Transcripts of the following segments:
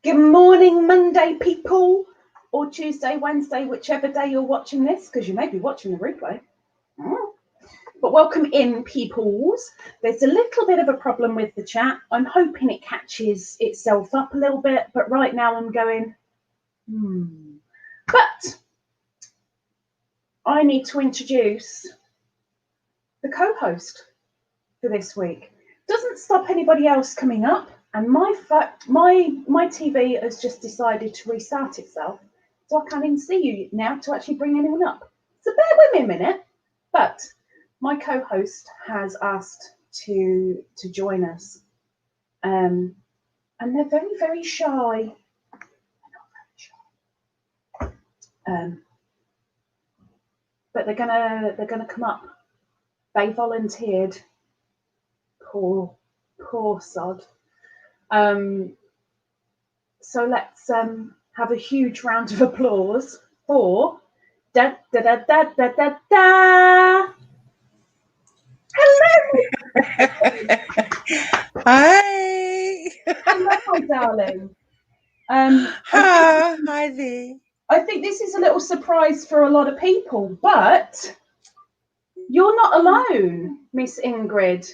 Good morning, Monday, people, or Tuesday, Wednesday, whichever day you're watching this, because you may be watching the replay. But welcome in, peoples. There's a little bit of a problem with the chat. I'm hoping it catches itself up a little bit, but right now I'm going, But I need to introduce the co-host for this week. Doesn't stop anybody else coming up. And my TV has just decided to restart itself, so I can't even see you now to actually bring anyone up. So bear with me a minute. But my co-host has asked to join us, and they're very, very shy. They're not very shy, but they're gonna come up. They volunteered. Poor sod. So let's have a huge round of applause for da da da da da da da. Hello. Hi. Hello, my darling. Hi there. I think this is a little surprise for a lot of people, but you're not alone, Miss Ingrid.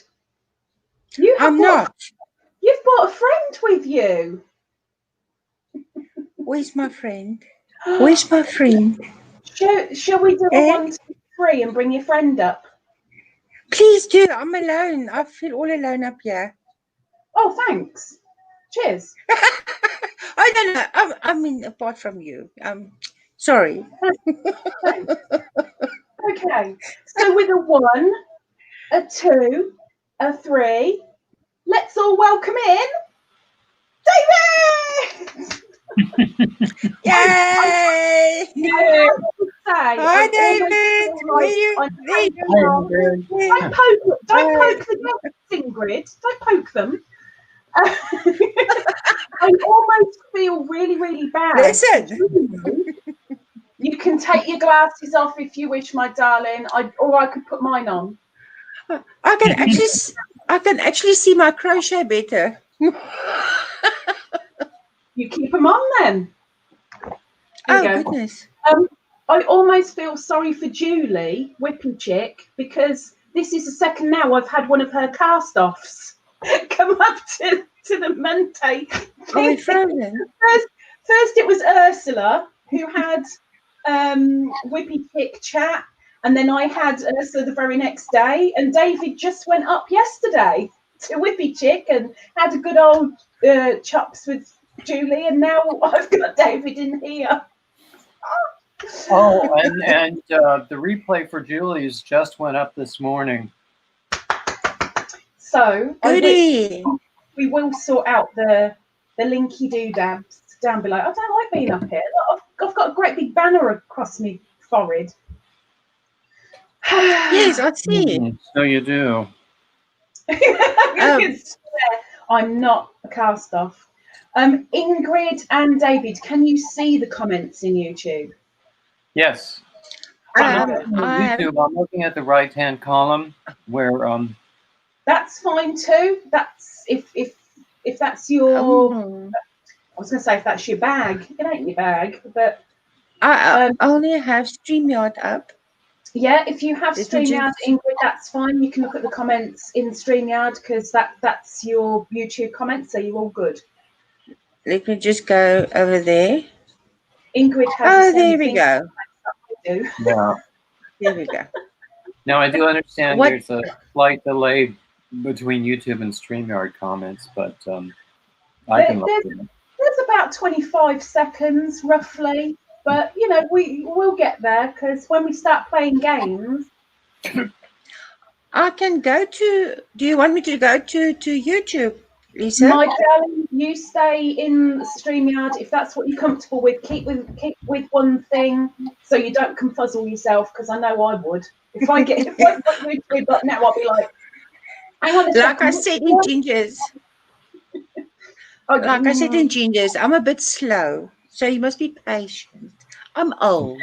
I'm not. You've brought a friend with you. Where's my friend? Where's my friend? Shall we do a 1, 2, 3 and bring your friend up? Please do. I'm alone. I feel all alone up here. Oh, thanks. Cheers. I don't know. I mean, apart from you. Sorry. Thanks. Okay. So with a 1, a 2, a 3, let's all welcome in David! Yay! Hi, David. Don't poke the guests, Ingrid. Don't poke them. I almost feel really, really bad. Listen. You can take your glasses off if you wish, my darling. Or I could put mine on. I can actually see my crochet better. You keep them on then. Oh, goodness. I almost feel sorry for Julie, Whippy Chick, because this is the second now I've had one of her cast-offs come up to the Monday. Oh, frozen. First it was Ursula who had Whippy Chick chat, and then I had Ursula the very next day, and David just went up yesterday to Whippy Chick and had a good old chops with Julie, and now I've got David in here. Oh, and the replay for Julie's just went up this morning. So Goody. we will sort out the linky doodads down below. I don't like being up here. I've got a great big banner across my forehead. Yes, I see. So you do. I'm not a cast off. Ingrid and David, can you see the comments in YouTube? Yes. YouTube, I'm looking at the right-hand column where That's fine too. That's if that's your. I was going to say if that's your bag. It ain't your bag, but I only have StreamYard up. Yeah, if you have StreamYard, Ingrid, that's fine. You can look at the comments in StreamYard because that's your YouTube comments, so you're all good. Let me just go over there. Ingrid has. Oh, there we go. Yeah. There we go. Now I do understand there's a slight delay between YouTube and StreamYard comments, but I can look at them. There's about 25 seconds roughly, but you know we'll get there because when we start playing games, I can go to. Do you want me to go to YouTube, Lisa? My darling, you stay in StreamYard if that's what you're comfortable with. Keep with one thing so you don't confuzzle yourself, because I know I would. If I put YouTube up now, I'll be like, hang on a second. Like I said in Gingers. Like I said in Gingers, I'm a bit slow, so you must be patient. I'm old.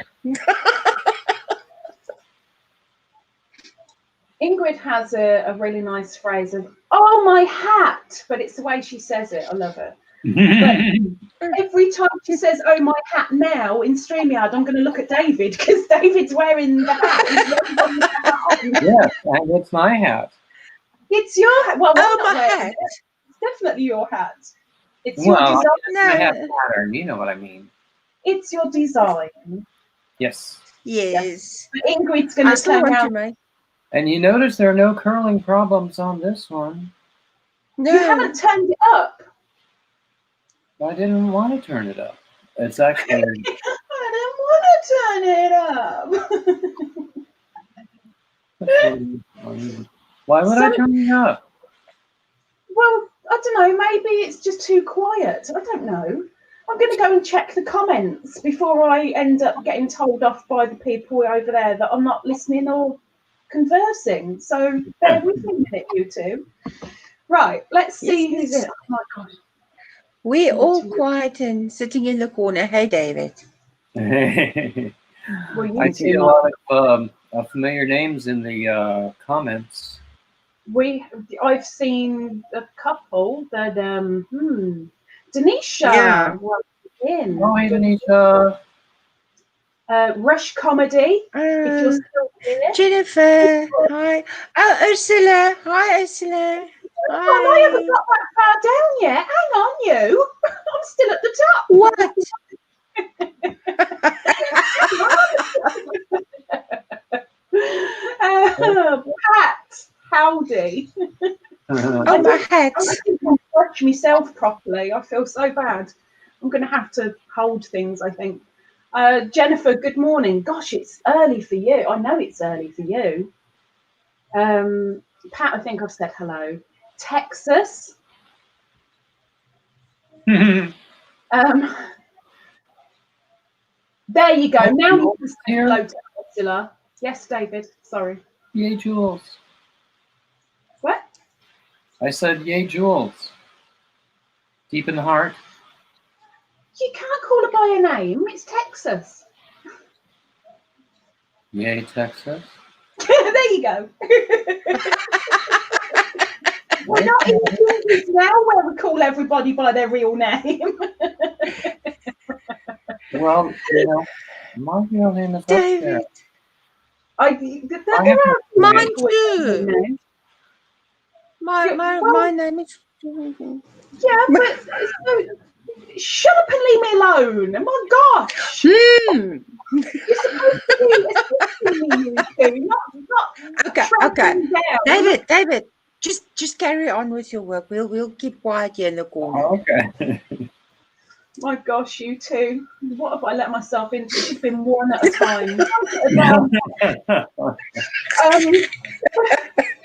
Ingrid has a really nice phrase of "Oh, my hat," but it's the way she says it. I love it. Every time she says "Oh, my hat" now in StreamYard, I'm going to look at David because David's wearing the hat. He's wearing the hat on. Yes, and it's my hat. It's your hat. Well, Oh, I'm not my wearing hat. it. It's definitely your hat. It's your Well, design. it's my hat pattern. You know what I mean. It's your design. Yes. Yes. But Ingrid's going I to still turn want to around. make. And you notice there are no curling problems on this one. No. You haven't turned it up. I didn't want to turn it up. It's actually. I didn't want to turn it up. Why would I turn it up? Well, I don't know. Maybe it's just too quiet. I don't know. I'm going to go and check the comments before I end up getting told off by the people over there that I'm not listening or conversing. So bear with me a minute, you two. Right, let's see who's in. Oh my gosh. We're all quiet and sitting in the corner. Hey, David. Well, I see a lot of familiar names in the comments. I've seen a couple that Denisha was in. Hi, Denisha. Rush Comedy. If you're still here. Jennifer. Hi. Oh, Ursula. Hi, Ursula. Hi. I haven't got that far down yet. Hang on, you. I'm still at the top. What? Pat, howdy. Oh, my hat. I didn't watch myself properly. I feel so bad. I'm going to have to hold things, I think. Jennifer, good morning. Gosh, it's early for you. I know it's early for you. Pat, I think I've said hello. Texas. There you go. Now you can say hello to Ursula. Yes, David. Sorry. Yay, Jules. What? I said, yay, Jules. Deep in the heart. You can't call her by her name. It's Texas. Yay, Texas. There you go. We're not in English now where we call everybody by their real name. Well, you know, my real name is David. Mine too. My name is. Yeah, but shut up and leave me alone. Oh my gosh. You're supposed to be Okay. David, just carry on with your work. We'll keep quiet here in the corner. Okay. My gosh, you two. What have I let myself into? It should have been one at a time.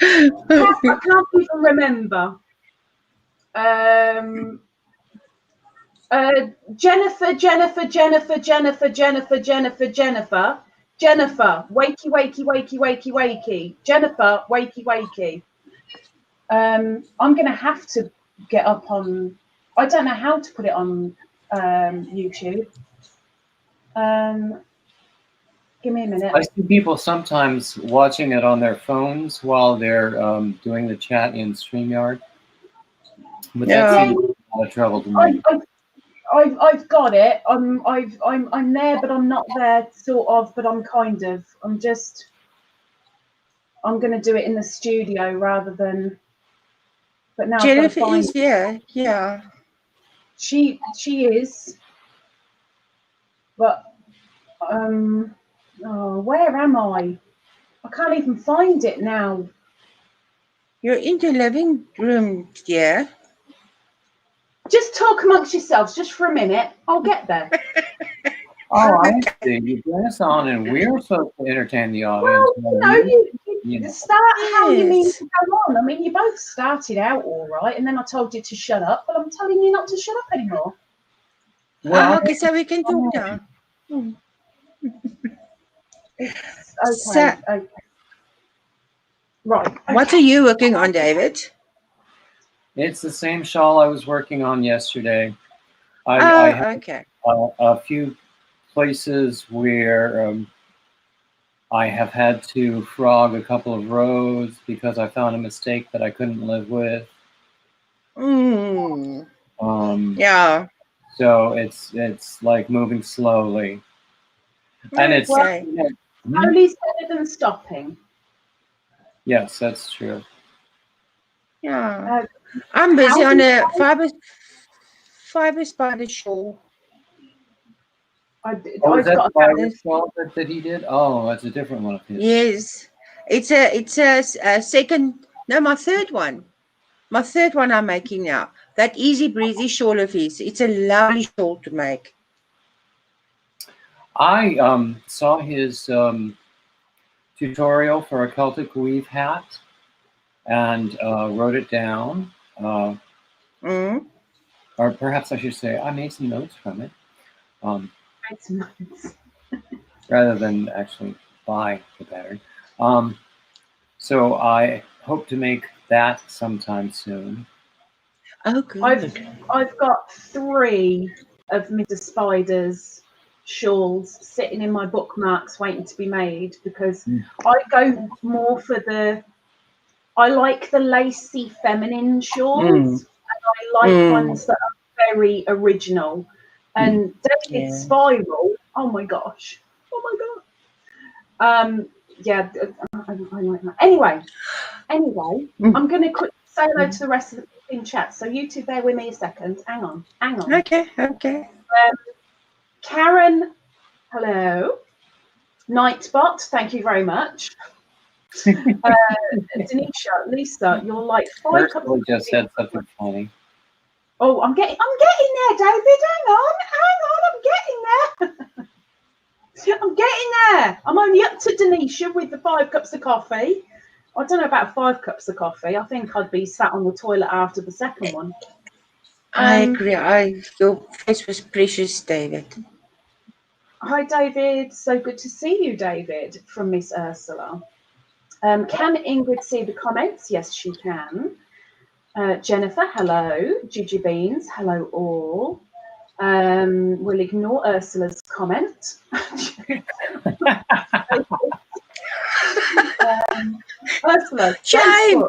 I can't even remember. Jennifer, wakey, Jennifer, wakey. I'm going to have to get up on, I don't know how to put it on YouTube. Give me a minute. I see people sometimes watching it on their phones while they're doing the chat in StreamYard. But that seems a lot of trouble to me. I've got it. I'm there, but I'm not there, sort of. But I'm kind of. I'm going to do it in the studio rather than. But now Jennifer is here. Yeah. She is. But where am I? I can't even find it now. You're in the living room, dear. Just talk amongst yourselves, just for a minute. I'll get there. Oh, I see. You bring us on, and we're supposed to entertain the audience. Well, you start how you mean to go on. I mean, you both started out all right, and then I told you to shut up, but I'm telling you not to shut up anymore. Well, okay, so we can talk now. Okay. Right. Okay. What are you working on, David? It's the same shawl I was working on yesterday. I have okay. a few places where I have had to frog a couple of rows because I found a mistake that I couldn't live with. Yeah. So it's like moving slowly, and it's Okay. Slowly is better than stopping. Yes, that's true. Yeah. I'm busy on a fiber spider shawl. I've Is that got the shawl that he did? Oh, that's a different one of his. Yes. It's a second, no, my third one. My third one I'm making now. That easy breezy shawl of his. It's a lovely shawl to make. I saw his tutorial for a Celtic weave hat and wrote it down. Or perhaps I should say I made some notes from it. Rather than actually buy the pattern. So I hope to make that sometime soon. Oh, good. I've got 3 of Mr. Spider's shawls sitting in my bookmarks waiting to be made because I go more for I like the lacy feminine shawls and I like ones that are very original. And David's spiral, oh my gosh. Yeah, I like that. Anyway, I'm going to quickly say hello to the rest of the people in chat. So you two bear with me a second. Hang on. Okay. Karen, hello. Nightbot, thank you very much. Denisha, Lisa, you're like 5 cups of just said something funny. Oh, I'm getting there, David. Hang on, I'm getting there. I'm getting there. I'm only up to Denisha with the 5 cups of coffee. I don't know about 5 cups of coffee. I think I'd be sat on the toilet after the second one. I agree. Your face was precious, David. Hi, David. So good to see you, David, from Miss Ursula. Can Ingrid see the comments? Yes, she can. Jennifer, hello. Gigi Beans, hello all. We'll ignore Ursula's comment. Ursula, shame.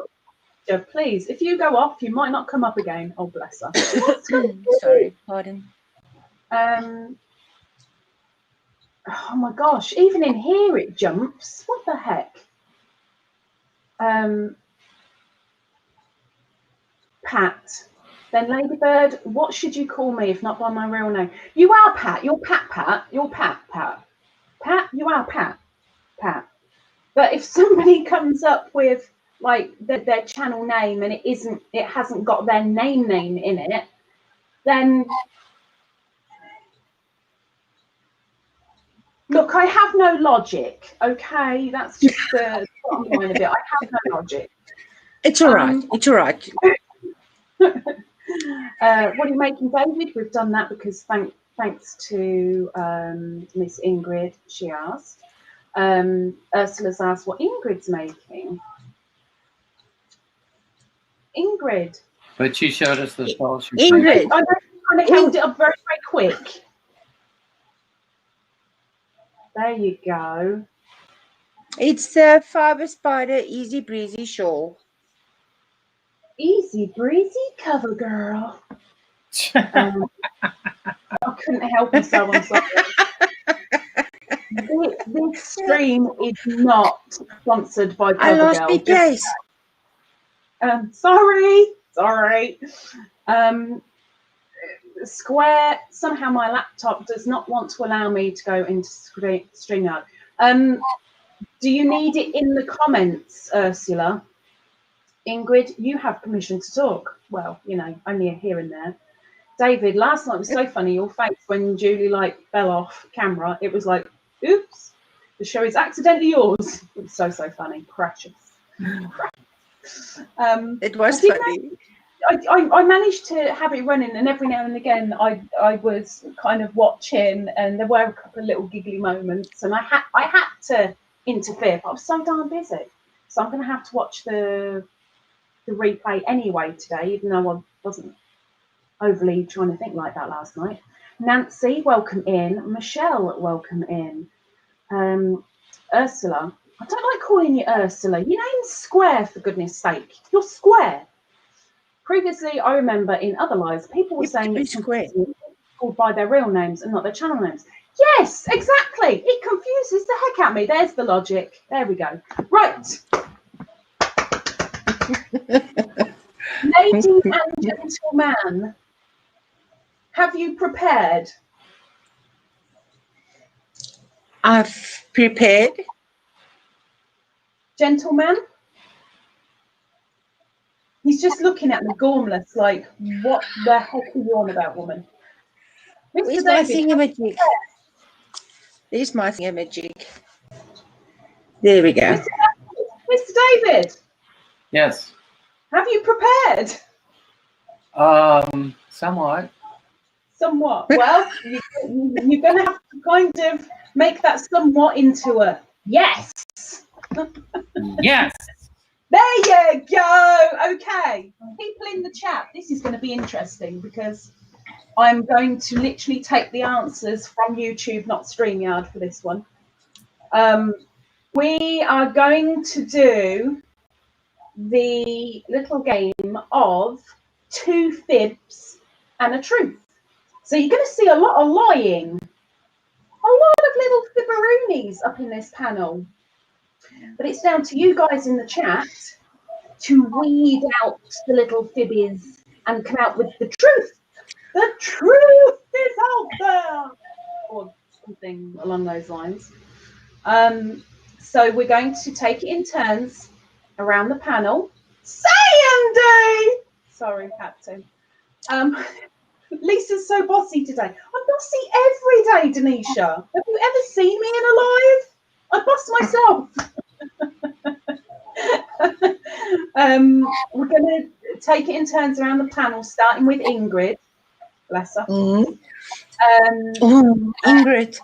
Please, if you go off, you might not come up again. Oh, bless her. Sorry, pardon. Oh my gosh, even in here it jumps. What the heck? Pat. Then Ladybird, what should you call me if not by my real name? You are Pat. You're Pat. You're Pat. Pat, you are Pat. But if somebody comes up with like their channel name and it hasn't got their name in it, then look, I have no logic. Okay, that's just the bottom line of it. I have no logic. It's all right. It's all right. What are you making, David? We've done that because thanks to Miss Ingrid, she asked. Ursula's asked what Ingrid's making. Ingrid. But she showed us the shawl. Ingrid. I kind of held it up very, very quick. There you go. It's the Fiber Spider Easy Breezy shawl. Easy breezy cover girl. I couldn't help myself. I'm sorry. This stream is not sponsored by CoverGirl. I lost my place. Sorry. Square, somehow my laptop does not want to allow me to go into StreamYard. Do you need it in the comments, Ursula? Ingrid, you have permission to talk. Well, only here and there. David, last night was so funny. Your face when Julie fell off camera. It was like, oops, the show is accidentally yours. It was so funny. Precious. It was funny. I managed to have it running, and every now and again I was kind of watching, and there were a couple of little giggly moments, and I had to interfere, but I was so darn busy. So I'm going to have to watch the replay anyway today, even though I wasn't overly trying to think like that last night. Nancy, welcome in. Michelle, welcome in. Ursula. I don't like calling you Ursula. Your name's Square, for goodness sake. You're Square. Previously, I remember in other lives, people were saying it's Square. called by their real names and not their channel names. Yes, exactly. It confuses the heck out of me. There's the logic. There we go. Right. Lady and gentleman, have you prepared? I've prepared. Gentleman? He's just looking at me gormless, like, what the heck are you on about, woman? Where's Mr. my David, thingamajig? There's my thingamajig. There we go. Mr. David, Yes. have you prepared? Somewhat. Somewhat. Well, you're going to have to kind of make that somewhat into a yes. Yes. There you go. Okay. People in the chat, this is going to be interesting because I'm going to literally take the answers from YouTube, not StreamYard, for this one. We are going to do the little game of 2 fibs and a truth. So you're going to see a lot of lying, a lot of little fibberoonies up in this panel. But it's down to you guys in the chat to weed out the little fibbies and come out with the truth. The truth is out there, or something along those lines. So we're going to take it in turns around the panel. Sandy! Sorry, Captain. Lisa's so bossy today. I'm bossy every day, Denisha. Have you ever seen me in a live? I boss myself. We're going to take it in turns around the panel, starting with Ingrid. Bless her. Ingrid.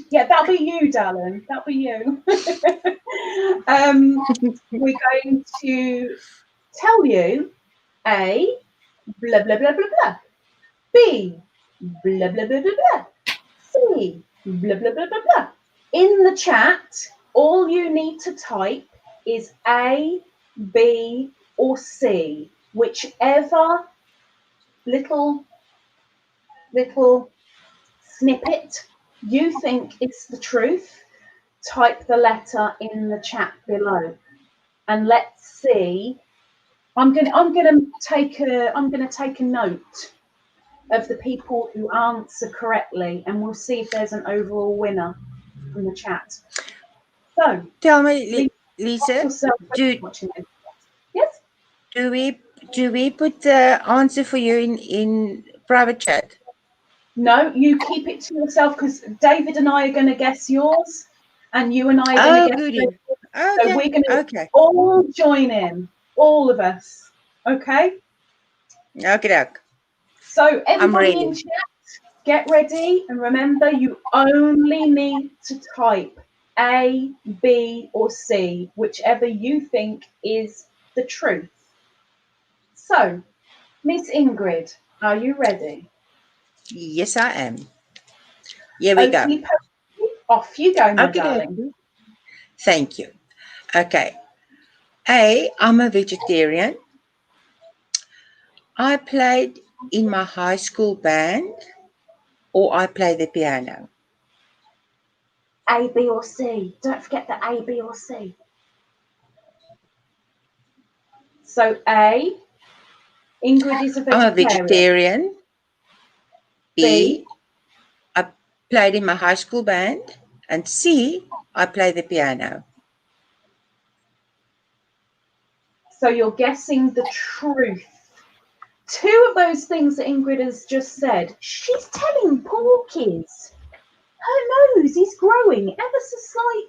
Yeah, that'll be you, darling. That'll be you. We're going to tell you A, blah, blah, blah, blah, blah. B, blah, blah, blah, blah, blah. C, blah, blah, blah, blah, blah. In the chat, all you need to type is A, B, or C, whichever little snippet you think is the truth. Type the letter in the chat below, and let's see. I'm gonna take a note of the people who answer correctly, and we'll see if there's an overall winner from the chat. So Tell me, Lisa, yes? do we put the answer for you in private chat? No, you keep it to yourself because David and I are going to guess yours, and you and I are going to guess yours. Okay. So we're going to all join in, all of us. Okay? Okay. So everybody in chat, get ready, and remember, you only need to type A, B, or C, whichever you think is the truth. So, Miss Ingrid, are you ready? Yes, I am. Here we go. Off you go, my darling. Thank you. Okay. A, I'm a vegetarian. I played in my high school band, or I play the piano. A, B, or C. Don't forget the A, B, or C. So A, Ingrid is a vegetarian. I'm a vegetarian. B, I played in my high school band. And C, I play the piano. So you're guessing the truth. 2 of those things that Ingrid has just said, she's telling porkies. Her nose is growing ever so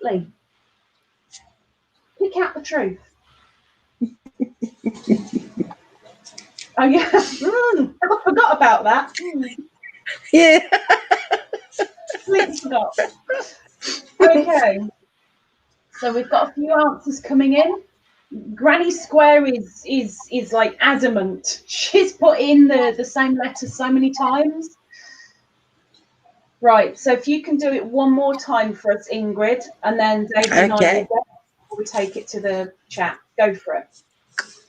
slightly. Pick out the truth. Oh, yeah. I forgot about that. Yeah. Completely forgot. Okay. So we've got a few answers coming in. Granny Square is like adamant. She's put in the same letter so many times. Right, so if you can do it one more time for us, Ingrid, and then David and I will Okay. go before we take it to the chat. Go for it.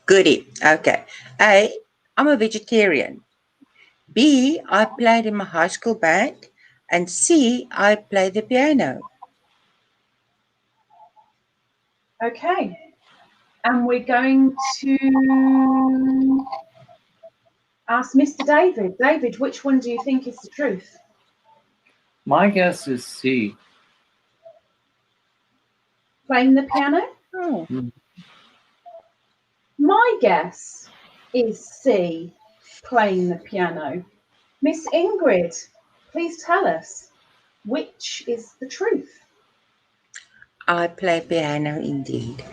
Goody. Okay. A, I'm a vegetarian. B, I played in my high school band. And C, I play the piano. Okay. And we're going to ask Mr. David. David, which one do you think is the truth? My guess is C. Playing the piano? Oh. My guess is C, playing the piano. Miss Ingrid, please tell us, which is the truth? I play piano indeed.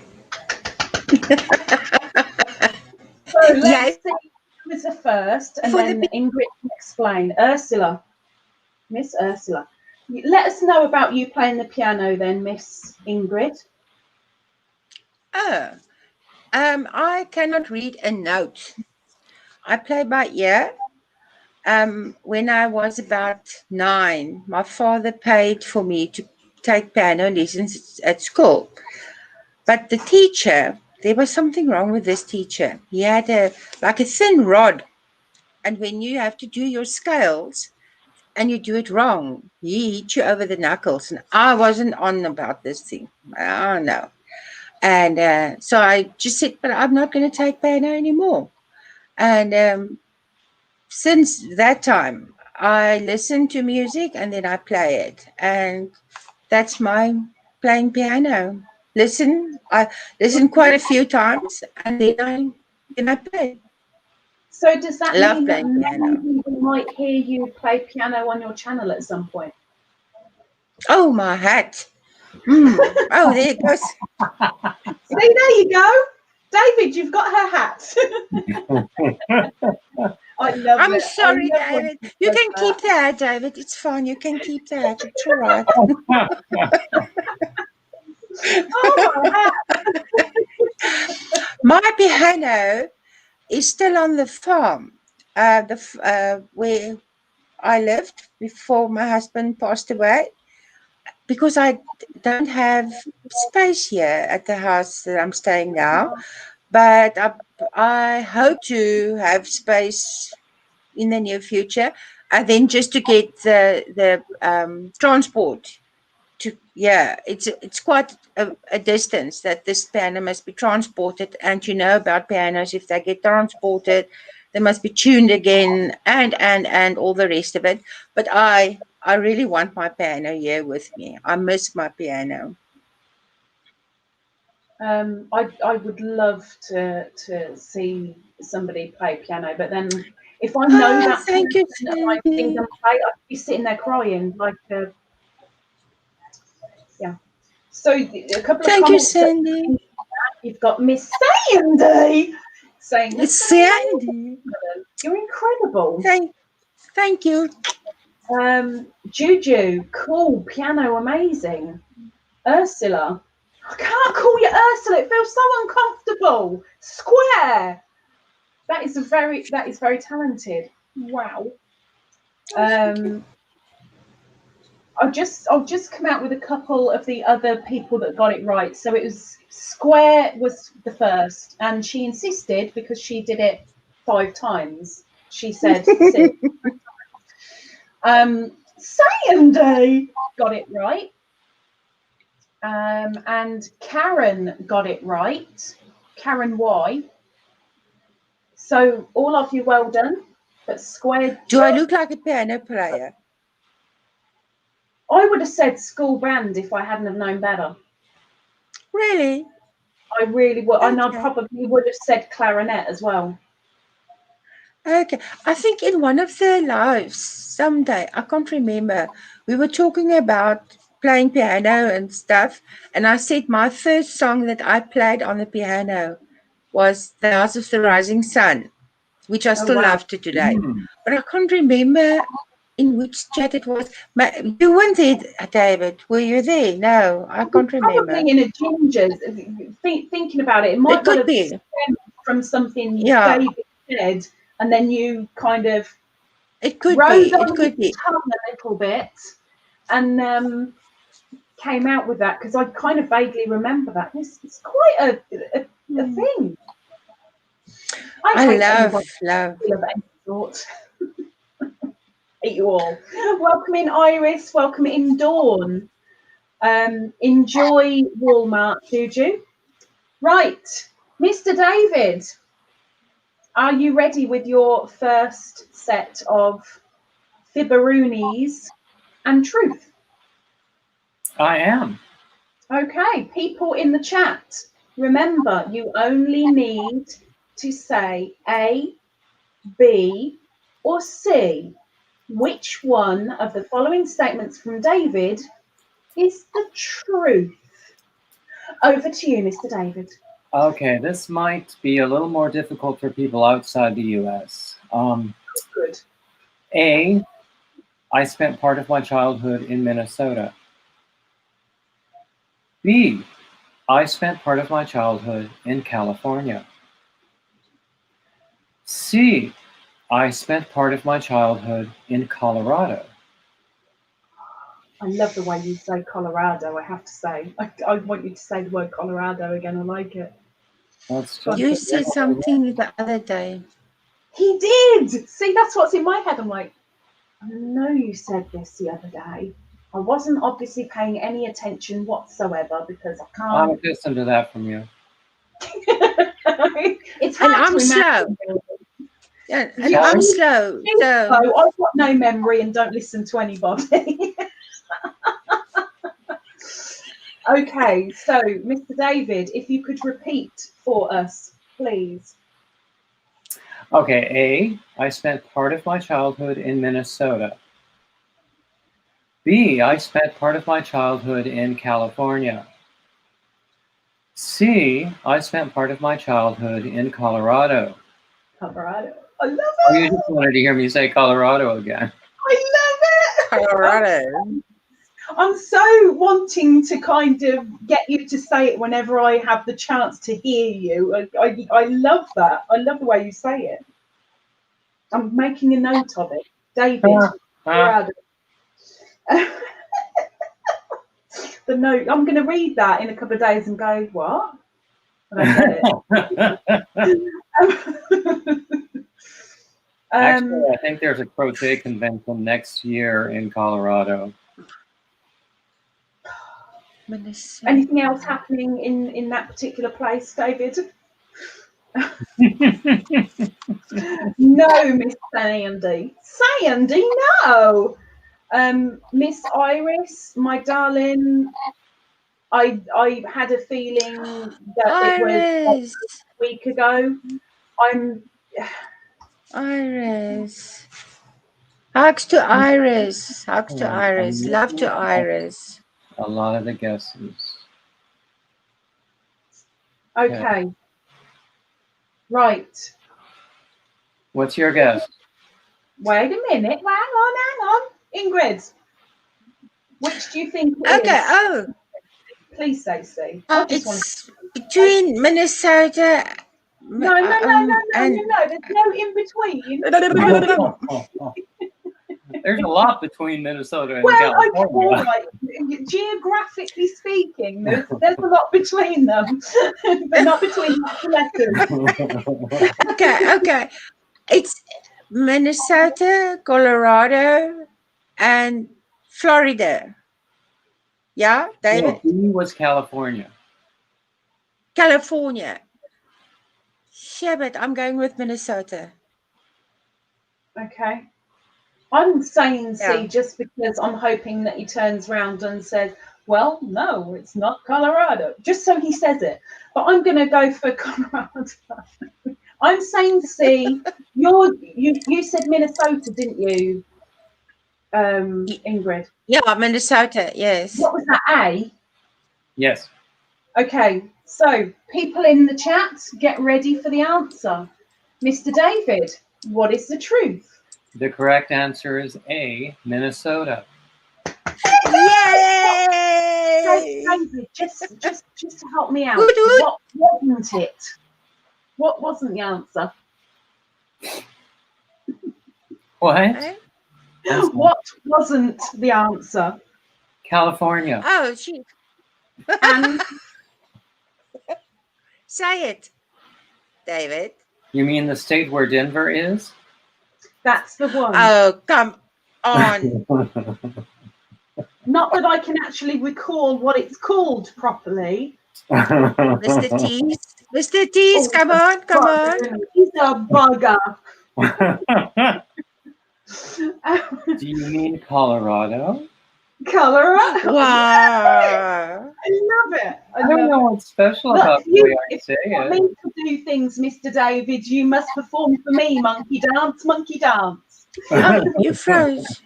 So let's Yes. see who is the first, and For then the Ingrid can explain. Ursula, Miss Ursula, let us know about you playing the piano then, Miss Ingrid. Oh, I cannot read a note. I play by ear. When I was about 9, my father paid for me to take piano lessons at school. But the teacher, there was something wrong with this teacher. He had a thin rod, and when you have to do your scales and you do it wrong, he hit you over the knuckles. And I wasn't on about this thing. Oh no. And so I just said, but I'm not going to take piano anymore. And since that time, I listen to music and then I play it. And that's my playing piano. I listen quite a few times and then I play. So does that Love mean that playing piano. maybe we might hear you play piano on your channel at some point? Oh, my hat. Oh, there it goes. See, there you go. David, you've got her hat. I love I'm it. sorry, I love when David. she You does can that. keep the hat, David. It's fine. You can keep the hat. It's all right. Oh, my hat. My piano is still on the farm, where I lived before my husband passed away, because I don't have space here at the house that I'm staying now. But I hope to have space in the near future, and then just to get the transport. It's quite a distance that this piano must be transported, and you know about pianos, if they get transported, they must be tuned again and all the rest of it. But I really want my piano here with me. I miss my piano. I would love to see somebody play piano, but then if I know Oh, that thank you, person and I see Sandy. them play, I'd be sitting there crying like yeah. So a couple of Thank you, comments that Sandy. you've got Miss Sandy saying It's that's Sandy. amazing. You're incredible. Thank you. Juju, cool, piano amazing. Ursula, I can't call you Ursula. It feels so uncomfortable. Square. That is very talented. Wow. I'll just come out with a couple of the other people that got it right. So it was Square was the first, and she insisted because she did it 5 times. She said 6. Sandy got it right. And Karen got it right. Karen Y. So all of you, well done. But Square. Do I look like a piano player? I would have said school band if I hadn't have known better. Really? I really would. Okay. And I probably would have said clarinet as well. Okay. I think in one of their lives, someday, I can't remember, we were talking about playing piano and stuff. And I said my first song that I played on the piano was The House of the Rising Sun, which I still wow. love to today. But I can't remember in which chat it was. You weren't there, David. Were you there? No, I can't remember. Probably in a Ginger's. Thinking about it, it might It could have be. stemmed from something Yeah. David said, and then you kind of It could rode be. on It could his be. tongue a little bit and came out with that because I kind of vaguely remember that. It's quite a thing. I hate love. anybody of any sort. Hate you all. Welcome in, Iris. Welcome in, Dawn. Enjoy Walmart, Juju. Right, Mr. David, are you ready with your first set of Fibberoonies and truth? I am. Okay, people in the chat, remember you only need to say A, B, or C. Which one of the following statements from David is the truth? Over to you, Mr. David. Okay, this might be a little more difficult for people outside the U.S. Good. A, I spent part of my childhood in Minnesota. B, I spent part of my childhood in California. C, I spent part of my childhood in Colorado. I love the way you say Colorado, I have to say. I want you to say the word Colorado again. I like it. You said something the other day. He did! See, that's what's in my head. I'm like, I know you said this the other day. I wasn't obviously paying any attention whatsoever because I can't. I'm accustomed to that from you. It's hard And I'm to slow. imagine. And I'm slow. So I've got no memory and don't listen to anybody. Okay, so Mr. David, if you could repeat for us, please. Okay, A, I spent part of my childhood in Minnesota. B, I spent part of my childhood in California. C, I spent part of my childhood in Colorado. Colorado. I love it. Oh, you just wanted to hear me say Colorado again. I love it. Colorado. I'm so wanting to kind of get you to say it whenever I have the chance to hear you. I love that. I love the way you say it. I'm making a note of it. David, Colorado. The note. I'm going to read that in a couple of days and go, what? I don't get it. Actually, I think there's a crochet convention next year in Colorado. Anything else happening in that particular place, David? No, Miss Sandy. Sandy, no. Miss Iris, my darling, I had a feeling that it was a week ago. Iris. Hugs to Iris. Hugs to Iris. Love to Iris. A lot of the guesses. Okay. Right. What's your guess? Wait a minute. Hang on. Ingrid, which do you think it Okay. is? Oh. Please say C. It's between Minnesota. No. There's no in between. There's a lot between Minnesota and California. California. All right. Geographically speaking, there's a lot between them, but not between the letters. Okay. It's Minnesota, Colorado, and Florida. Yeah, David? No, B was California. California. Shit, but I'm going with Minnesota. Okay. I'm saying C just because I'm hoping that he turns around and says, well, no, it's not Colorado. Just so he says it. But I'm going to go for Colorado. I'm saying C. You said Minnesota, didn't you, Ingrid? Yeah, Minnesota, yes. What was that, A? Yes. Okay, so people in the chat, get ready for the answer. Mr. David, what is the truth? The correct answer is A, Minnesota. Yay! David, just to help me out, Good. what wasn't it? What wasn't the answer? What? Eh? What wasn't the answer? California. Oh, she And say it, David. You mean the state where Denver is? that's the one. Oh, come on. Not that I can actually recall what it's called properly. Mr. Tees. Mr. Tees, come on, come on. He's a bugger. Do you mean Colorado? Colorado. Wow. I love it. I don't know what's special Look, about the you, way I if say you want it. me to do things, Mr. David, you must perform for me, monkey dance, monkey dance. Oh, you froze.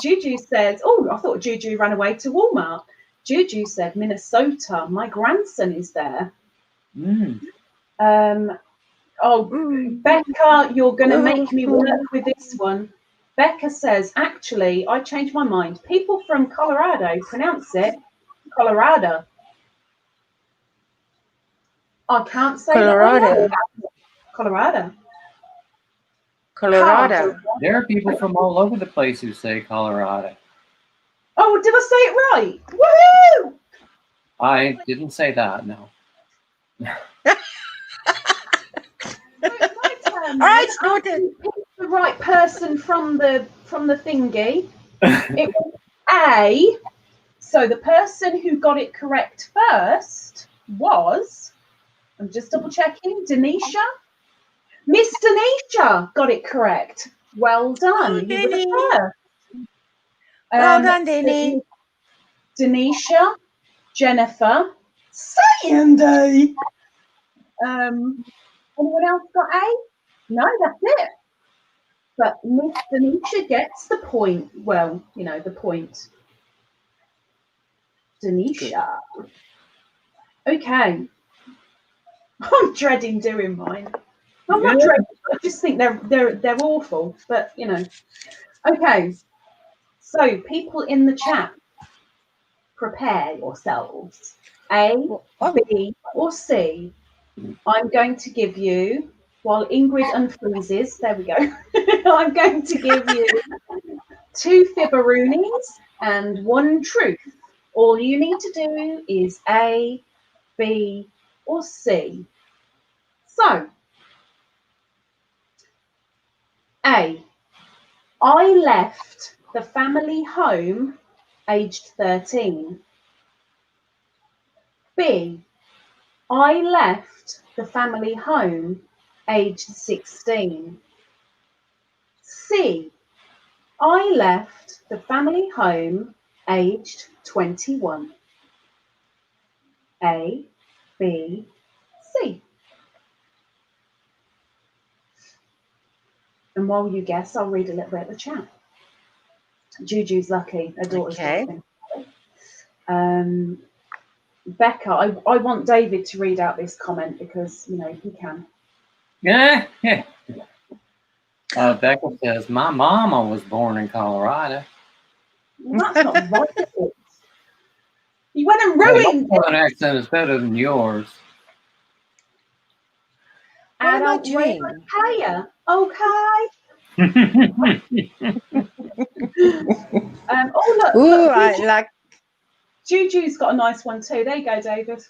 Juju says, oh, I thought Juju ran away to Walmart. Juju said, Minnesota. My grandson is there. Mm. Becca, you're going to make me work with this one. Becca says, actually, I changed my mind. People from Colorado pronounce it Colorado. I can't say Colorado. that. Colorado. Colorado. There are people from all over the place who say Colorado. Oh, did I say it right? Woohoo! I didn't say that, no. All right, Norton. The right person from the thingy. It was A. So the person who got it correct first was, I'm just double checking, Denisha. Miss Denisha got it correct. Well done. Oh, You were the Denny. first. Well done, Denny. Denisha, Jennifer, Sandy. Anyone else got A? No, that's it. But Miss Denisha gets the point. Well, you know, the point. Denisha. Okay. I'm dreading doing mine. I'm not dreading. I just think they're awful. But you know. Okay. So people in the chat, prepare yourselves. A, B, or C. I'm going to give you, while Ingrid unfreezes, there we go. I'm going to give you 2 fibberoonies and 1 truth. All you need to do is A, B, or C. So, A, I left the family home aged 13. B, I left the family home aged 16. C, I left the family home aged 21. A, B, C. And while you guess, I'll read a little bit of the chat. Juju's lucky. Her daughter's laughing. Becca, I want David to read out this comment because, you know, he can. Yeah. Becca says, my mama was born in Colorado. Well, that's not right. You went and ruined it. An accent is better than yours. What am I doing? Okay. Oh look! Ooh, look I like. Juju's got a nice one too. There you go, David.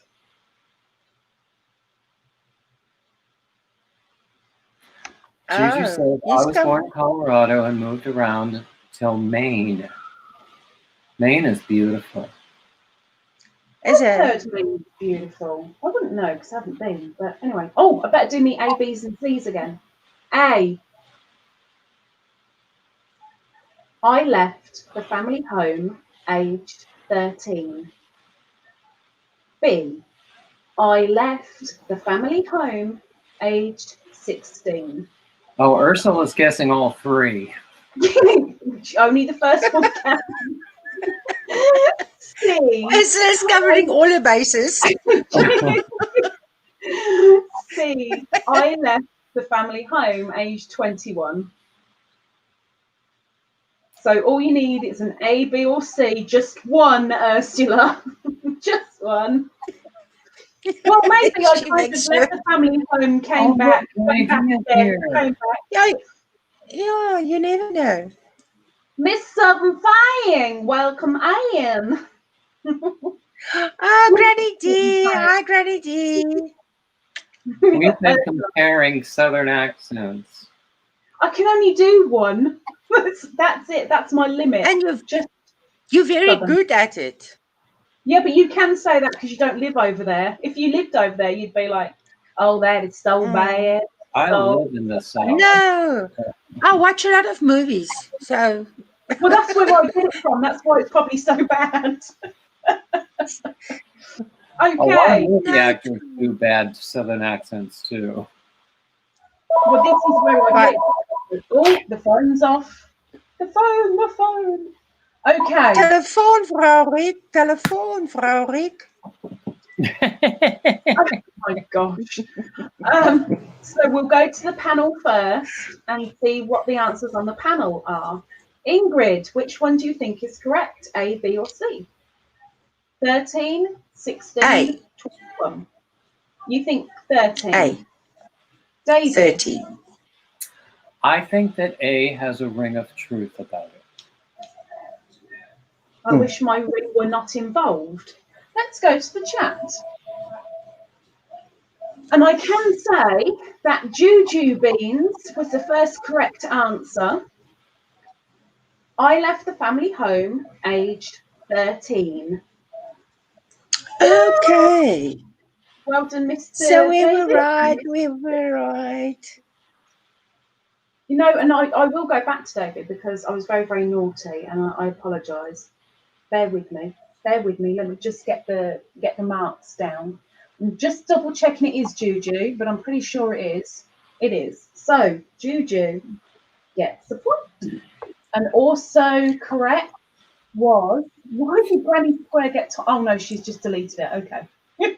Juju said, I was born in Colorado and moved around till Maine. Maine is beautiful. Is I've it? heard Maine's beautiful. I wouldn't know because I haven't been. But anyway. Oh, I better do me A, B's, and C's again. A. I left the family home aged 13. B. I left the family home aged 16. Oh, Ursula's guessing all 3. Only the first one counts. C. Ursula's covering all the bases. C. I left the family home aged 21. So all you need is an A, B, or C. Just one, Ursula. Just one. Well, maybe I She kind makes of sure. left the family home, came Oh, back, look, came back Nadine is again, here. came back. Yeah, you never know. Miss Southern Flying, welcome in. Oh, Granny D. Hi, Granny D. We've been comparing Southern accents. I can only do one. That's it. That's my limit. And Just you're very Southern. good at it. Yeah, but you can say that because you don't live over there. If you lived over there, you'd be like, "Oh, that is so bad." I So live in the South. No. I watch a lot of movies. So, well, that's where I get it from. That's why it's probably so bad. A lot of Okay. movie actors do bad Southern accents too. Well, this is where I Right. live. Oh, the phone's off. The phone. Okay. Telefoon, Frau Riek. Telefoon, Frau Riek. Oh my gosh. So we'll go to the panel first and see what the answers on the panel are. Ingrid, which one do you think is correct? A, B, or C? 13, 16, A. 21. You think 13? A. David? 13. I think that A has a ring of truth about it. I wish my ring were not involved. Let's go to the chat. And I can say that Juju Beans was the first correct answer. I left the family home aged 13. Okay. Well done, Mr. So we were David. right. We were right. You know, and I will go back to David because I was very, very naughty and I apologise. Bear with me. Let me just get the marks down. I'm just double checking it is Juju, but I'm pretty sure it is. It is. So Juju gets a point. And also correct was, why did Granny Square get to, oh no, she's just deleted it. Okay.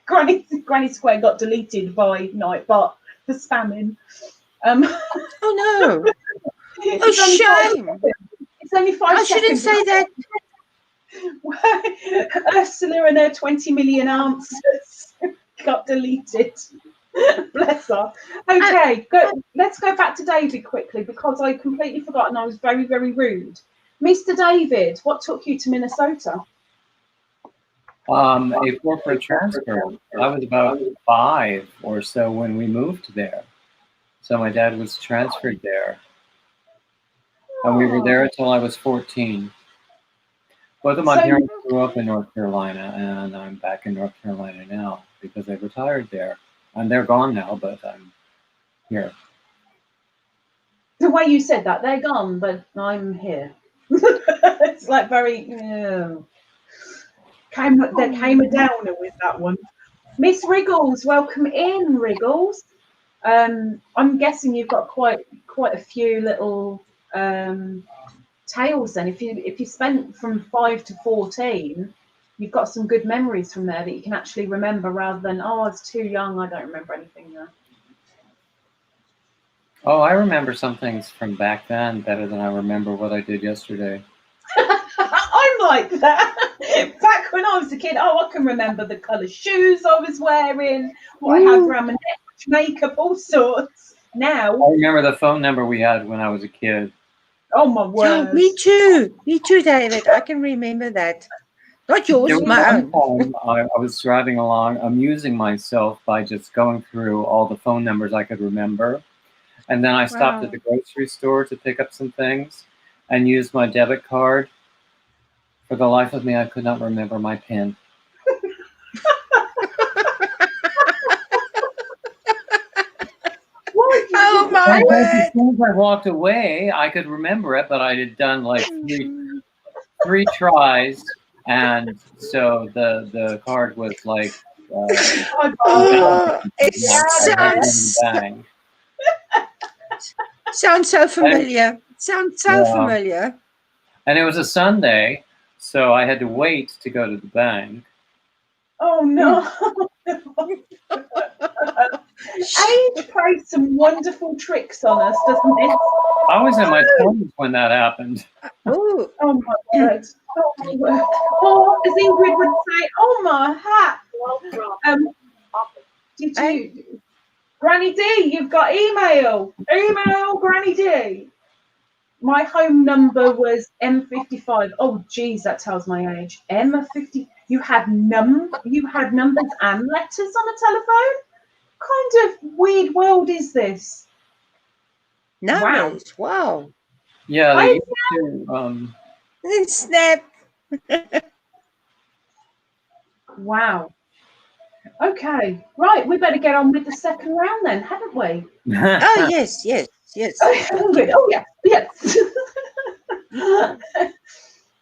Granny Square got deleted by Nightbot for spamming. Oh, no. It's Oh, only 5 shame. seconds. It's only 5 I seconds. shouldn't say that. Ursula and her 20 million answers got deleted. Bless her. Okay, let's go back to David quickly because I completely forgot and I was very, very rude. Mr. David, what took you to Minnesota? A corporate transfer. I was about 5 or so when we moved there. So my dad was transferred there. And we were there until I was 14. Both of my parents grew up in North Carolina, and I'm back in North Carolina now because I retired there. And they're gone now, but I'm here. The way you said that, they're gone, but I'm here. It's like very, there came a downer with that one. Miss Wriggles, welcome in, Wriggles. I'm guessing you've got quite a few little tales then. If you spent from 5 to 14, you've got some good memories from there that you can actually remember rather than, oh, I was too young, I don't remember anything there. Oh, I remember some things from back then better than I remember what I did yesterday. I'm like that. Back when I was a kid, I can remember the colour shoes I was wearing, what I had around my neck, makeup, all sorts. Now, I remember the phone number we had when I was a kid. oh my word. Me too, David. I can remember that. Not yours, my own. I was driving along, amusing myself by just going through all the phone numbers I could remember. And then I stopped at the grocery store to pick up some things and used my debit card. For the life of me, I could not remember my PIN. Oh my word! As soon as I walked away, I could remember it, but I had done like three tries, and so the card was like. It sounds so familiar. Familiar. And it was a Sunday, so I had to wait to go to the bank. Oh no! Age plays some wonderful tricks on us, doesn't it? I was in my 20s when that happened. Oh my word! Oh my word! Or as Ingrid would say, "Oh my hat!" Did you? Granny D, you've got email. Email, Granny D. My home number was M55. Oh, geez, that tells my age. M50. You had numbers and letters on a telephone? What kind of weird world is this? Numbers. Wow. Yeah, they used to. Snap. Wow. Okay. Right, we better get on with the second round then, haven't we? Oh, yes. Oh, yeah. Yes.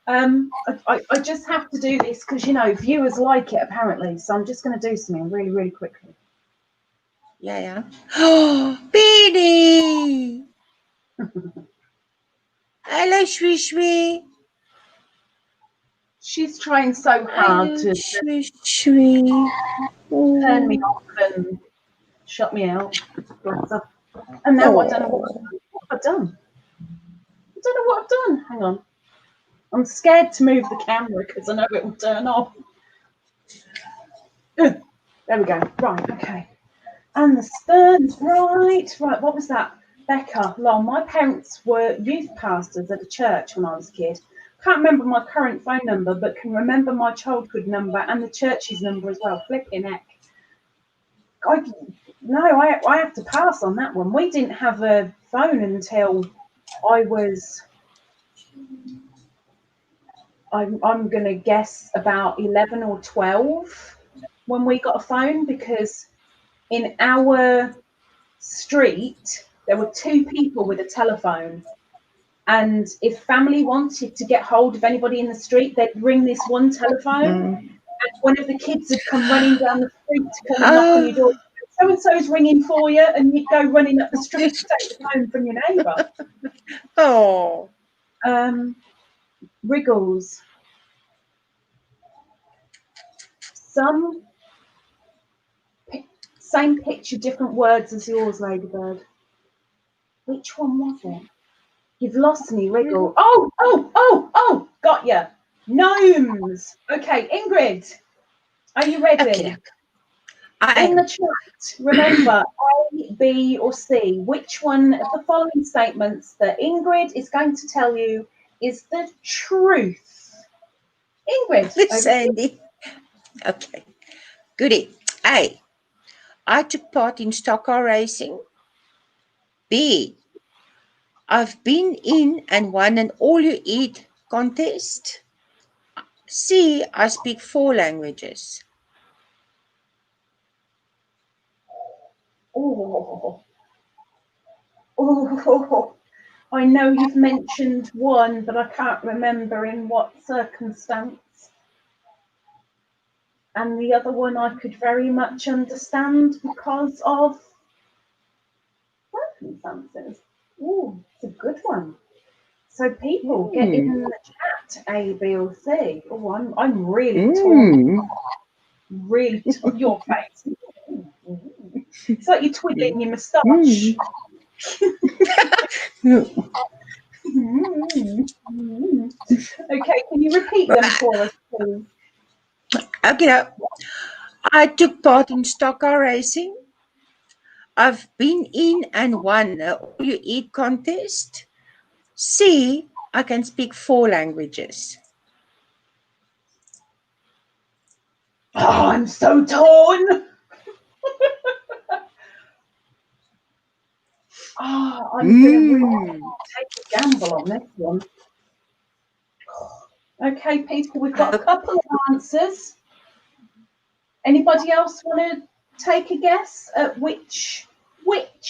I just have to do this because, viewers like it, apparently. So I'm just going to do something really, really quickly. Yeah. Oh, Beanie. Hello, Shwee. She's trying so hard to Shwee. turn me off and shut me out. And now I don't know what I've done. I don't know what I've done. Hang on. I'm scared to move the camera because I know it will turn off. There we go. Right, okay. And the stern's right. Right, what was that? Becca, lol. My parents were youth pastors at a church when I was a kid. Can't remember my current phone number, but can remember my childhood number and the church's number as well. Flipping heck. I have to pass on that one. We didn't have a phone until I was, I'm going to guess about 11 or 12 when we got a phone, because in our street there were two people with a telephone, and if family wanted to get hold of anybody in the street, they'd ring this one telephone, and one of the kids would come running down the street to come and knock on your door. So and so's ringing for you, and you'd go running up the street to take the phone from your neighbour. Oh. Wriggles. Same picture, different words as yours, Ladybird. Which one was it? You've lost me, Wriggle. Oh, got ya. Gnomes. Okay, Ingrid, are you ready? Okay. In the chat, remember, A, B, or C. Which one of the following statements that Ingrid is going to tell you is the truth? Ingrid. Sandy. Okay. Goody. A. I took part in stock car racing. B. I've been in and won an all-you-eat contest. C. I speak 4 languages. Oh, I know you've mentioned one, but I can't remember in what circumstance. And the other one I could very much understand because of circumstances. Oh, it's a good one. So people get in the chat, A, B, or C. Oh, I'm really torn. Really torn. Your face. It's like you're twiddling your moustache. Okay, can you repeat them for us, please? Okay. I took part in stock car racing. I've been in and won an all-you-eat contest. C. I can speak 4 languages. Oh, I'm so torn. I'm going to really take a gamble on this one. Okay, people, we've got a couple of answers. Anybody else want to take a guess at which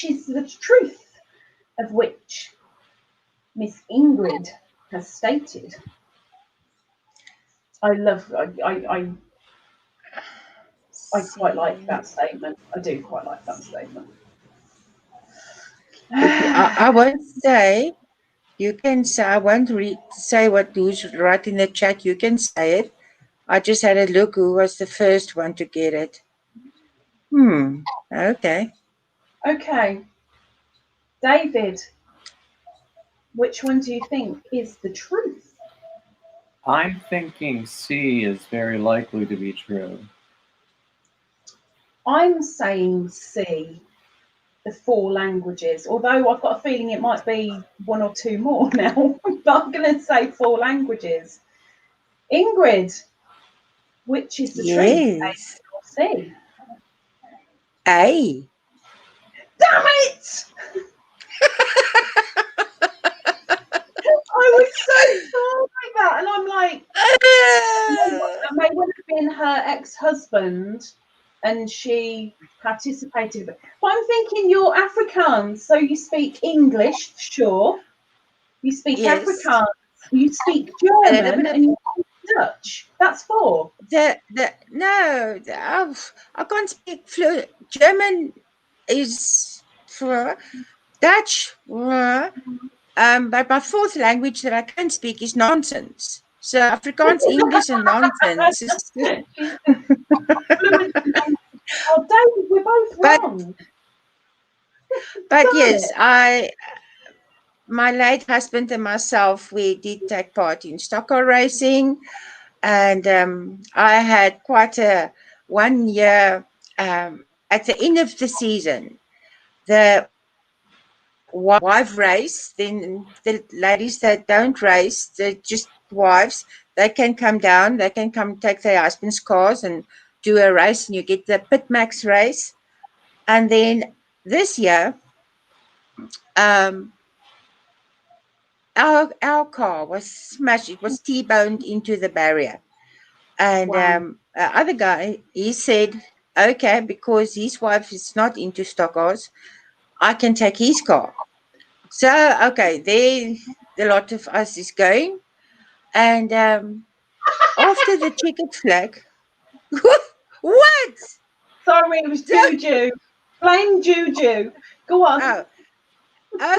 is the truth of which Miss Ingrid has stated? I quite like that statement. I do quite like that statement. I won't say. You can say. I won't say who's right in the chat. You can say it. I just had a look who was the first one to get it. Okay. Okay. David, which one do you think is the truth? I'm thinking C is very likely to be true. I'm saying C, the 4 languages, although I've got a feeling it might be 1 or 2 more now, but I'm going to say 4 languages. Ingrid, which is the tree, A Yes. or C? A. Damn it! I was so told like that, and I'm like, it may well have been her ex-husband, and she participated. But I'm thinking you're Afrikaans, so you speak English, sure. You speak Yes. Afrikaans, you speak A little German, bit of and you speak Dutch. That's 4. I can't speak fluent. German is Dutch. But my 4th language that I can speak is nonsense. So Afrikaans, English, and nonsense. Oh, David, we're both but wrong. but Darn yes, it. my late husband and myself, we did take part in stock racing, and I had quite a 1 year at the end of the season. The wife race, then the ladies that don't race, they're just wives, they can come down, they can come take their husband's cars and do a race, and you get the Pitmax race. And then this year, um, our car was smashed. It was T-boned into the barrier. And Wow. the other guy, he said, okay, because his wife is not into stock cars, I can take his car. So, okay, there the lot of us is going. And after the checkered flag, what? Sorry, it was Juju. Blame Juju. Go on. Oh,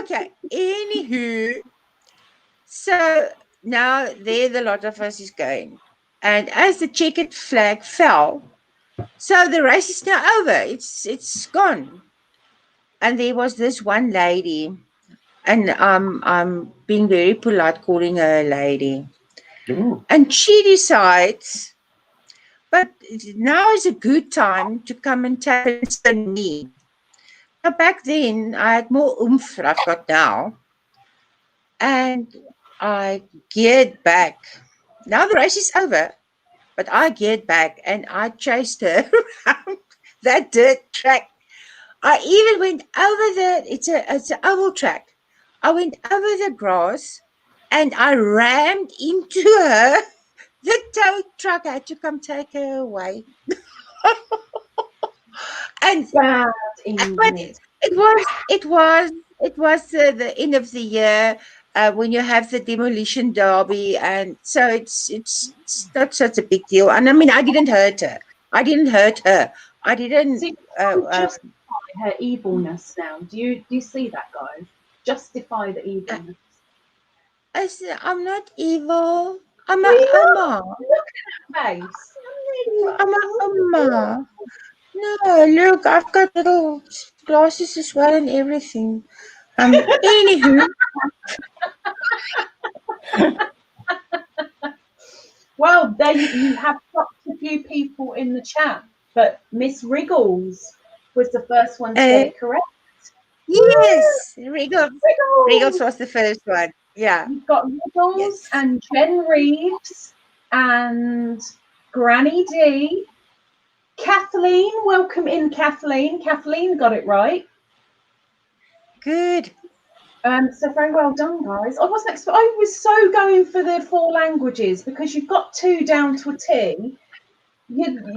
okay. Anywho, so now there the lot of us is going. And as the checkered flag fell, so the race is now over. It's gone. And there was this one lady, and I'm being very polite calling her a lady. Ooh. And she decides, but now is a good time to come and tap and spin me. Now back then I had more oomph than I've got now. And I geared back. Now the race is over, but I geared back and I chased her around that dirt track. I even went over it's an oval track. I went over the grass and I rammed into her. The tow truck had to come take her away. And Bad, but Ingrid. it was the end of the year when you have the demolition derby, and so it's not such a big deal. And I mean, I didn't hurt her. I didn't hurt her. I didn't. See, justify her evilness now. Do you see that, guys? Justify the evilness. I'm not evil. I'm a We Oma. look at her face. I'm a Oma. No, look, I've got little glasses as well and everything. Anywho. Well, there you have dropped a few people in the chat, but Miss Wriggles was the first one to get it correct. Yes, Regals Wriggles! was the first one. Yeah. You've got Wriggles Yes. and Jen Reeves and Granny D. Kathleen, welcome in, Kathleen. Kathleen got it right. Good. So very well done, guys. I was so going for the 4 languages because you've got 2 down to a T.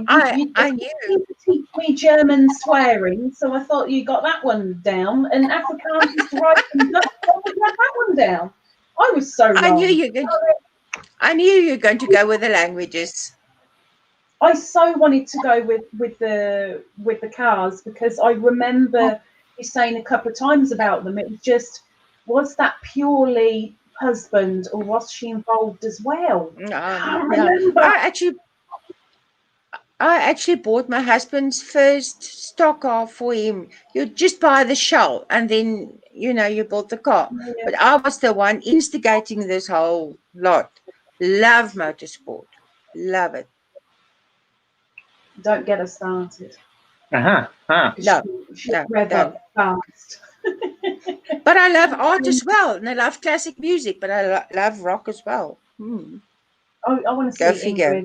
I knew. You teach me German swearing, so I thought you got that one down. And Afrikaans is right, and Dutch, I thought you had that one down. I was so wrong. I knew you're going to go with the languages. I so wanted to go with the cars because I remember you saying a couple of times about them. It was just, was that purely husband or was she involved as well? I remember. I actually bought my husband's first stock car for him. You just buy the shell and then you bought the car. Yeah. But I was the one instigating this whole lot. Love motorsport. Love it. Don't get us started. No, She no, rev don't. up fast. But I love art as well, and I love classic music, but I love rock as well. I want to Go see figure.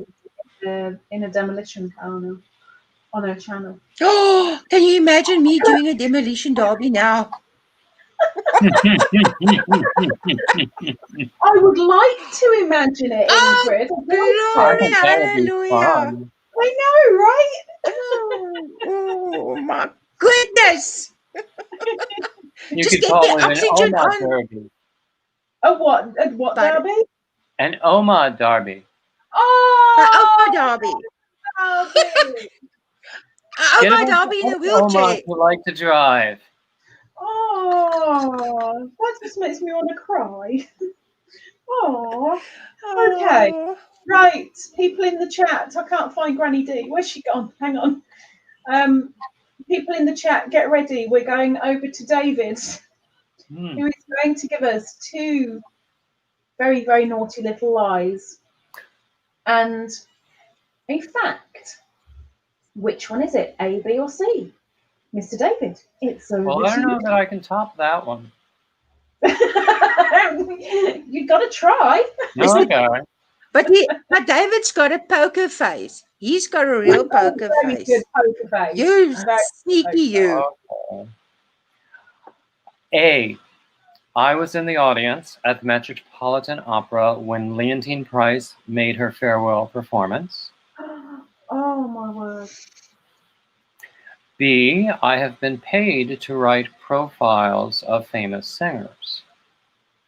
Ingrid in a demolition car now on her channel. Oh, can you imagine me doing a demolition derby now? I would like to imagine it, Oh, Ingrid. I glory, think that would be hallelujah. fun. I know, right? Oh, my goodness. You Just could get call the it an oxygen Oma on. Derby. A what But derby? An Oma Derby. Oma Oh, derby. derby! Get a Oma bunch derby in of a wheelchair. Omas who like to drive. Oh, that just makes me want to cry. Oh, okay. Oh. Right, people in the chat. I can't find Granny D. Where's she gone? Hang on. People in the chat, get ready. We're going over to David, who is going to give us two very, very naughty little lies. And a fact. Which one is it? A, B, or C? Mr. David, it's over Well, I to don't know that I can top that one. you. You've got to try. Okay. But David's got a poker face. He's got a real poker Very face. good poker face. You Very sneaky you. Okay. A. I was in the audience at the Metropolitan Opera when Leontine Price made her farewell performance. Oh my word. B. I have been paid to write profiles of famous singers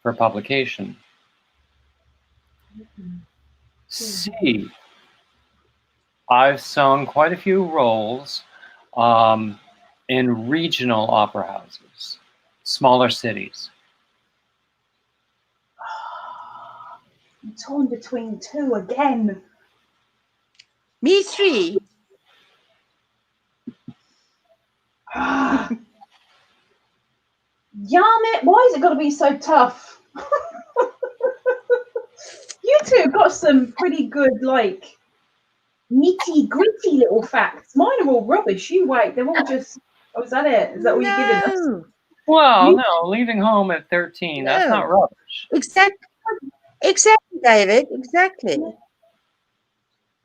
for publication. C. I've sung quite a few roles in regional opera houses, smaller cities. I'm torn between two again. Me three. Yarn it, why is it got to be so tough? You two have got some pretty good, like, nitty gritty little facts. Mine are all rubbish. You wait, they're all just. Oh, is that it? Is that all you're giving us? No. Well, no, leaving home at 13, that's not rubbish. Exactly, David. Exactly.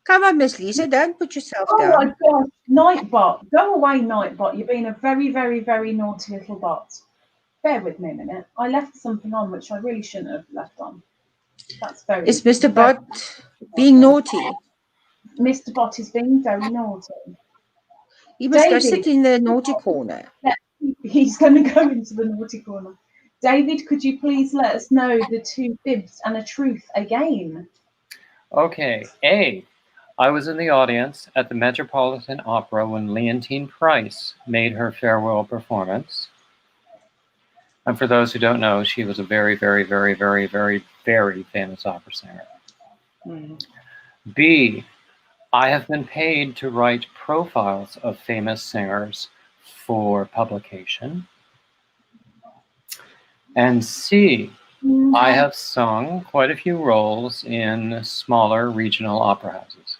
Come on, Miss Lisa. Don't put yourself Oh down. my gosh, Nightbot. Go away, Nightbot. You're being a very, very, very naughty little bot. Bear with me a minute. I left something on which I really shouldn't have left on. That's very. Is Mr. Bot being naughty? Mr. Bot is being very naughty. He must go David, sit in the naughty corner. he's going to go into the naughty corner. David, could you please let us know the two fibs and a truth again? Okay. A. I was in the audience at the Metropolitan Opera when Leontine Price made her farewell performance. And for those who don't know, she was a very, very, very, very, very, very famous opera singer. B. I have been paid to write profiles of famous singers for publication. And C. I have sung quite a few roles in smaller regional opera houses.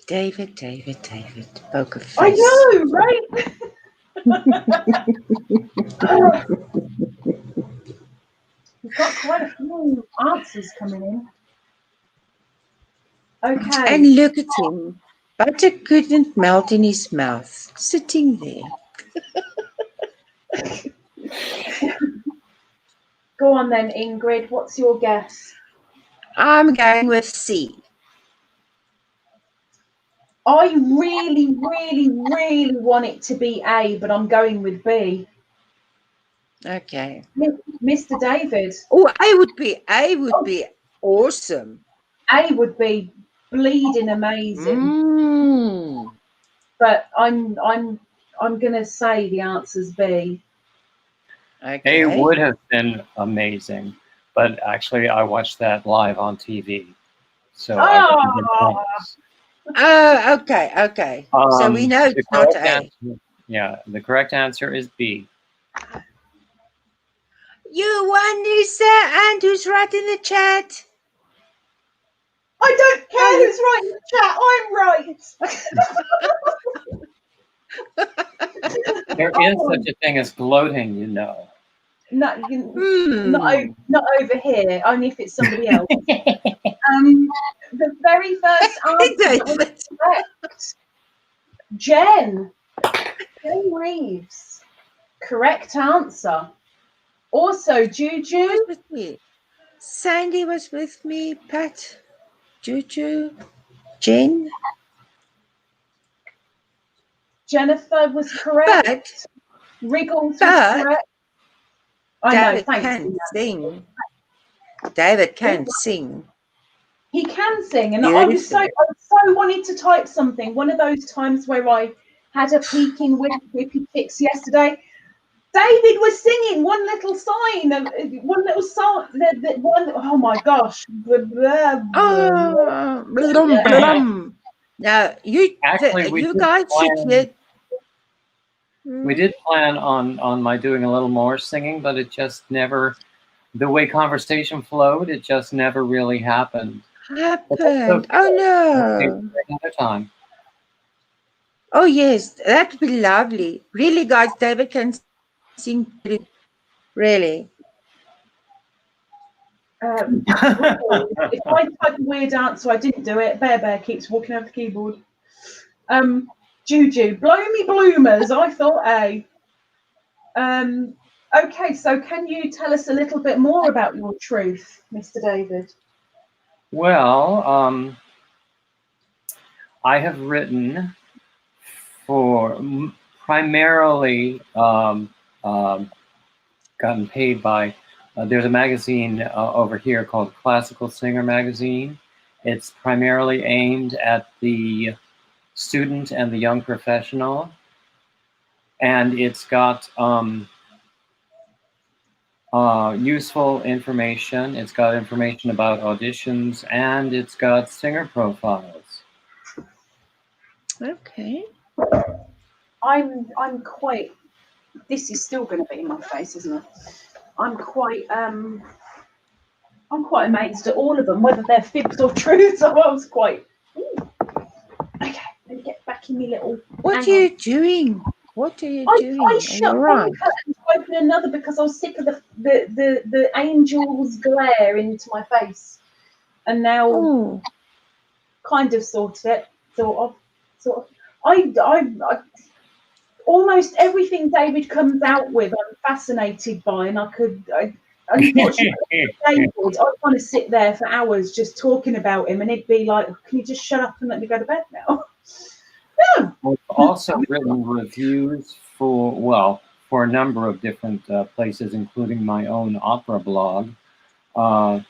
David, poker face. I know, right? We've got quite a few answers coming in. Okay. And look at him. Butter couldn't melt in his mouth, sitting there. Go on then, Ingrid. What's your guess? I'm going with C. I really, really, really want it to be A, but I'm going with B. Okay. Mr. David. Oh, A would be awesome. A would be bleeding amazing. But I'm gonna say the answer's B. Okay. A would have been amazing, but actually I watched that live on TV. So Oh, okay. So we know it's not A. The correct answer is B. You won, Lisa. And who's right in the chat? I don't care who's right in the chat. I'm right. There is such a thing as gloating, you know. No, Hmm. not over here. Only if it's somebody else. The very first answer was David. correct. Jen Reeves. Correct answer. Also, Who Juju. was with me? Sandy was with me. Pat, Juju, Jen. Jennifer was correct. But Wriggles was But- correct. I know, David thanks. can Leanne. sing. David can sing. He can sing, and I was so wanted to type something. One of those times where I had a peek in Whippy Picks yesterday. David was singing one little sign, one little song. One, oh my gosh! Oh, blum, blum. Now Actually, we you did guys should plan- hear. We did plan on my doing a little more singing, but it just never, the way conversation flowed, it just never really happened. Happened. Oh no. Another time. Oh yes, that would be lovely. Really, guys, David can sing. Really. If I type a weird answer, I didn't do it. Bear keeps walking over the keyboard. Juju, blow me bloomers. I thought A. Okay, so can you tell us a little bit more about your truth, Mr. David? Well, I have written for primarily gotten paid by. There's a magazine over here called Classical Singer Magazine. It's primarily aimed at the student and the young professional, and it's got useful information. It's got information about auditions, and it's got singer profiles. Okay. I'm quite. This is still going to be in my face, isn't it? I'm quite amazed at all of them, whether they're fibs or truths. I was quite. Ooh. Okay, let me get back in my little. What are you doing? What are you doing? I shut one curtain to open another because I was sick of the angel's glare into my face, and now kind of sorted it, sort of. I almost everything David comes out with, I'm fascinated by, and unfortunately, David, I want to sit there for hours just talking about him, and he'd be like, "Can you just shut up and let me go to bed now?" No. I've also written reviews for a number of different places, including my own opera blog, the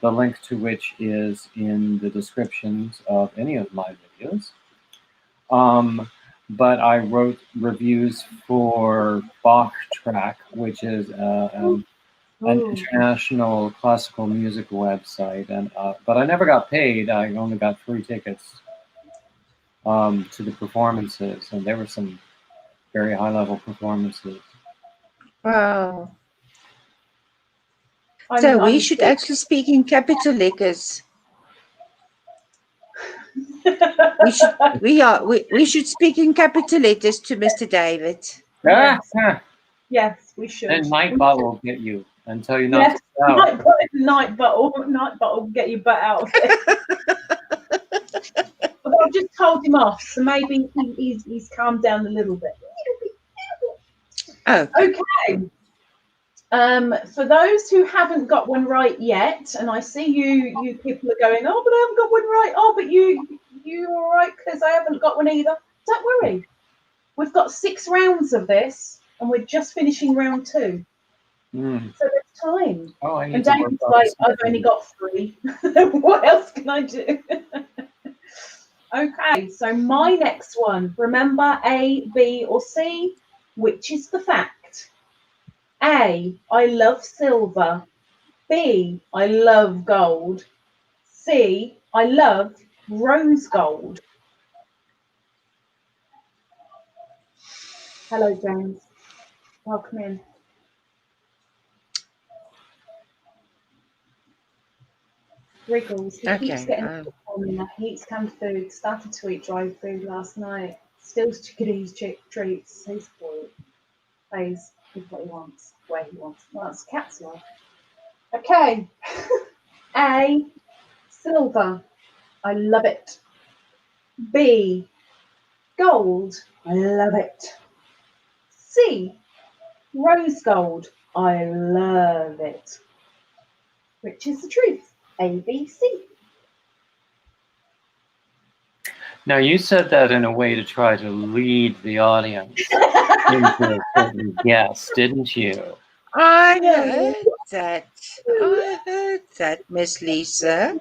link to which is in the descriptions of any of my videos. But I wrote reviews for Bach Track, which is an international classical music website, and but I never got paid. I only got free tickets to the performances, and there were some very high-level performances. Wow. So we should actually speak in capital letters. We should speak in capital letters to Mr. David. Yes, we should. And Nightbot will get you and tell you not to go. Nightbot will get your butt out of it. But I've just told him off, so maybe he's calmed down a little bit. Okay. For those who haven't got one right yet, and I see you people are going, oh, but I haven't got one right. Oh, but you all right because I haven't got one either. Don't worry. We've got 6 rounds of this, and we're just finishing round 2. So there's time. Oh, I need and to David's like, I've only got 3. What else can I do? Okay, so my next one. Remember A, B, or C? Which is the fact? A, I love silver. B, I love gold. C, I love rose gold. Hello, James. Welcome in. Wriggles. He keeps Okay. getting on that. He eats canned food. Started to eat dry food last night. Steals chickadees treats. He's spoiled. Plays with what he wants, where he wants. Well, that's cat's life. Okay. A. Silver. I love it. B. Gold. I love it. C. Rose gold. I love it. Which is the truth? A, B, C. Now, you said that in a way to try to lead the audience into a certain guess, didn't you? I No. heard that. I heard that, Miss Lisa.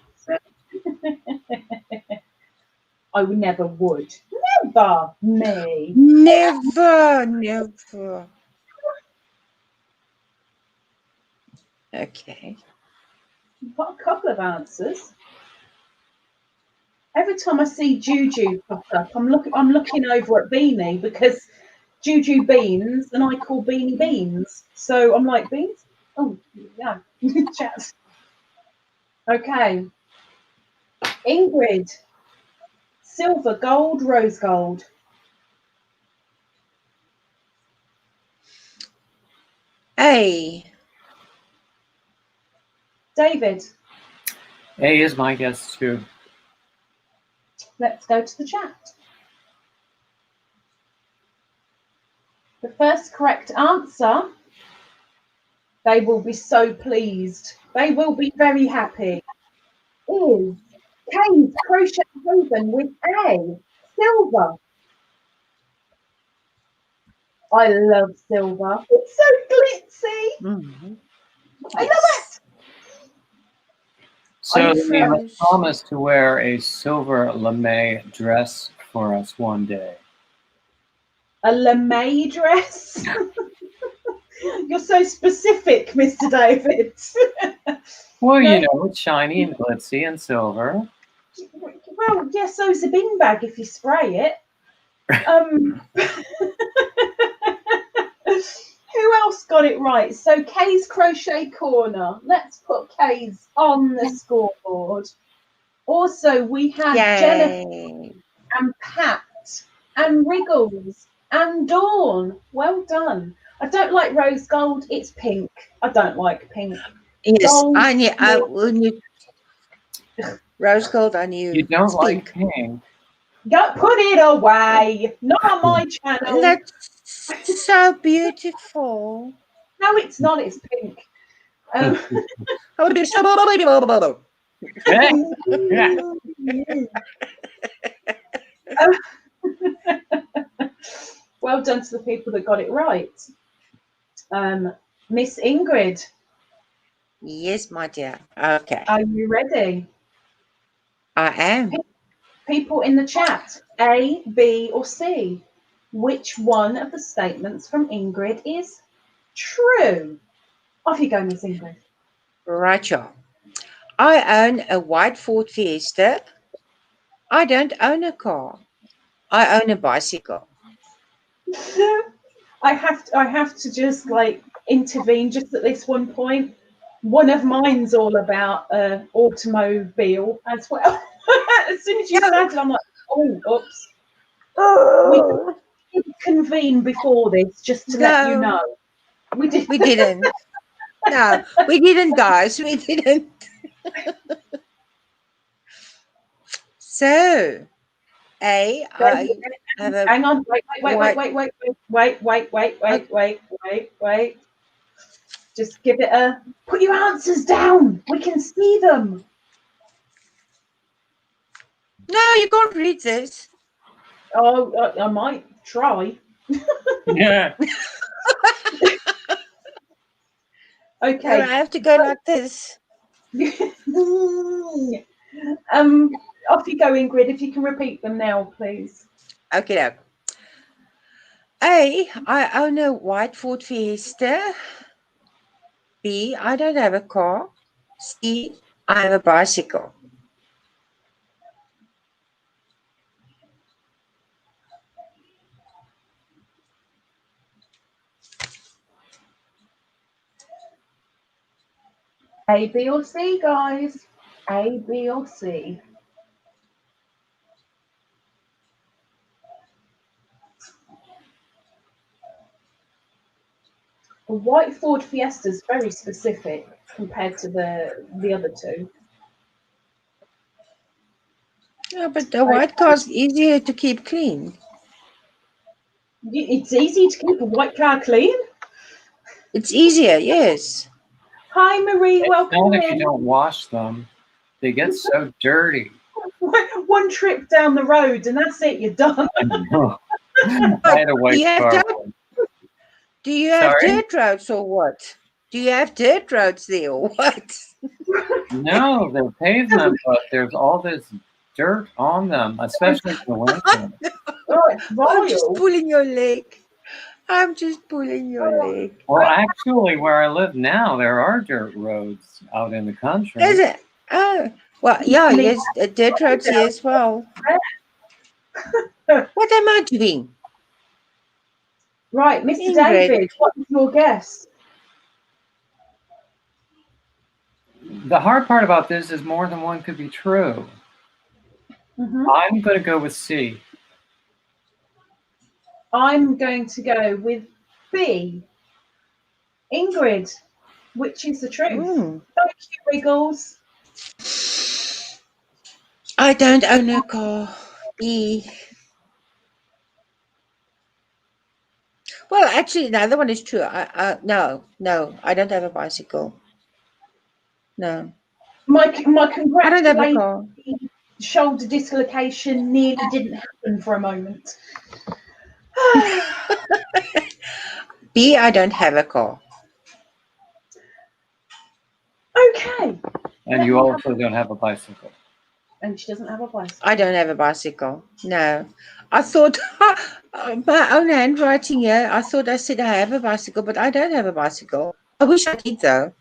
I never would. Never me. Never, never. Okay. I've got a couple of answers. Every time I see Juju pop up, I'm looking over at Beanie because Juju beans and I call Beanie beans. So I'm like, beans? Oh yeah. Chat. Okay. Ingrid. Silver, gold, rose gold. A. David. A is my guess too. Let's go to the chat. The first correct answer, they will be so pleased. They will be very happy. Is Kay's Crochet Haven with A. Silver. I love silver. It's so glitzy. Mm-hmm. I love it. So I'm you so- must promise to wear a silver lame dress for us one day. A lame dress. You're so specific, Mr. David. Well, No. you know, it's shiny and glitzy and silver. Well, yeah, so's a bin bag if you spray it. Who else got it right? So Kay's Crochet Corner. Let's put Kay's on the scoreboard. Also, we had Jennifer Yay. and Pat and Wriggles and Dawn. Well done. I don't like rose gold. It's pink. I don't like pink. Yes, Gold. I knew. Rose gold, I knew. You don't It's like pink. pink. Go put it away. Not on my channel. That's so beautiful. No, it's not. It's pink. Well done to the people that got it right. Miss Ingrid, Yes, my dear. Okay. are you ready? I am. People in the chat, A, B, or C. Which one of the statements from Ingrid is true? Off you go, Miss Ingrid. Right, y'all. I own a white Ford Fiesta. I don't own a car. I own a bicycle. I have to just like intervene just at this one point. One of mine's all about automobile as well. As soon as you started, I'm like, oh, oops. Oh, We did convene before this, just to let you know. We did. We didn't. No, we didn't, guys. We didn't. So, I have a Hang on, wait. Just give it a. Put your answers down. We can see them. No, you can't read this. Oh, I might try. Yeah. Okay. No, I have to go like this. Off you go, Ingrid. If you can repeat them now, please. Okay. A, I own a white Ford Fiesta. B, I don't have a car. C, I have a bicycle. A, B, or C, guys. A, B, or C? A white Ford Fiesta is very specific compared to the other two. Yeah, but the white car's easier to keep clean. It's easy to keep a white car clean. It's easier, yes. Hi, Marie. It's Welcome not if you in. don't wash them. They get so dirty. One trip down the road and that's it. You're done. I know. I had a white car. Do you have Sorry? dirt roads or what? Do you have dirt roads there or what? No, they're pavement, but there's all this dirt on them, especially in the winter. Oh, it's I'm just vile. pulling your leg. I'm just pulling your leg. Well, actually, where I live now, there are dirt roads out in the country. Is it? Oh, well, yeah, yes, dirt roads here as well. What am I doing? Right, Mr. Ingrid. David, what is your guess? The hard part about this is more than one could be true. I'm going to go with C. I'm going to go with B. Ingrid, which is the truth? Thank you, Wiggles. I don't own a car. B. Well, actually, the other one is true. No, I don't have a bicycle. No. My I don't have a car. Shoulder dislocation nearly didn't happen for a moment. B, I don't have a car. Okay. And you also don't have a bicycle. And she doesn't have a bicycle. I don't have a bicycle. No. I thought my own handwriting here, I thought I said I have a bicycle, but I don't have a bicycle. I wish I did though.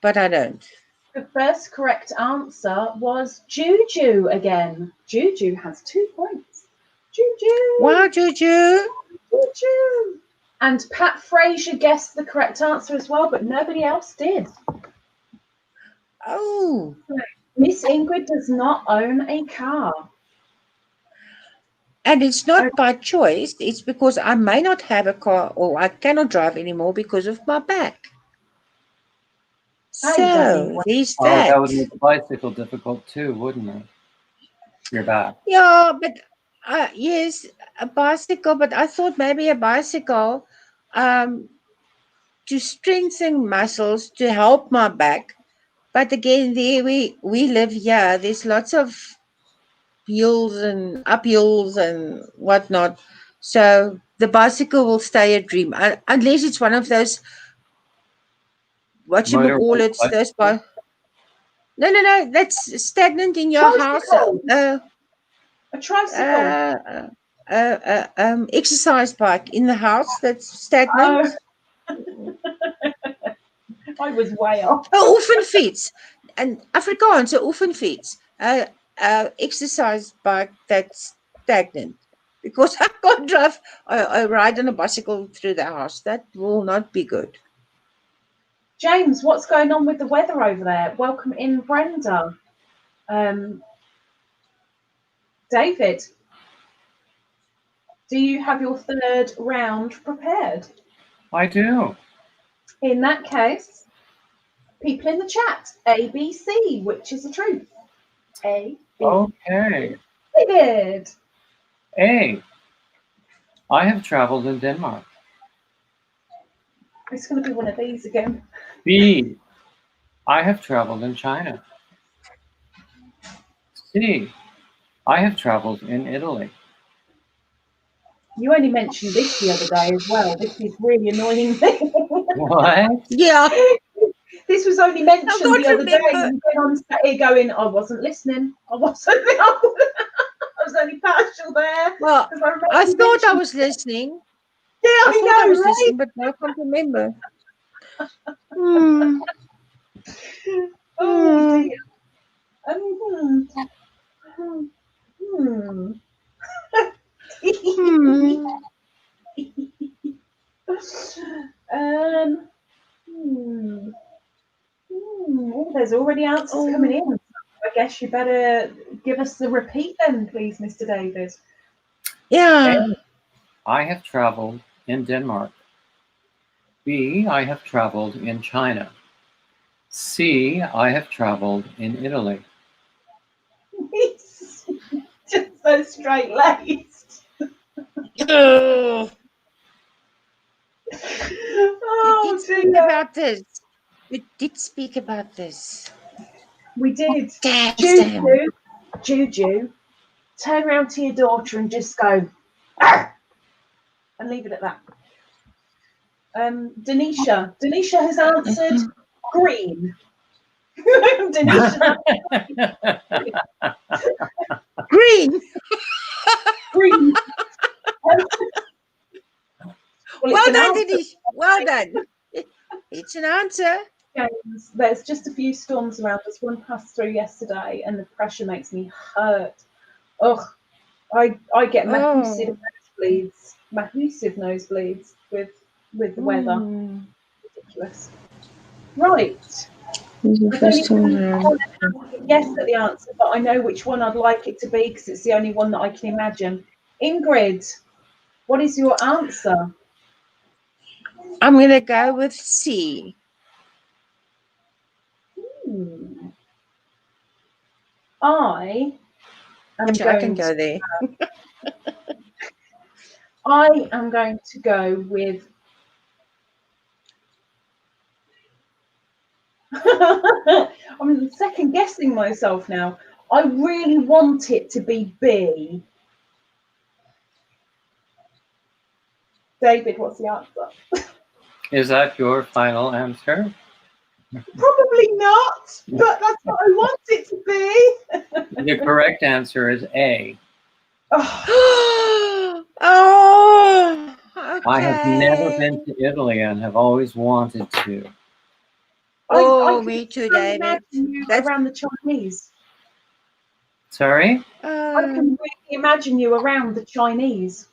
But I don't. The first correct answer was Juju again. Juju has 2 points. Juju. Wow, Juju. Juju. And Pat Fraser guessed the correct answer as well, but nobody else did. Oh. Miss Ingrid does not own a car. And it's not by choice. It's because I may not have a car or I cannot drive anymore because of my back. So, there's that. That would make the bicycle difficult too, wouldn't it? Your back. Yeah, but yes, a bicycle, but I thought maybe a bicycle to strengthen muscles to help my back. But again, there we live here. There's lots of hills and uphills and whatnot. So the bicycle will stay a dream unless it's one of those. What you would call it? Those No. That's stagnant in your tricycle. house. A tricycle. Exercise bike in the house that's stagnant. I was way off. Oefenfiets. And Afrikaans, oefenfiets. Exercise bike that's stagnant. Because I can't drive, I ride on a bicycle through the house. That will not be good. James, what's going on with the weather over there? Welcome in, Brenda. David, do you have your third round prepared? I do. In that case, people in the chat, A, B, C, which is the truth? A, B. Okay. David. A. I have traveled in Denmark. It's going to be one of these again. B. I have traveled in China. C. I have traveled in Italy. You only mentioned this the other day as well. This is really annoying me. What? Yeah. This was only mentioned the other day. And then I'm sat here going, I wasn't listening. I was only partial there. Well, I thought I was listening. Yeah, I thought I was right? listening, but now I can't remember. Oh dear. there's already answers coming in. I guess you better give us the repeat then, please, Mr. David. Yeah. A, I have traveled in Denmark. B, I have traveled in China. C, I have traveled in Italy. It's just so straight-laced. Oh, Oh, you did speak dear. about this. You did speak about this. We did. Damn. Juju, turn around to your daughter and just go, "Arr!" and leave it at that. Denisha has answered green. Denisha, Green. green. Well, it's Well an done, answer. Denise. Well done. It's an answer. James, there's just a few storms around us. One passed through yesterday, and the pressure makes me hurt. Ugh, I get massive nosebleeds with the weather. Ridiculous. Right. I don't even guess at the answer, but I know which one I'd like it to be because it's the only one that I can imagine. Ingrid, what is your answer? I'm going to go with C. I am Actually, I can go there. I am going to go with I'm second guessing myself now. I really want it to be B. David, what's the answer? Is that your final answer? Probably not, but that's what I want it to be. The correct answer is A. Oh. Oh, okay. I have never been to Italy and have always wanted to. Oh, me too, David. That's around the Chinese. Sorry? I can really imagine you around the Chinese.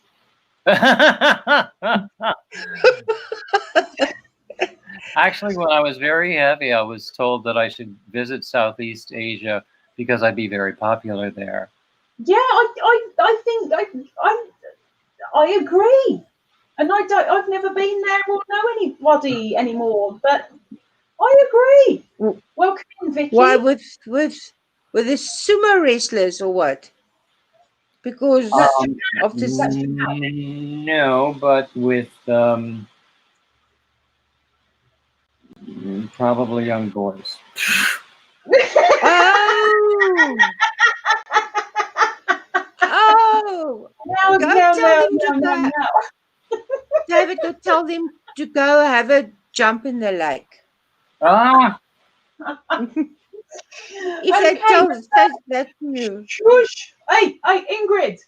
Actually, when I was very heavy, I was told that I should visit Southeast Asia because I'd be very popular there. Yeah, I think I agree, and I've never been there or know anybody anymore, but I agree. Welcome in, Vicky. Why, with the sumo wrestlers or what? Because of this. No, but with probably young boys. Oh! No, David, go tell them to go have a jump in the lake. Ah! If they tell that to you. Shush! Hey, Ingrid.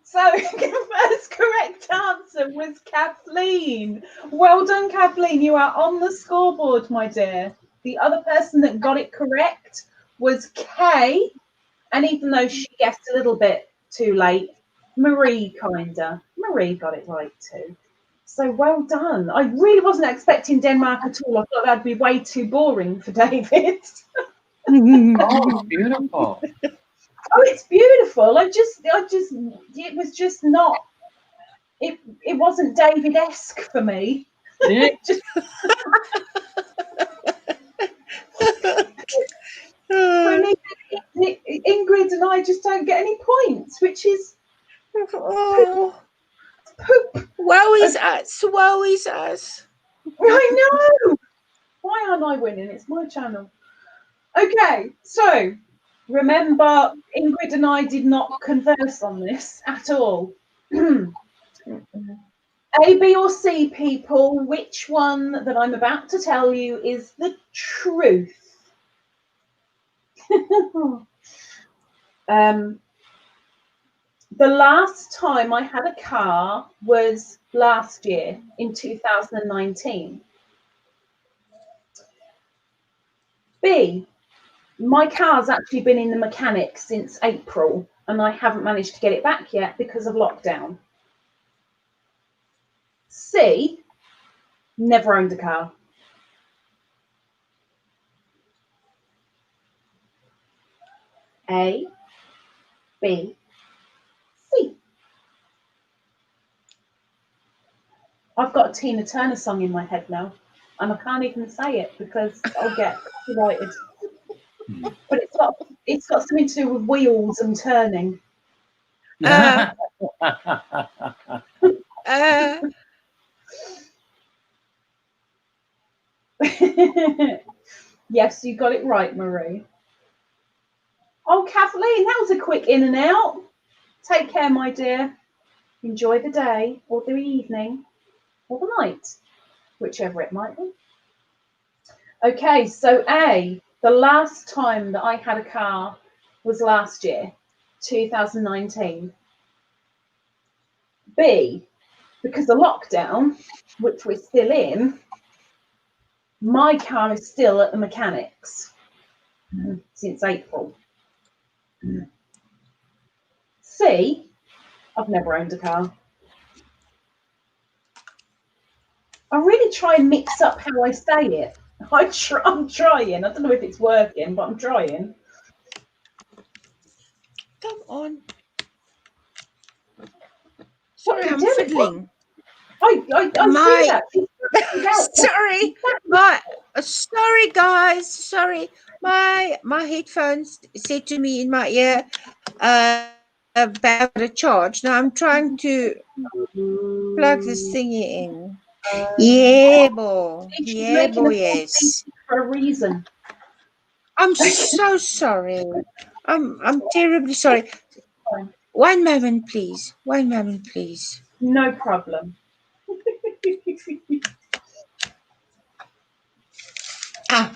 So the first correct answer was Kathleen. Well done, Kathleen. You are on the scoreboard, my dear. The other person that got it correct was Kay. And even though she guessed a little bit too late, Marie Marie got it right too. So well done. I really wasn't expecting Denmark at all. I thought that'd be way too boring for David. Oh, beautiful. Oh, it's beautiful. It was just not. It wasn't David-esque for me. Ingrid and I just don't get any points, which is poop. Woe is us. Woe is us. I know. Why aren't I winning? It's my channel. Okay, so remember, Ingrid and I did not converse on this at all. A, B, or C, people, which one that I'm about to tell you is the truth? The last time I had a car was last year in 2019. B, my car's actually been in the mechanic since April and I haven't managed to get it back yet because of lockdown. C, never owned a car. A, B, C? I've got a Tina Turner song in my head now, and I can't even say it because I'll get copyrighted. But it's got something to do with wheels and turning. Uh, Yes, you got it right, Marie. Oh, Kathleen, that was a quick in and out. Take care, my dear. Enjoy the day or the evening or the night, whichever it might be. Okay, so A, the last time that I had a car was last year, 2019. B, because of lockdown, which we're still in, my car is still at the mechanics since April. C, I've never owned a car. I really try and mix up how I say it. I'm trying. I don't know if it's working, but I'm trying. come on. What are you I'm doing? fiddling. I see that. Sorry, guys. Sorry. My headphones said to me in my ear, about a charge. Now I'm trying to plug this thingy in. Yeah, boy. Yeah, boy, yes. For a reason. I'm so sorry. I'm terribly sorry. One moment, please. One moment, please. No problem. Ah.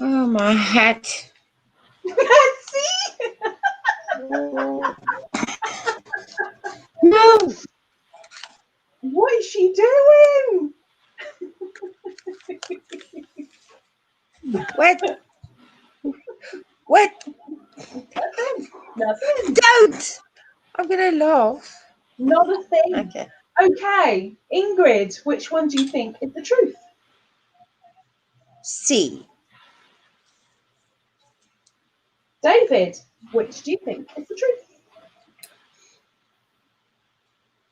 Oh, my hat. See? No. What is she doing? What? What? Nothing. Don't. I'm going to laugh. Not a thing. Okay. Okay, Ingrid, which one do you think is the truth? C. David, which do you think is the truth?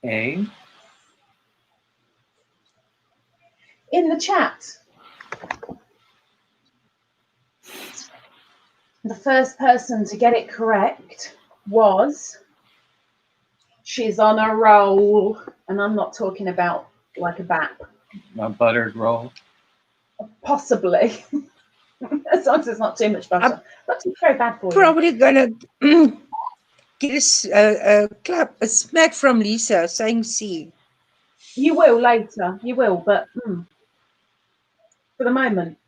A. In the chat, the first person to get it correct was, she's on a roll, and I'm not talking about like a bap. A buttered roll. Possibly. As long as it's not too much butter. That's very bad for you. Probably going to get a smack from Lisa saying C. You will later. You will, but for the moment.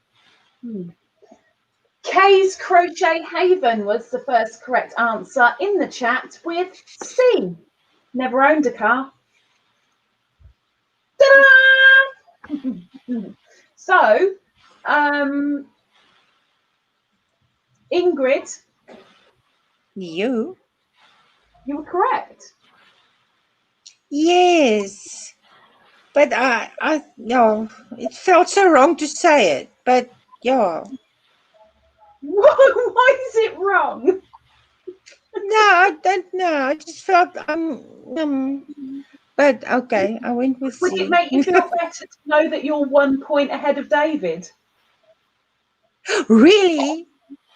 Kay's Crochet Haven was the first correct answer in the chat with C. Never owned a car. Ta-da! So, Ingrid, You? you were correct. Yes. But no, it felt so wrong to say it. But yeah. Why is it wrong? No, I don't know. I just felt but okay, I went with Would C. it make you feel better to know that you're 1 point ahead of David? Really?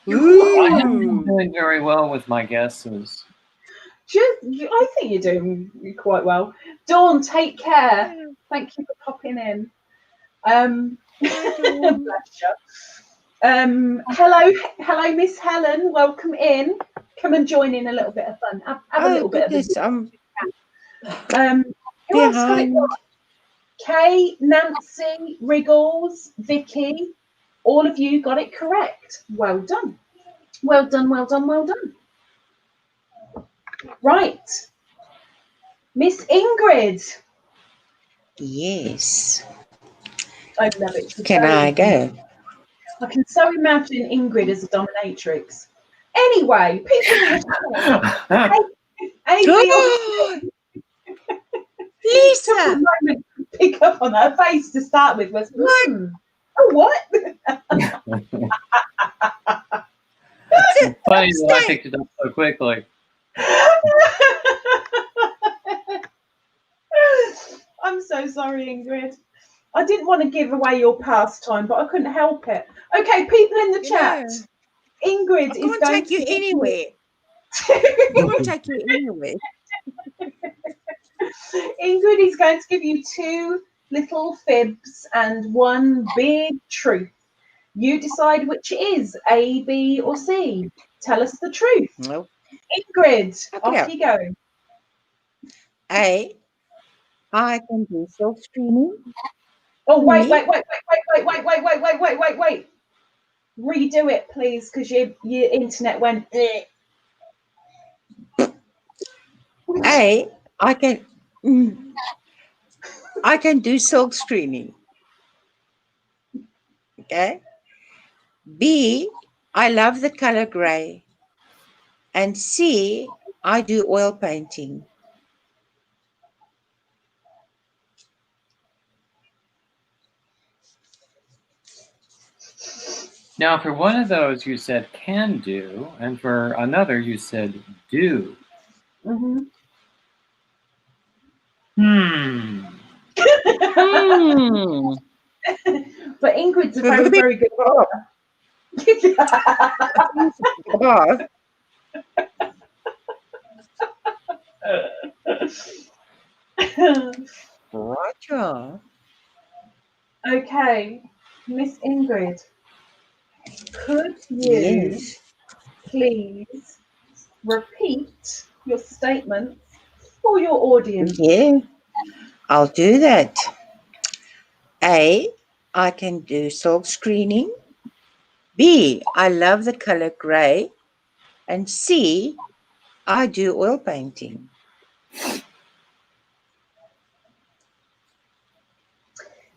I haven't been doing very well with my guesses. I think you're doing quite well. Dawn, take care. Thank you for popping in. Bless you. Hello, Miss Helen. Welcome in. Come and join in a little bit of fun. Have a little bit of fun. Who else got it right? Kay, Nancy, Wriggles, Vicky. All of you got it correct. Well done. Well done, well done, well done. Right. Miss Ingrid. Yes. I love it. Can I go? I can so imagine Ingrid as a dominatrix. Anyway, people in the Lisa! Took a moment to pick up on her face to start with. Was what? Oh, what? It's It's funny that I picked it up so quickly. I'm so sorry, Ingrid. I didn't want to give away your pastime, but I couldn't help it. Okay, people in the chat. Ingrid is can't going take you to anywhere. I can't take you anywhere. Ingrid is going to give you 2 little fibs and 1 big truth. You decide which it is, A, B, or C. Tell us the truth. Nope. Ingrid, Okay. off you go. A, I can do self-screening. Oh, wait. Redo it, please, because your internet went. A, I can do silk screening. Okay. B, I love the color gray. And C, I do oil painting. Now, for one of those, you said can do, and for another, you said do. Mm-hmm. But Ingrid's a very, very good writer. Roger. Okay, Miss Ingrid, could you please repeat your statements for your audience? Yeah, I'll do that. A, I can do silk screening. B, I love the color gray. And C, I do oil painting.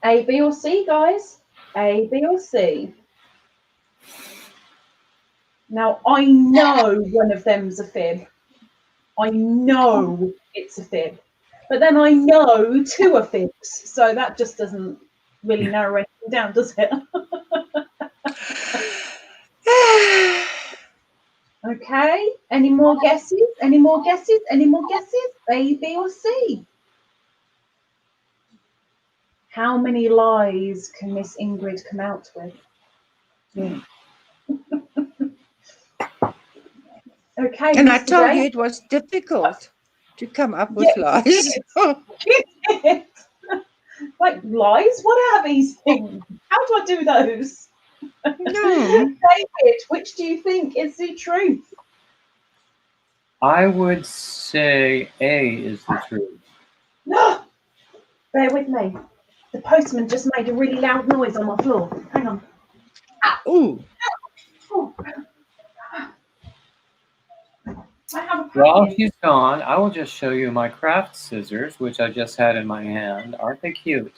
A, B, or C, guys? A, B, or C? Now, I know one of them's a fib. I know it's a fib. But then I know 2 are fibs. So that just doesn't really narrow anything down, does it? Okay. Any more guesses? Any more guesses? Any more guesses? A, B, or C? How many lies can Miss Ingrid come out with? Okay. And I Mr. told Ray? you it was difficult to come up with lies. Like lies? What are these things? How do I do those? No. David, which do you think is the truth? I would say A is the truth. No! Bear with me. The postman just made a really loud noise on my floor. Hang on. Ooh. Oh. While he's gone, I will just show you my craft scissors, which I just had in my hand. Aren't they cute?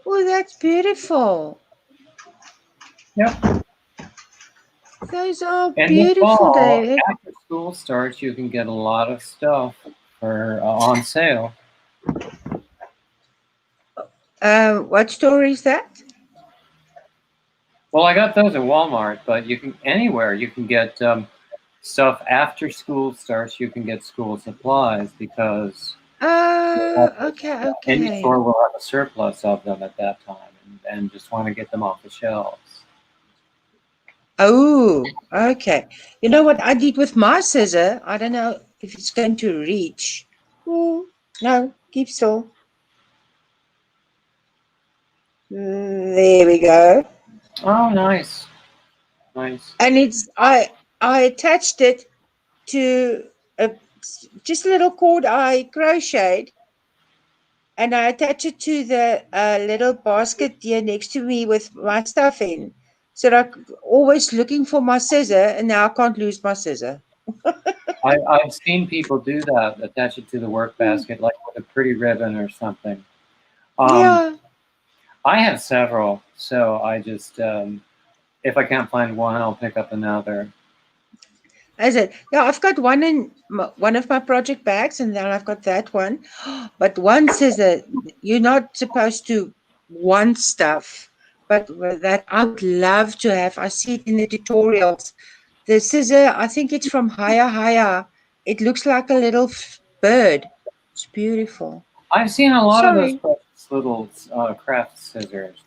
Oh, that's beautiful. Yep. Those are And beautiful, David. after school starts, you can get a lot of stuff for on sale. What store is that? Well, I got those at Walmart, but you can anywhere you can get stuff after school starts. You can get school supplies because Okay. any store will have a surplus of them at that time, and just want to get them off the shelves. Oh, okay. You know what I did with my scissor? I don't know if it's going to reach. No, keep still. There we go. Oh, nice. And I attached it to just a little cord I crocheted, and I attached it to the little basket here next to me with my stuff in. So I'm always looking for my scissor, and now I can't lose my scissor. I've seen people do that, attach it to the work basket, like with a pretty ribbon or something. Yeah. I have several, so I just, if I can't find one, I'll pick up another. Is it? Yeah, I've got one in one of my project bags, and then I've got that one. But one says that you're not supposed to want stuff, but that I would love to have. I see it in the tutorials The scissor, I think it's from Haya. It looks like a little bird. It's beautiful. I've seen a lot of those Sorry. precious little craft scissors.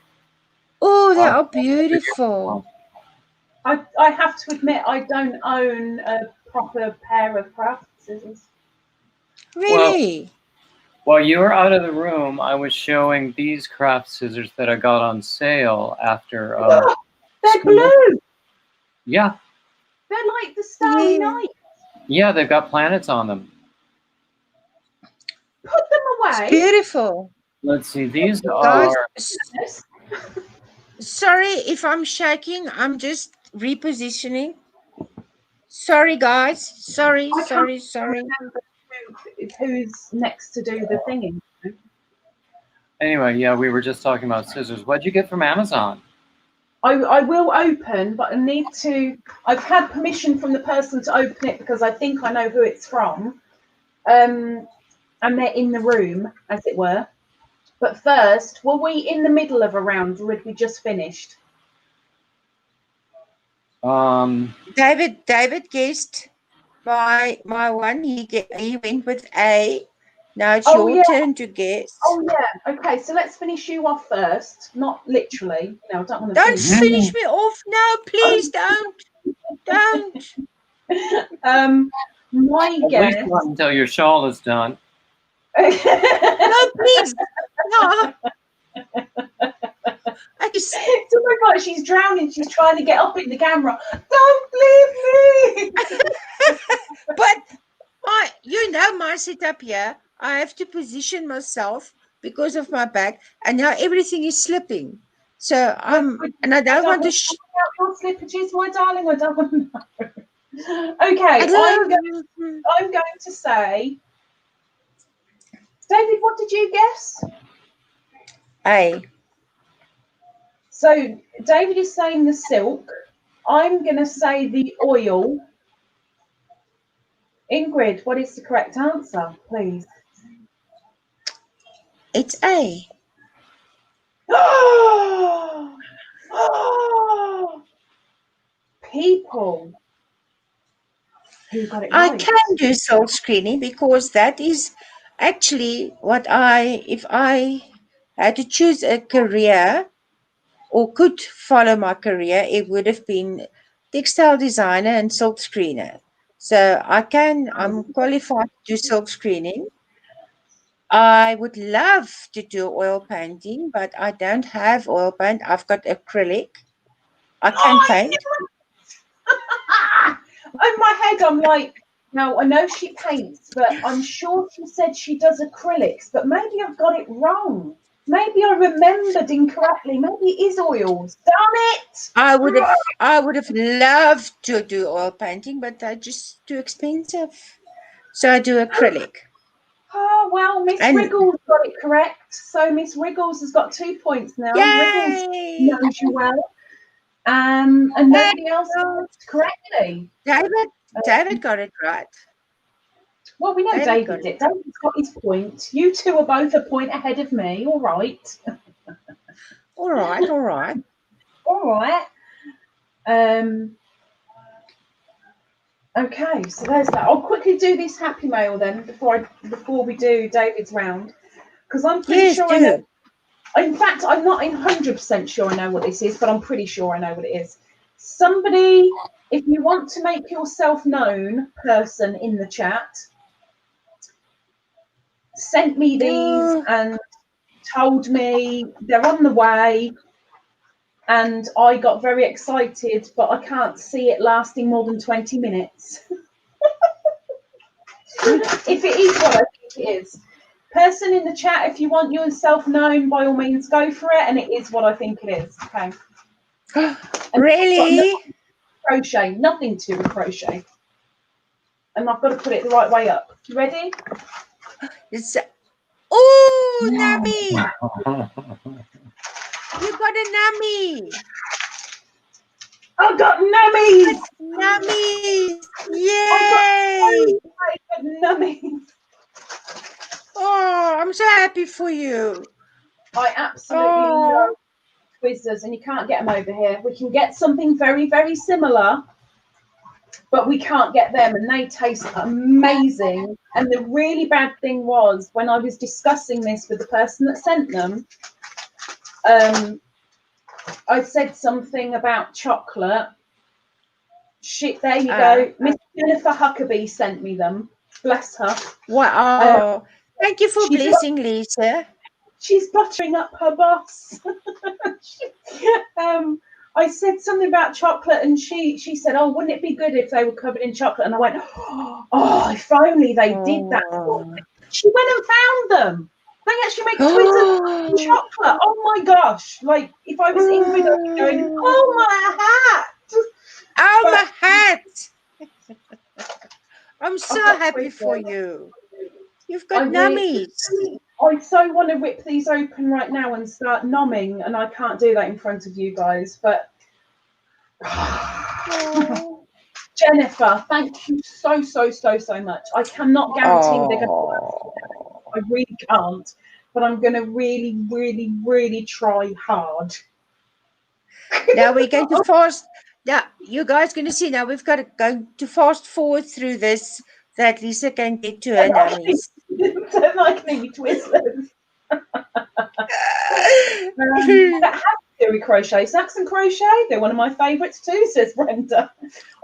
Oh, they Uh, are beautiful. I have to admit, I don't own a proper pair of craft scissors. Really? While you were out of the room, I was showing these craft scissors that I got on sale after. They're school. blue. Yeah, They're like the Starry Yeah. Night. yeah, they've got planets on them. Put them It's away. beautiful. Let's see, these Guys, are. sorry if I'm shaking. I'm just repositioning. Sorry, guys. Sorry. I can't remember who's next to do the thinging. Anyway, yeah, we were just talking about scissors. What'd you get from Amazon? I will open, but I need to. I've had permission from the person to open it because I think I know who it's from. And they're in the room, as it were. But first, were we in the middle of a round or had we just finished? David guessed my one. He went with A. Now it's Oh, your yeah. turn to guess. Oh, yeah. Okay, so let's finish you off first. Not literally. No, I don't want to Don't finish. finish me off. No, please don't. Don't. My At guess. least not until your shawl is done. No, please. No. It's almost like she's drowning. She's trying to get up in the camera. Don't leave me. But my setup here, I have to position myself because of my back, and now everything is slipping. So and I don't want to. Your slippages, my darling. I don't want to know. Okay, I'm going to say, David, what did you guess? A. So David is saying the silk. I'm going to say the oil. Ingrid, what is the correct answer, please? It's A. People who got it I right. can do soul screening because that is actually if I had to choose a career or could follow my career, it would have been textile designer and silk screener. So I'm qualified to do silk screening. I would love to do oil painting, but I don't have oil paint. I've got acrylic. I can paint. In my head, I'm like, now I know she paints, but I'm sure she said she does acrylics, but maybe I've got it wrong. Maybe I remembered incorrectly. Maybe it is oils. Damn it! I would have loved to do oil painting, but they're just too expensive. So I do acrylic. Oh, well, Miss Wriggles got it correct. So Miss Wriggles has got 2 points now. Wriggles Yay! knows you well. And nobody else got it correctly. David got it right. Well, we know David did. David's got his point. You two are both a point ahead of me. All right. All right. All right. Okay, so there's that. I'll quickly do this happy mail then before we do David's round, because I'm pretty sure I know. In fact, I'm not 100% sure I know what this is, but I'm pretty sure I know what it is. Somebody, if you want to make yourself known, person in the chat, sent me these and told me they're on the way. And I got very excited, but I can't see it lasting more than 20 minutes. If it is what I think it is. Person in the chat, if you want yourself known, by all means, go for it. And it is what I think it is. Okay. Really? Crochet, nothing to do with crochet. And I've got to put it the right way up. You ready? Nami! You got a Nami! I've got nummies! Nummies! Yay! I've got nummies. Oh, I'm so happy for you. I absolutely love Twizzlers, and you can't get them over here. We can get something very, very similar, but we can't get them, and they taste amazing. And the really bad thing was when I was discussing this with the person that sent them, I said something about chocolate. Shit, there you go. Miss Jennifer Huckabee sent me them. Bless her. Wow. Thank you for blessing, Lisa. She's buttering up her boss. I said something about chocolate, and she said, "Oh, wouldn't it be good if they were covered in chocolate?" And I went, "Oh, if only they did that." She went and found them. They actually make Twizzlers in chocolate. Oh my gosh! Like if I was Ingrid, I'd be going, "Oh my hat! Oh, my hat!" I'm so happy for you. You've got nummies. I so want to rip these open right now and start nomming, and I can't do that in front of you guys. But Jennifer, thank you so much. I cannot guarantee they're going to. I really can't, but I'm going to really try hard. Now we're going to fast. Now you guys going to see. Now we've got to go to fast forward through this so that Lisa can get to her nummies. Don't like me Twizzlers. Do with crochet, snacks and crochet. They're one of my favourites too, says Brenda.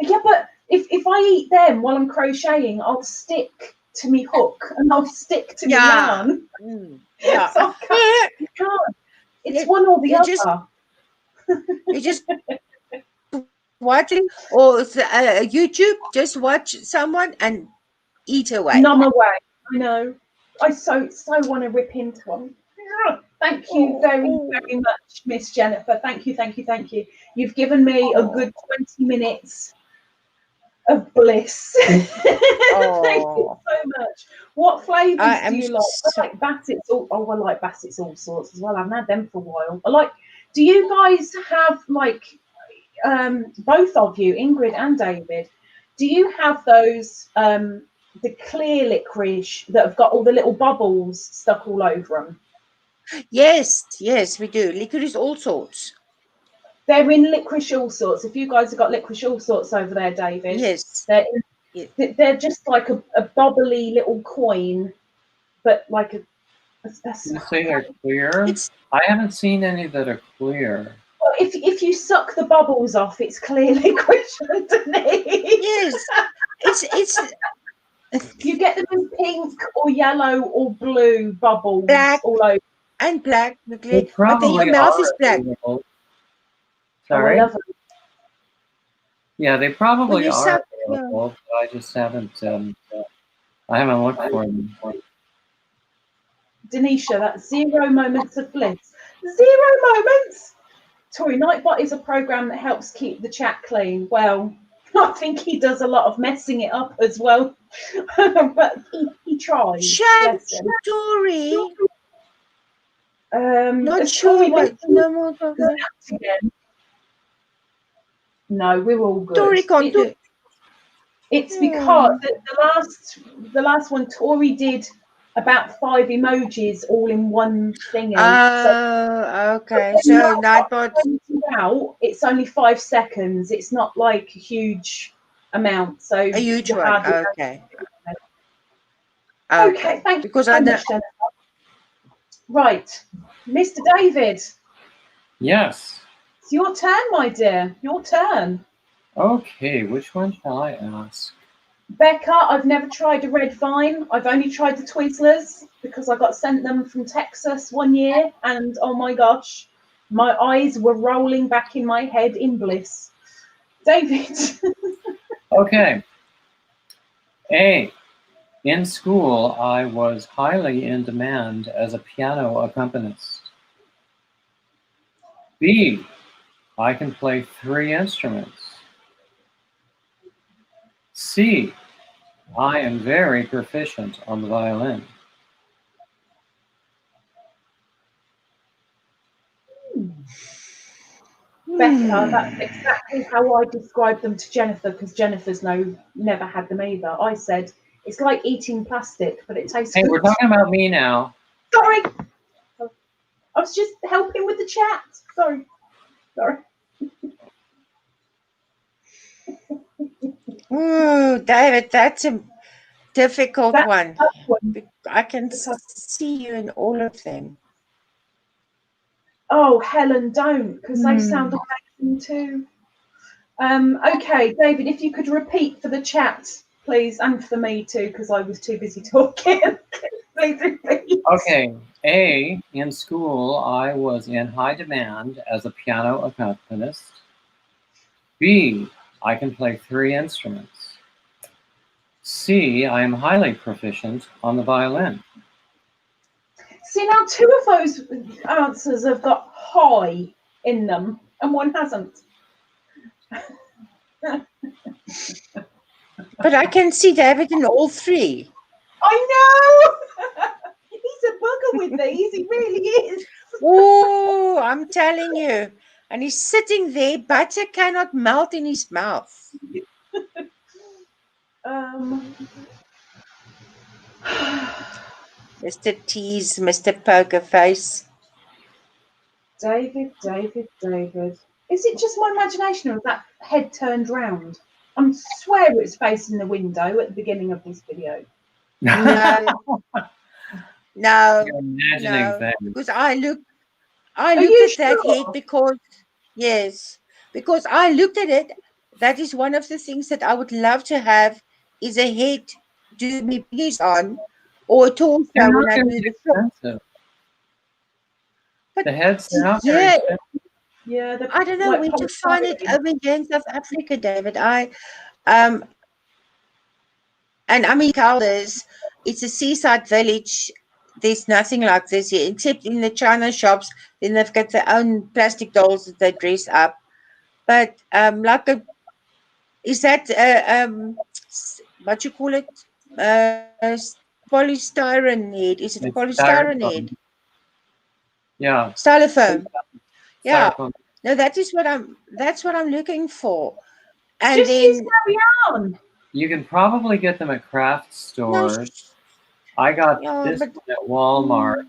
Yeah, but if I eat them while I'm crocheting, I'll stick to me hook and I'll stick to me yarn. Yeah. So I can't. It's one or the other. You just watching or YouTube. Just watch someone and eat away. Numb away. I know. I so want to rip into them. Thank you very much, Miss Jennifer. Thank you. You've given me a good 20 minutes of bliss. Thank you so much. What flavours do you like? I like Bassett's. I like Bassett's all sorts as well. I haven't had them for a while. Do you guys have both of you, Ingrid and David, do you have those the clear licorice that have got all the little bubbles stuck all over them? Yes, we do. Licorice all sorts. They're in licorice all sorts. If you guys have got licorice all sorts over there, David, yes, they're just like a bubbly little coin, but like a. You say they're clear? I haven't seen any that are clear. Well, if you suck the bubbles off, it's clear licorice underneath. Yes, it's. You get them in pink or yellow or blue bubbles black all over. And black. But then your mouth is black. Sorry? Oh, yeah, they probably are available, but I just haven't I haven't looked for them. Denisha, that's 0 moments of bliss. 0 moments? Tori Nightbot is a program that helps keep the chat clean. Well, I think he does a lot of messing it up as well. But he tries. Shut Tori. Not sure what. No, we're all good. Tori can't do it. It's because the last one Tori did about 5 emojis all in one thingy. Okay. So Nightbot out, it's only 5 seconds. It's not like a huge amount. So a huge one. Okay. Okay, thank you so much, Jennifer. Right, Mr. David. Yes. It's your turn, my dear. Your turn. Okay, which one shall I ask? Becca, I've never tried a red vine. I've only tried the Twizzlers because I got sent them from Texas one year, and oh my gosh, my eyes were rolling back in my head in bliss. David. Okay. A. In school, I was highly in demand as a piano accompanist. B. I can play 3 instruments. C. I am very proficient on the violin. Becca, that's exactly how I described them to Jennifer, because Jennifer's never had them either. I said, it's like eating plastic, but it tastes good. Hey, we're talking about me now. Sorry. I was just helping with the chat. Sorry. Ooh, David, that's a difficult That's one. a tough one. I can It's a tough- see you in all of them. Oh, Helen, don't, because they sound Hmm. amazing too. Okay, David, if you could repeat for the chat, please, and for me too, because I was too busy talking. Please repeat. Okay. A, in school, I was in high demand as a piano accompanist. B, I can play 3 instruments. C, I am highly proficient on the violin. See, now 2 of those answers have got high in them, and one hasn't. But I can see David in all 3. I know! He's a bugger with these, he really is. Oh, I'm telling you. And he's sitting there, butter cannot melt in his mouth. Mr. Tease, Mr. Poker Face. David. Is it just my imagination or is that head turned round? I swear it's facing the window at the beginning of this video. No, no, You're imagining no. things. Because I looked Are at you that sure? head because, yes, because I looked at it. That is one of the things that I would love to have is a head to do me biggies on or a torso They're when not I very do the film. expensive. But The heads, they're not very yeah, expensive. Yeah, I don't know like where to find it polystyrene. over here in South Africa, David. And I mean, Calders, it's a seaside village. There's nothing like this here, except in the China shops. Then they've got their own plastic dolls that they dress up. But like a, is that what you call it? Polystyrene head. Is it a It's polystyrene head? styrofoam. Yeah, Styrofoam. Yeah. styrofoam. No, that's what I'm looking for. And Just use then yarn. You can probably get them at craft no, stores. I got yeah, this but one at Walmart,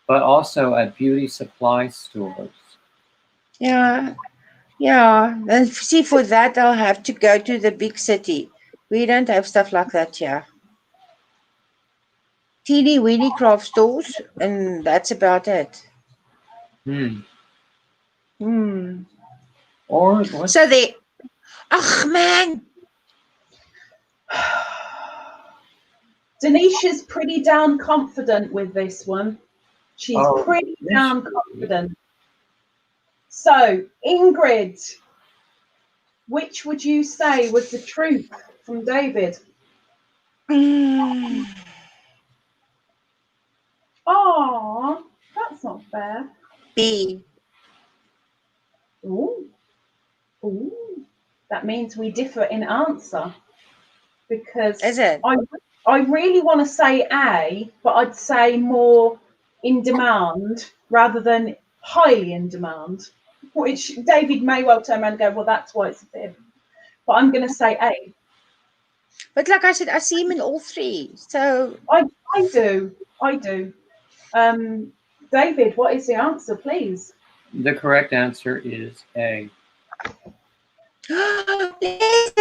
but also at beauty supply stores. yeah. Yeah, and see, for that, I'll have to go to the big city. We don't have stuff like that here. Teeny weeny craft stores, and that's about it. Hmm. Hmm. Or what? So they, oh man, Denisha's pretty damn confident with this one. She's pretty damn confident. So, Ingrid, which would you say was the truth from David? Oh, that's not fair. B. Ooh. Ooh. That means we differ in answer because Is it? I really want to say A, but I'd say more in demand rather than highly in demand, which David may well turn around and go, well, that's why it's a fib. But I'm going to say A. But like I said, I see him in all 3. So I do. David, what is the answer, please? The correct answer is A. Lisa!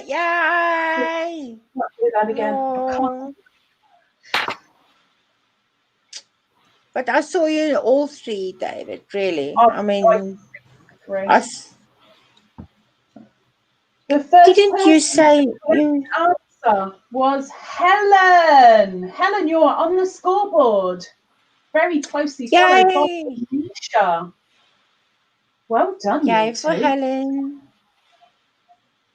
Yay! Let's do that again. Oh. But I saw you in all 3, David. Really, I mean, The first didn't you say you? answer was Helen. Helen, you're on the scoreboard. Very closely followed by Yay! Nisha. Well done, Yay you for two. Helen.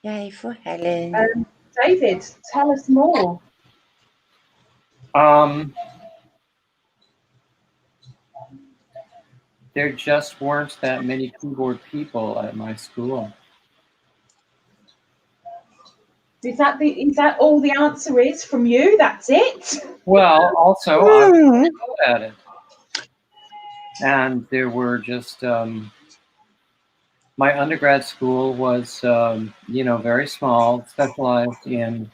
Yay for Helen. David, tell us more. There just weren't that many keyboard people at my school. Is that all the answer is from you? That's it? Well, also, I was good at it. And there were just, my undergrad school was, very small, specialized in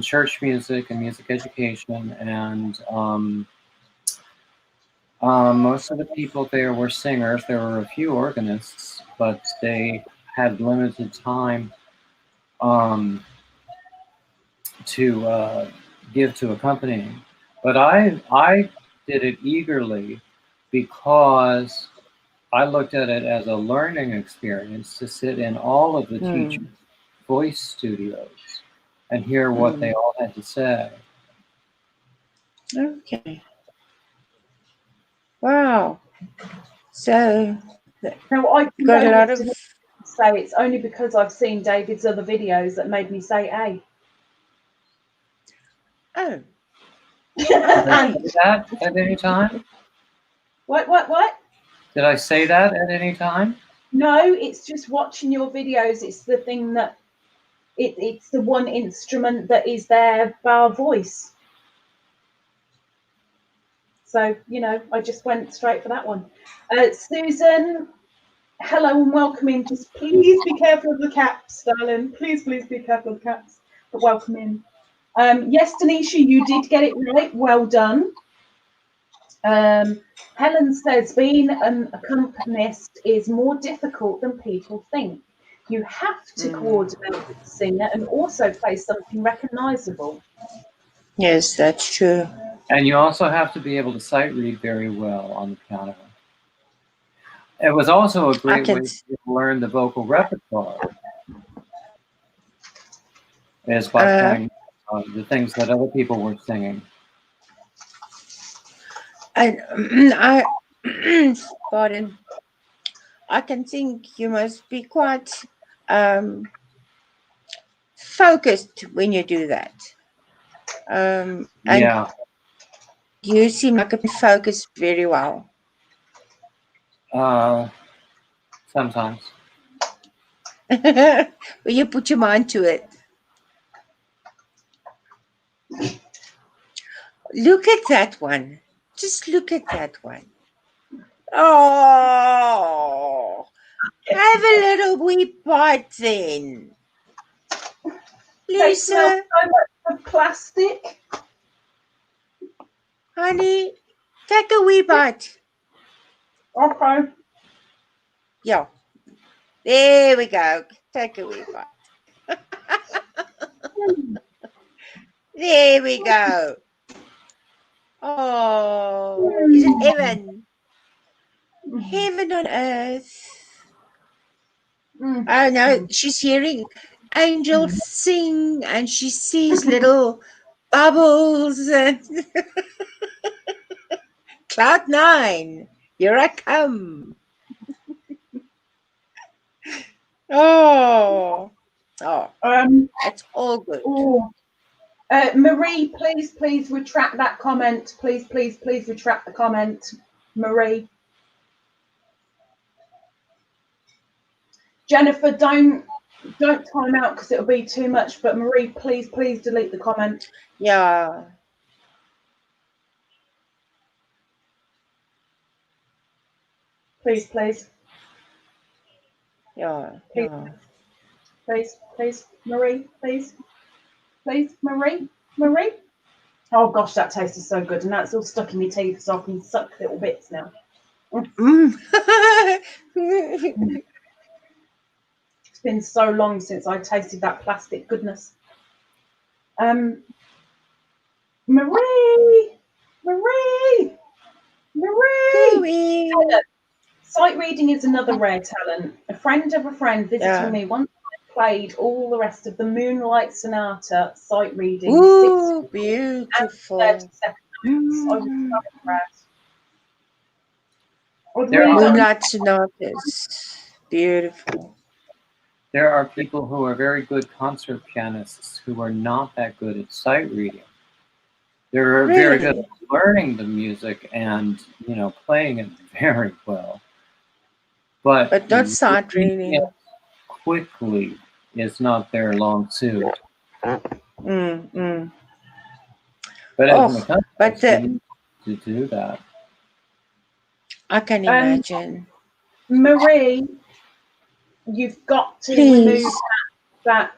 church music and music education. And most of the people there were singers. There were a few organists, but they had limited time to give to a company. But I did it eagerly because I looked at it as a learning experience to sit in all of the teachers' voice studios and hear what they all had to say. Okay. Wow. So Now I can got a lot of say it's only because I've seen David's other videos that made me say A. oh. Did I say that at any time? What? Did I say that at any time? No, it's just watching your videos. It's the thing that it's the one instrument that is there bar voice. So, I just went straight for that one. Susan, hello and welcome in. Just please be careful of the caps, darling. Please be careful of the caps. But welcome in. Yes, Denisha, you did get it right. Well done. Helen says being an accompanist is more difficult than people think. You have to coordinate with the singer and also play something recognisable. Yes, that's true. And you also have to be able to sight read very well on the piano. It was also a great way to learn the vocal repertoire, is by playing the things that other people were singing. I pardon. I can think you must be quite focused when you do that. And Yeah. you seem like a focus very well. Sometimes. Well, you put your mind to it. Look at that one. Just look at that one. Oh, have a little wee bite then. They smell Lisa, so much of plastic. honey, take a wee bite. Okay. Yeah. There we go. Take a wee bite. There we go. Oh, is it heaven? Heaven on earth. Oh no, she's hearing angels sing and she sees little bubbles and cloud nine. Here I come. Oh, it's all good. Marie, please retract that comment. Please retract the comment, Marie. Jennifer, don't time out because it'll be too much. But Marie, please delete the comment. Yeah. Please. Yeah. Please, Marie, please, Marie. Oh gosh, that tasted so good, and that's all stuck in my teeth, so I can suck little bits now. It's been so long since I tasted that plastic goodness. Marie. Sight reading is another rare talent. A friend of a friend visiting me once played all the rest of the Moonlight Sonata sight reading. Ooh, beautiful. 30 seconds. I was so impressed. Moonlight Sonatas. Beautiful. There are people who are very good concert pianists who are not that good at sight reading. They're very good at learning the music and playing it very well. But not sight reading. Quickly is not their long suit. But as an accompanist, you need to do that. I can imagine. Marie, you've got to remove that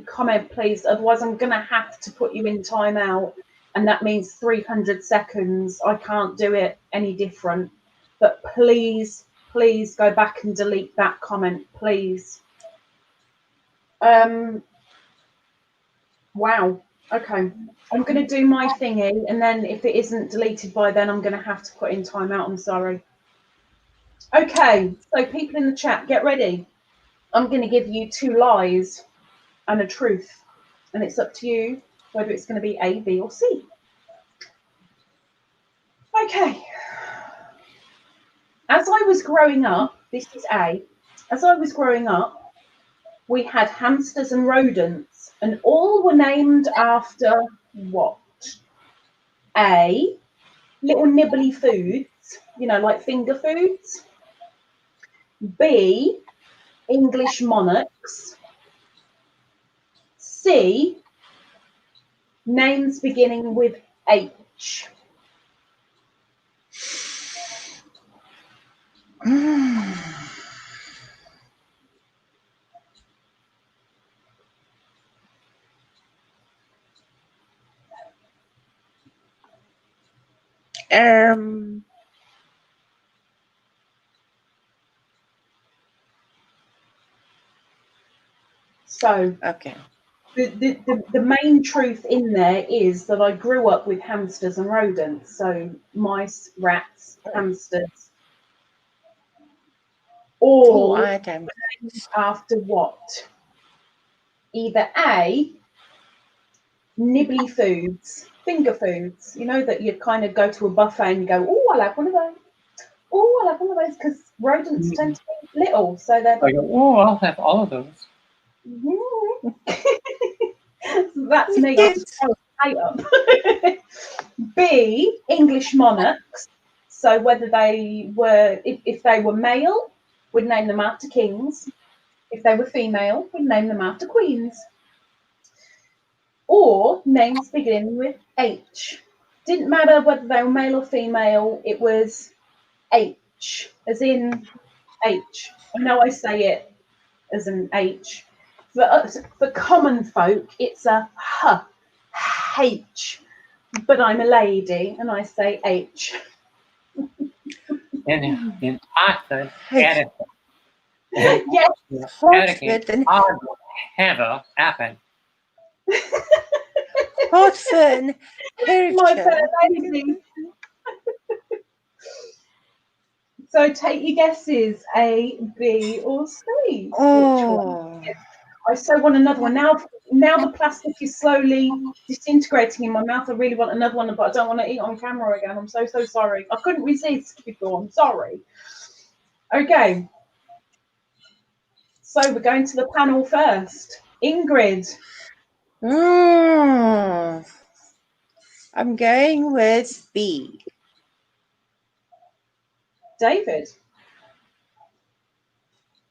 comment, please. Otherwise, I'm going to have to put you in timeout, and that means 300 seconds. I can't do it any different. But please go back and delete that comment, please. Wow. Okay. I'm going to do my thingy, and then if it isn't deleted by then, I'm going to have to put in timeout. I'm sorry. Okay. So people in the chat, get ready. I'm going to give you 2 lies and a truth, and it's up to you whether it's going to be A, B, or C. Okay. As I was growing up, this is A. As I was growing up, we had hamsters and rodents, and all were named after what? A, little nibbly foods, like finger foods. B, English monarchs. C, names beginning with H. So Okay. the main truth in there is that I grew up with hamsters and rodents. So mice, rats, hamsters. All I don't. after what? Either A, nibbly foods, finger foods, that you kind of go to a buffet and you go, oh, I'll have one of those. Oh, I'll have one of those, because rodents tend to be little. So they're. I go, oh, I'll have all of those. That's me. I'll just throw a plate up. B, English monarchs. So whether they were, if they were male, we'd name them after kings. If they were female, we'd name them after queens. Or names beginning with H. Didn't matter whether they were male or female, it was H, as in H. I know I say it as an H. For common folk, it's a H. But I'm a lady and I say H. In Oxford, Edison. Yes. Etiquette, never happen. Hartford, My fair lady. So take your guesses, A, B, or C. Oh. Which one? I so want another one. Now the plastic is slowly disintegrating in my mouth. I really want another one, but I don't want to eat on camera again. I'm so sorry. I couldn't resist before. I'm sorry. Okay. So we're going to the panel first. Ingrid. I'm going with B. David.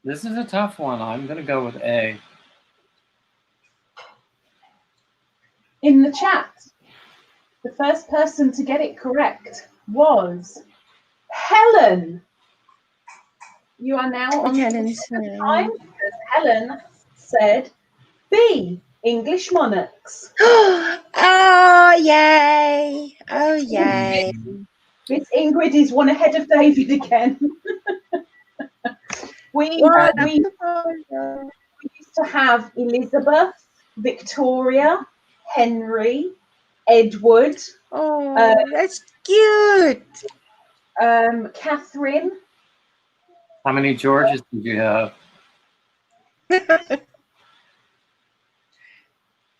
This is a tough one. I'm going to go with A. In the chat, the first person to get it correct was Helen. You are now on Helen's time because Helen said B, English monarchs. Oh, yay. Oh, yay. Miss Ingrid is one ahead of David again. we used to have Elizabeth, Victoria, Henry, Edward. Oh, that's cute. Catherine. How many Georges did you have?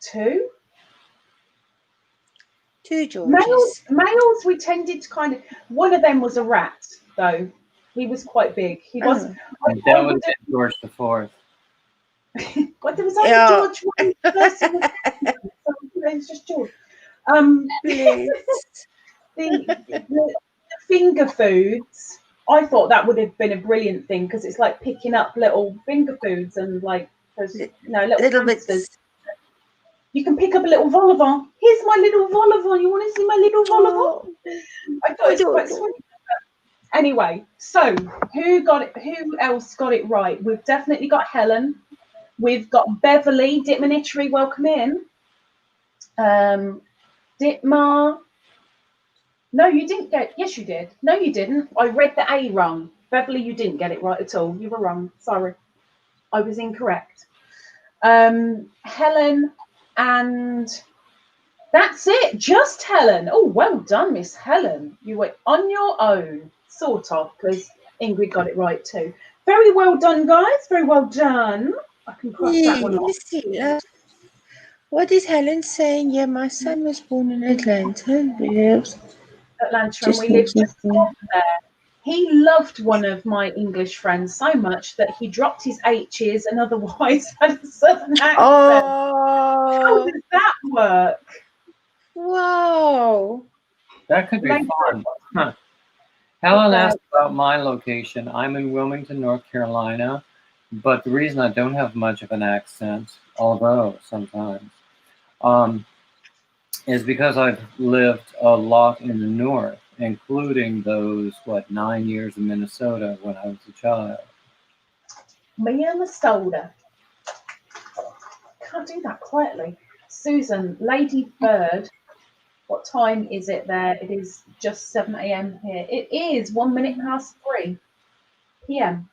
2. 2 Georges. Males, we tended to kind of. One of them was a rat, though. He was quite big. He was. That would have been George the Fourth. But there was only George one person. So it's just George. The finger foods. I thought that would have been a brilliant thing because it's like picking up little finger foods and like little hamsters. You can pick up a little vol au vent. Here's my little vol au vent. You want to see my little vol au vent? I thought it was quite sweet. Anyway, so who else got it right? We've definitely got Helen. We've got Beverly. Ditmanitchery, welcome in. Ditmar. No, you didn't get. Yes, you did. No, you didn't. I read the A wrong. Beverly, you didn't get it right at all. You were wrong. Sorry, I was incorrect. Helen And that's it. Just Helen. Oh, well done, Miss Helen. You were on your own, sort of, because Ingrid got it right too. Very well done, guys. Very well done. I can cross that one Let me off. see. What is Helen saying? Yeah, my son was born in Atlanta. Atlanta, and Just we lived thinking. there. He loved one of my English friends so much that he dropped his H's and otherwise had a southern accent. How Oh, does that work? wow. That could be fun. Huh. Helen asked about my location. I'm in Wilmington, North Carolina, but the reason I don't have much of an accent, although sometimes, is because I've lived a lot in the North, including those, 9 years in Minnesota when I was a child. Minnesota. Can't do that quietly. Susan, Lady Bird, what time is it there? It is just 7 a.m. here. It is 1 minute past 3 p.m.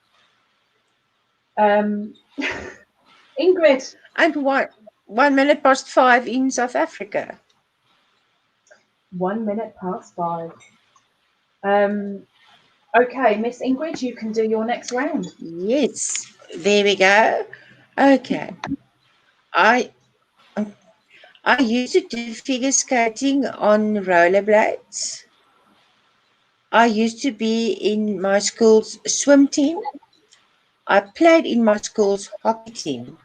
Ingrid. And 1 minute past 5 in South Africa. 1 minute past 5. Okay, Miss Ingrid, you can do your next round. Yes, there we go. Okay. I used to do figure skating on rollerblades. I used to be in my school's swim team. I played in my school's hockey team.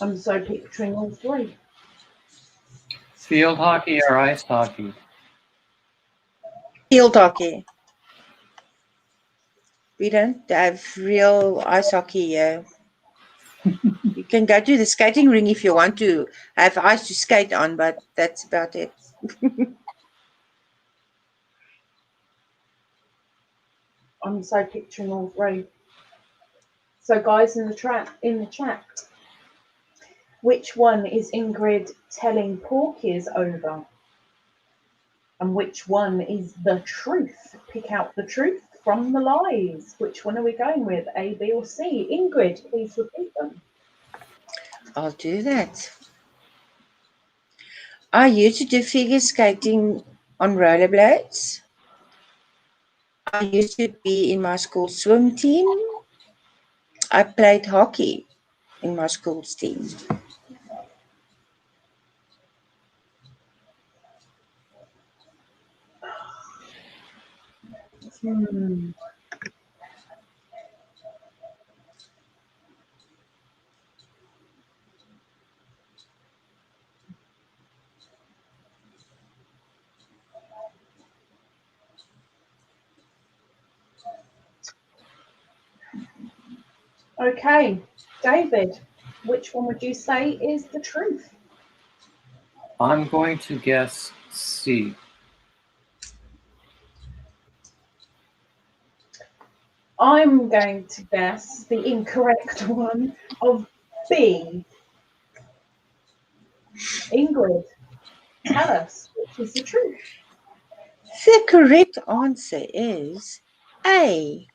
I'm so picturing all three. Field hockey or ice hockey? Field hockey. We don't have real ice hockey here. You can go to the skating ring if you want to have ice to skate on, but that's about it. I'm so picturing all three. So, guys, in the chat, which one is Ingrid telling porkies over? And which one is the truth? Pick out the truth from the lies. Which one are we going with? A, B, or C? Ingrid, please repeat them. I'll do that. I used to do figure skating on rollerblades. I used to be in my school swim team. I played hockey in my school's team. Okay, David, which one would you say is the truth? I'm going to guess C. I'm going to guess the incorrect one of B. Ingrid, tell us which is the truth. The correct answer is A.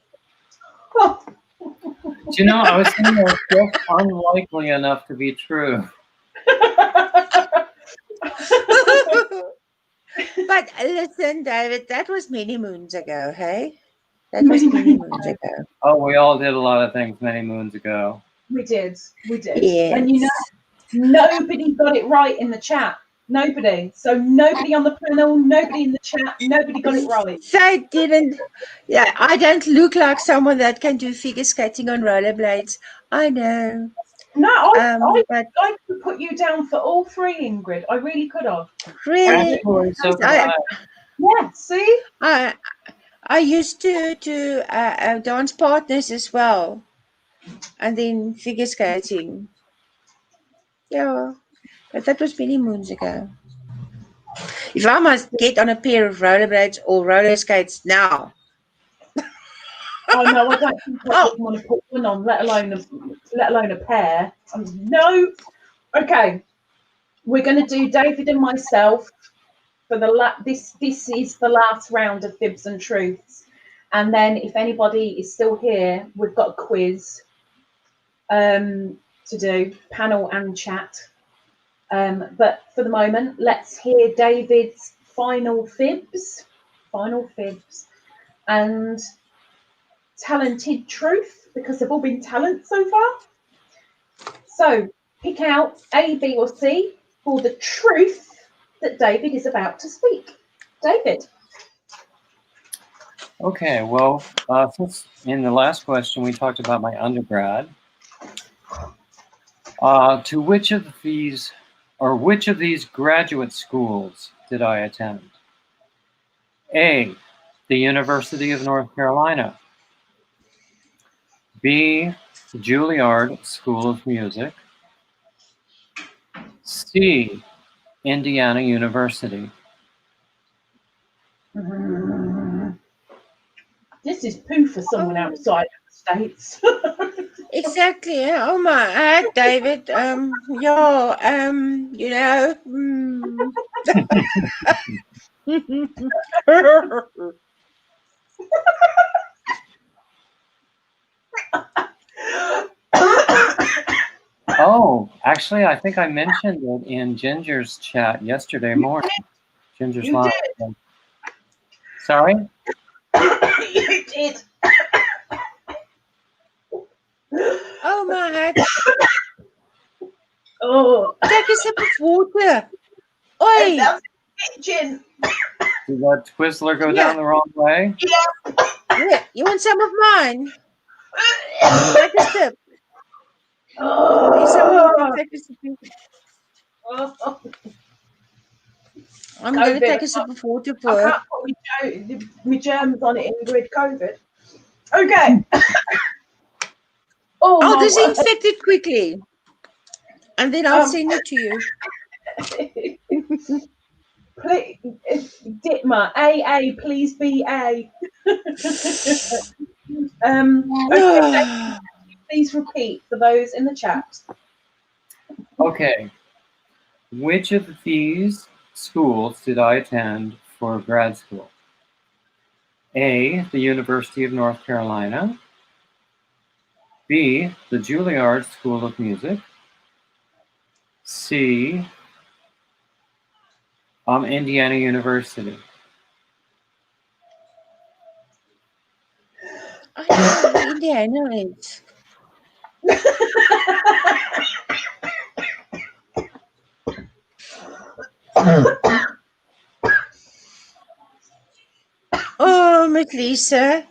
Oh. Do you know, I was thinking it was just unlikely enough to be true. But listen, David, that was many moons ago, hey? That was many moons ago. Oh, we all did a lot of things many moons ago. We did. Yes. And you know, nobody got it right in the chat. Nobody. So nobody on the panel, nobody in the chat, nobody got it right. They didn't. Yeah, I don't look like someone that can do figure skating on rollerblades. I know. No, But I could put you down for all three, Ingrid. I really could have. really, Actually, so could I. Yeah, see? I used to dance partners as well, and then figure skating. Yeah, but that was many moons ago. If I must get on a pair of rollerblades or roller skates now. Oh no, I don't think I would want to put one on, let alone a pair. No. Okay, we're going to do David and myself for the this is the last round of Fibs and Truths, And then if anybody is still here, we've got a quiz to do, panel and chat. But for the moment, let's hear David's final fibs, and talented truth, because they've all been talent so far. So pick out A, B, or C for the truth that David is about to speak. David. Okay, well, since in the last question we talked about my undergrad, to which of these graduate schools did I attend? A, the University of North Carolina. B, the Juilliard School of Music. C, Indiana University. This is poo for someone outside of the States. Exactly. Oh my, David. You know. Oh, actually, I think I mentioned it in Ginger's chat yesterday morning. Ginger's live. Did. Sorry? You did. Oh my. Oh. Take a sip of water. Oi. That's gin. Did that Twizzler go down the wrong way? Yeah. You want some of mine? Take a sip. I'm going to take a sip of water for her. I can't put my germs on it, Ingrid. COVID. Okay. I'll disinfect it quickly. And then I'll send it to you. Please, Ditma, AA, please be A. Okay, please repeat for those in the chat. Okay. Which of these schools did I attend for grad school? A, the University of North Carolina. B, the Juilliard School of Music. C, Indiana University. I know where Indiana is. Oh, Miss Lisa.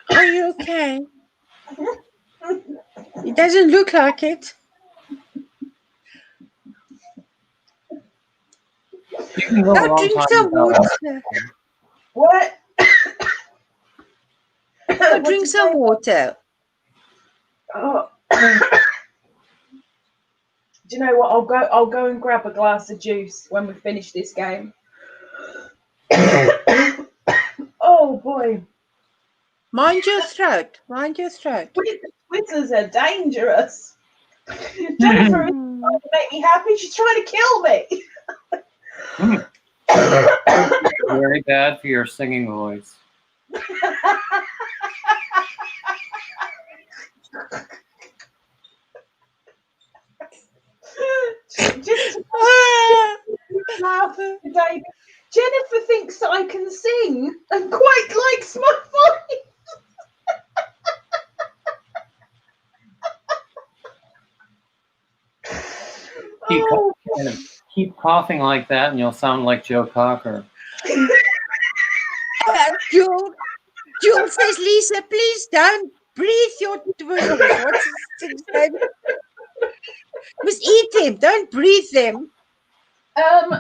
Are you okay? It doesn't look like it. You can go Now drink some water. What? Drink some water. Oh. Do you know what? I'll go and grab a glass of juice when we finish this game. Oh boy. Mind your throat. Mind your throat. Twizzlers are dangerous. Jennifer is trying to make me happy. She's trying to kill me. Very bad for your singing voice. Just laugh today. Jennifer thinks I can sing and quite likes my voice. Keep coughing like that and you'll sound like Joe Cocker. Jewel says, Lisa, please don't breathe your twizzles. Must eat them. Don't breathe them.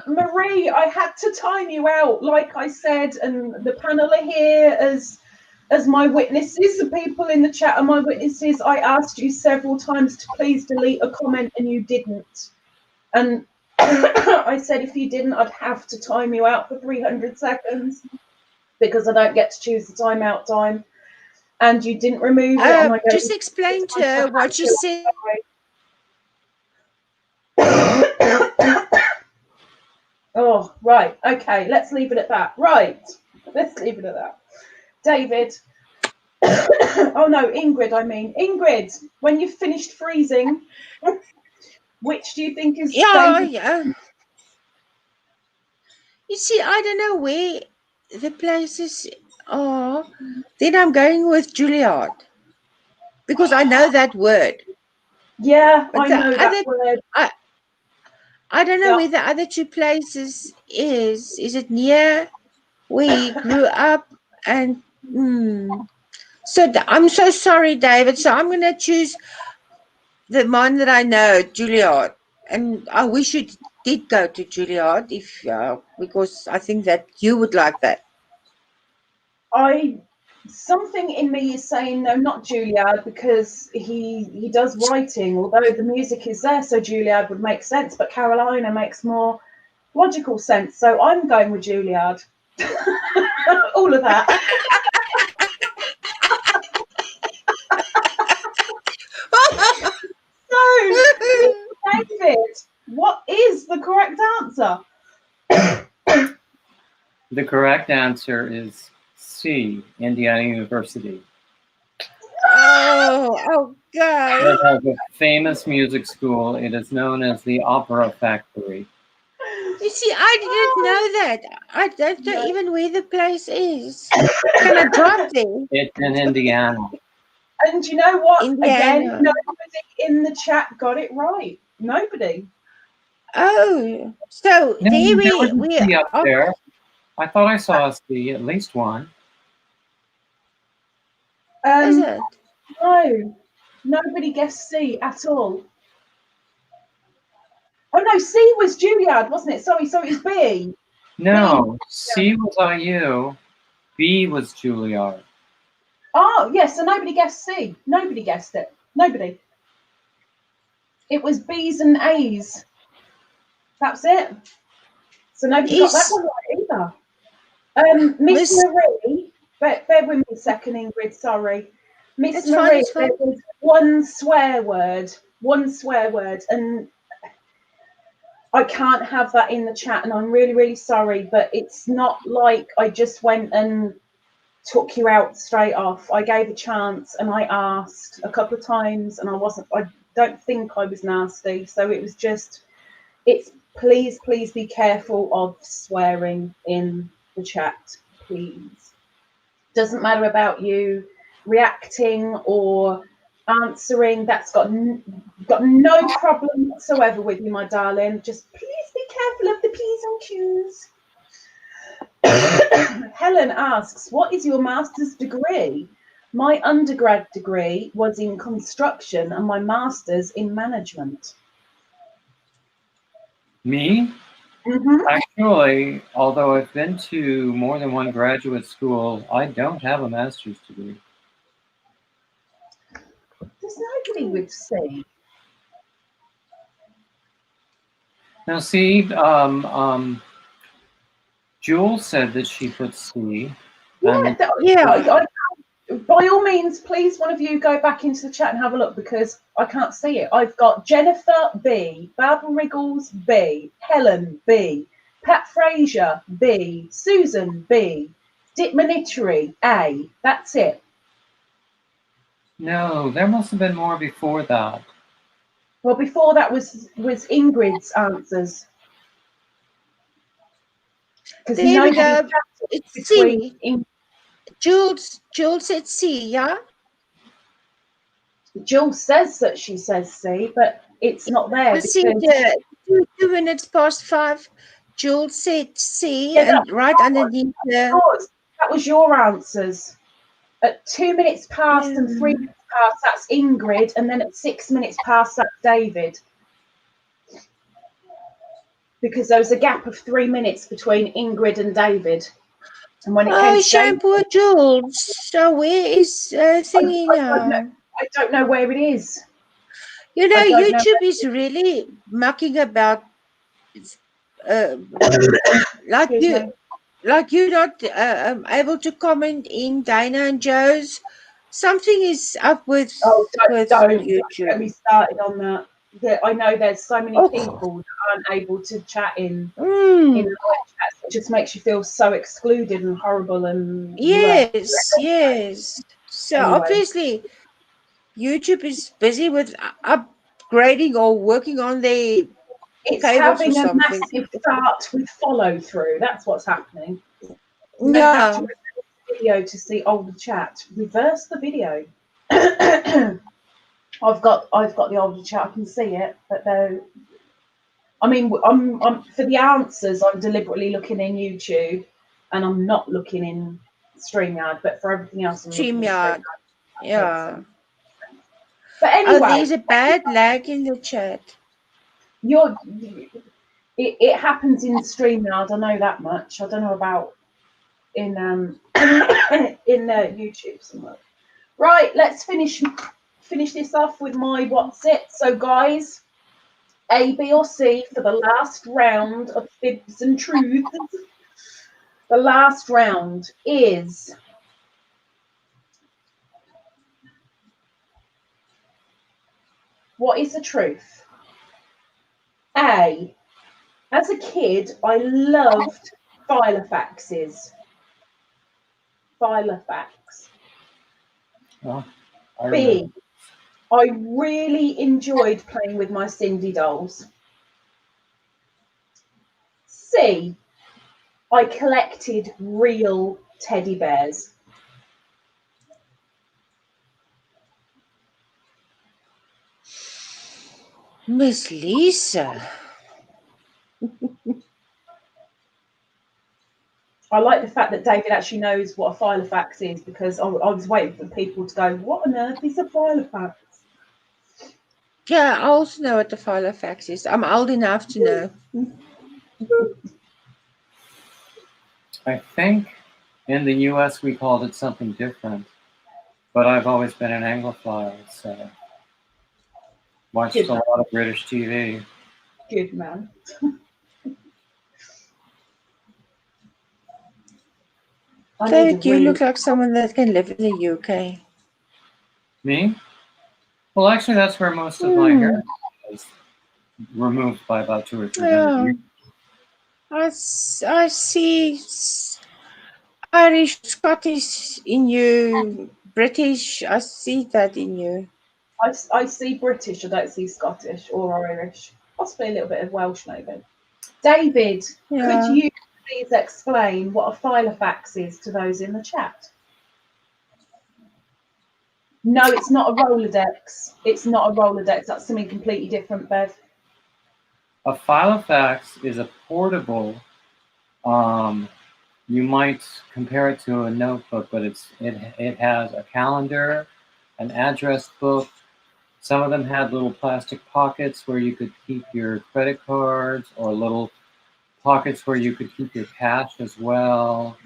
Marie, I had to time you out, like I said, and the panel are here as my witnesses. The people in the chat are my witnesses. I asked you several times to please delete a comment and you didn't. And I said if you didn't, I'd have to time you out for 300 seconds because I don't get to choose the timeout time. And you didn't remove it. And just explain to her what you said. Oh, right. Okay, let's leave it at that. Right. Let's leave it at that. David. Oh no, Ingrid, I mean. Ingrid, when you've finished freezing, which do you think is Yeah, David? yeah. You see, I don't know where the places are. Then I'm going with Juilliard because I know that word. Yeah, But I the know that other, word. I don't know Yeah. where the other two places is. Is it near where he grew up? And so I'm so sorry, David. So I'm going to choose the one that I know, Juilliard. And I wish you did go to Juilliard if because I think that you would like that. Something in me is saying no, not Juilliard, because he does writing, although the music is there, so Juilliard would make sense, but Carolina makes more logical sense. So I'm going with Juilliard. All of that. So, David, what is the correct answer? The correct answer is C, Indiana University. Oh, okay. It has a famous music school. It is known as the Opera Factory. You see, I didn't know that. I don't know even where the place is. Can I drive there? It's in Indiana. And you know what? Again, Indiana. nobody in the chat got it right. Nobody. Oh, so No, there there was a we C up are. there. I thought I saw a C, at least one. Is it? No, nobody guessed C at all. Oh no, C was Juilliard, wasn't it? Sorry, so it was B. No, C was IU, B was Juilliard. Oh, yes, so nobody guessed C. Nobody guessed it. Nobody. It was B's and A's. That's it. So nobody got that Is one right either. Miss Miss? Marie, bear with me a second, Ingrid, sorry. Miss It's fine. Marie, It's there fine. was one swear word, and I can't have that in the chat, and I'm really, really sorry, but it's not like I just went and took you out straight off. I gave a chance and I asked a couple of times, and I don't think I was nasty. So it was just, please be careful of swearing in the chat, please. Doesn't matter about you reacting or answering. That's got no problem whatsoever with you, my darling. Just please be careful of the P's and Q's. Helen asks, what is your master's degree? My undergrad degree was in construction and my master's in management. Me? Mm-hmm. Actually, although I've been to more than one graduate school, I don't have a master's degree. There's nobody with C. Now, see, Jules said that she put C. Yeah. By all means, please, one of you go back into the chat and have a look, because I can't see it. I've got Jennifer B, Barbara Riggles B, Helen B, Pat Fraser B, Susan B, Dick Manitchery A. That's it. No, there must have been more before that. Well, before that was Ingrid's answers. Because There we nobody go. It's between C. Jules said C. Yeah. Jill says that she says C, but it's not there I said because 2 minutes past 5. Jules said C, yeah, and right underneath the. that was your answers. At 2 minutes past and 3 minutes past, that's Ingrid, and then at 6 minutes past, that's David. Because there was a gap of 3 minutes between Ingrid and David. And when it came to shame, poor Jules. So where is thingy now? I don't know where it is. You know, YouTube is really mucking about. Like you're not able to comment in Dana and Joe's. Something is up with don't YouTube. get me started on that. that I know there's so many Oh. people that aren't able to chat in Mm. live chats. It just makes you feel so excluded and horrible and Yes, yes. So Anyway. obviously, YouTube is busy with upgrading or working on their it's cables or having a something. massive start with follow through. That's what's happening. You don't Yeah. have to reverse the video to see older chat. Reverse the video. I've got the older chat. I can see it, but though, I mean, I'm for the answers. I'm deliberately looking in YouTube, and I'm not looking in StreamYard. But for everything else, I'm looking in StreamYard. StreamYard. Yeah. But Oh, anyway, there's a bad lag in the chat. it happens in StreamYard. I know that much. I don't know about in in YouTube somewhere. Right, let's finish this off with my what's it. So guys, A, B, or C for the last round of Fibs and Truths. The last round is what is the truth? A, as a kid, I loved filofaxes. Filofax. Oh, I remember. B, I really enjoyed playing with my Cindy dolls. C, I collected real teddy bears. Miss Lisa. I like the fact that David actually knows what a filofax is, because I was waiting for people to go, what on earth is a filofax? Yeah, I also know what the filofax is. I'm old enough to know. I think in the U.S. we called it something different, but I've always been an Anglophile, so watched Good a lot of British TV. Good man. David, you look like someone that can live in the UK. Me? Well, actually, that's where most of my hair is removed by about 2 or 300 years. I see Irish, Scottish in you, British. I see that in you. I see British. I don't see Scottish or Irish. Possibly a little bit of Welsh, maybe. David, could you please explain what a filofax is to those in the chat? No, it's not a Rolodex. It's not a Rolodex. That's something completely different, Bev. A filofax is a portable. You might compare it to a notebook, but it has a calendar, an address book. Some of them had little plastic pockets where you could keep your credit cards, or little pockets where you could keep your cash as well.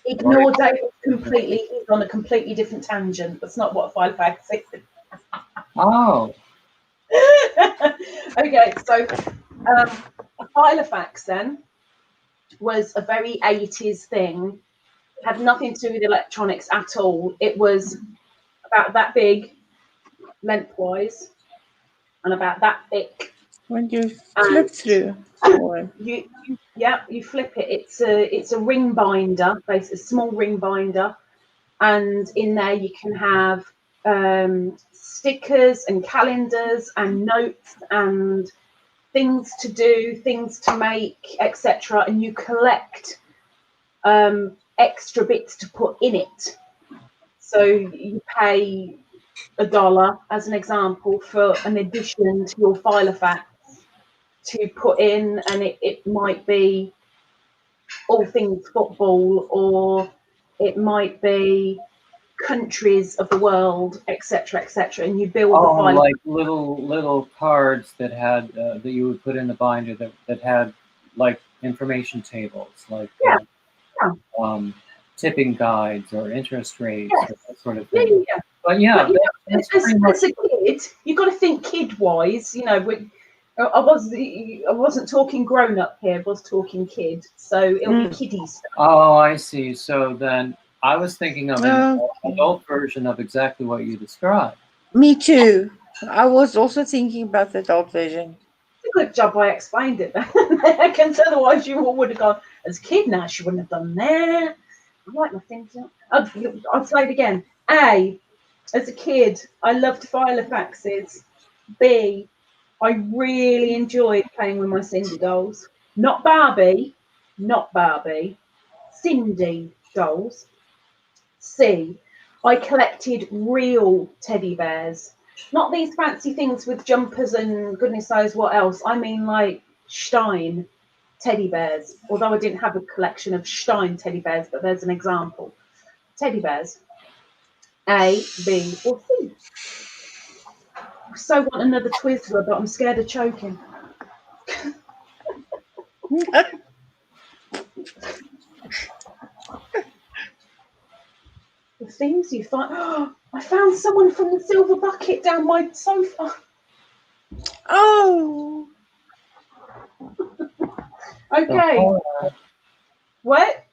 Ignore David completely. He's on a completely different tangent. That's not what a filofax is. Oh. Okay, so a filofax then was a very 80s thing. Had nothing to do with electronics at all. It was about that big lengthwise and about that thick. When you flip through, you flip it. It's a ring binder, basically a small ring binder, and in there you can have stickers and calendars and notes and things to do, things to make, etc. And you collect extra bits to put in it. So you pay $1, as an example, for an addition to your filofax to put in, and it might be all things football, or it might be countries of the world, etc., etc. And you build the file, like little cards that had that you would put in the binder that had like information tables, like tipping guides or interest rates, or that sort of thing. Yeah. But yeah, but as a kid, you've got to think kid-wise. You know, I wasn't talking grown-up here. I was talking kid, so it'll be kiddie stuff. Oh, I see. So then I was thinking of an adult version of exactly what you described. Me too. I was also thinking about the adult version. Good job I explained it then. Because otherwise you all would have gone, as a kid now, she wouldn't have done that. I like my things. I'll say it again. A, as a kid, I loved Filofaxes. B, I really enjoyed playing with my Cindy dolls. Not Barbie, Cindy dolls. C, I collected real teddy bears. Not these fancy things with jumpers and goodness knows what else. I mean like Stein teddy bears. Although I didn't have a collection of Stein teddy bears, but there's an example. Teddy bears. A, B, or C. I so want another Twizzler, but I'm scared of choking. The things you find. Oh, I found someone from the silver bucket down my sofa. Oh, Okay. What?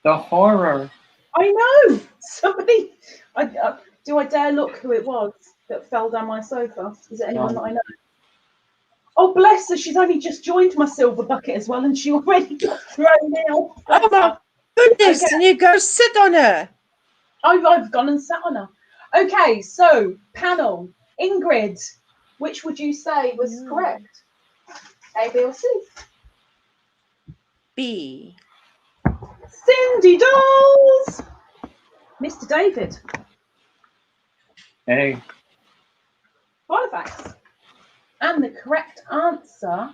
The horror. I know. Somebody. Do I dare look who it was that fell down my sofa? Is it anyone that I know? Oh, bless her. She's only just joined my silver bucket as well, and she already got thrown out. oh my goodness! Okay. And you go sit on her. I've gone and sat on her. Okay, so panel. Ingrid, which would you say was correct? A, B, or C? B. Cindy dolls. Mr. David. A. Filofax. And the correct answer,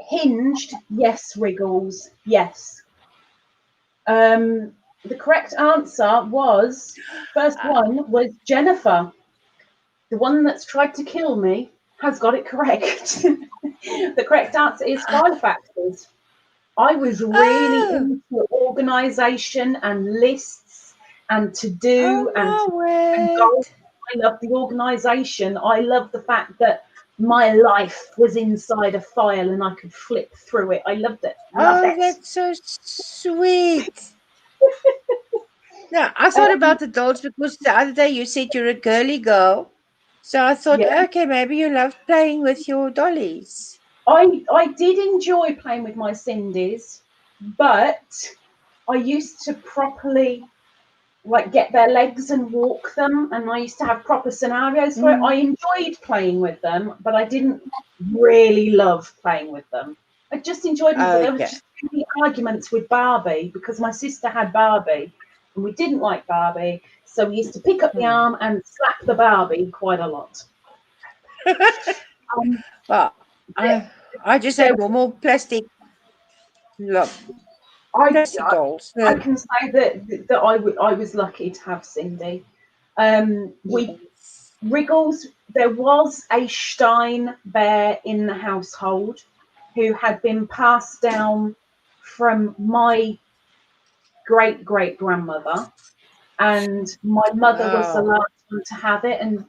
hinged, yes, Wriggles, yes. The correct answer was, first one was Jennifer. The one that's tried to kill me has got it correct. The correct answer is Filofaxes. I was really into organisation and lists and to do and goals. I love the organisation. I love the fact that my life was inside a file and I could flip through it. I loved it. Loved it. That's so sweet. No, I thought about the dolls because the other day you said you're a girly girl. So I thought, okay, maybe you love playing with your dollies. I did enjoy playing with my Cindy's, but I used to properly like get their legs and walk them, and I used to have proper scenarios for it. I enjoyed playing with them, but I didn't really love playing with them. I just enjoyed them, but there was just too many arguments with Barbie because my sister had Barbie and we didn't like Barbie, so we used to pick up the arm and slap the Barbie quite a lot. Well, I just had normal plastic. Look, plastic dolls. I can say that I was lucky to have Cindy. Wriggles, there was a Stein bear in the household who had been passed down from my great grandmother, and my mother was the last one to have it, and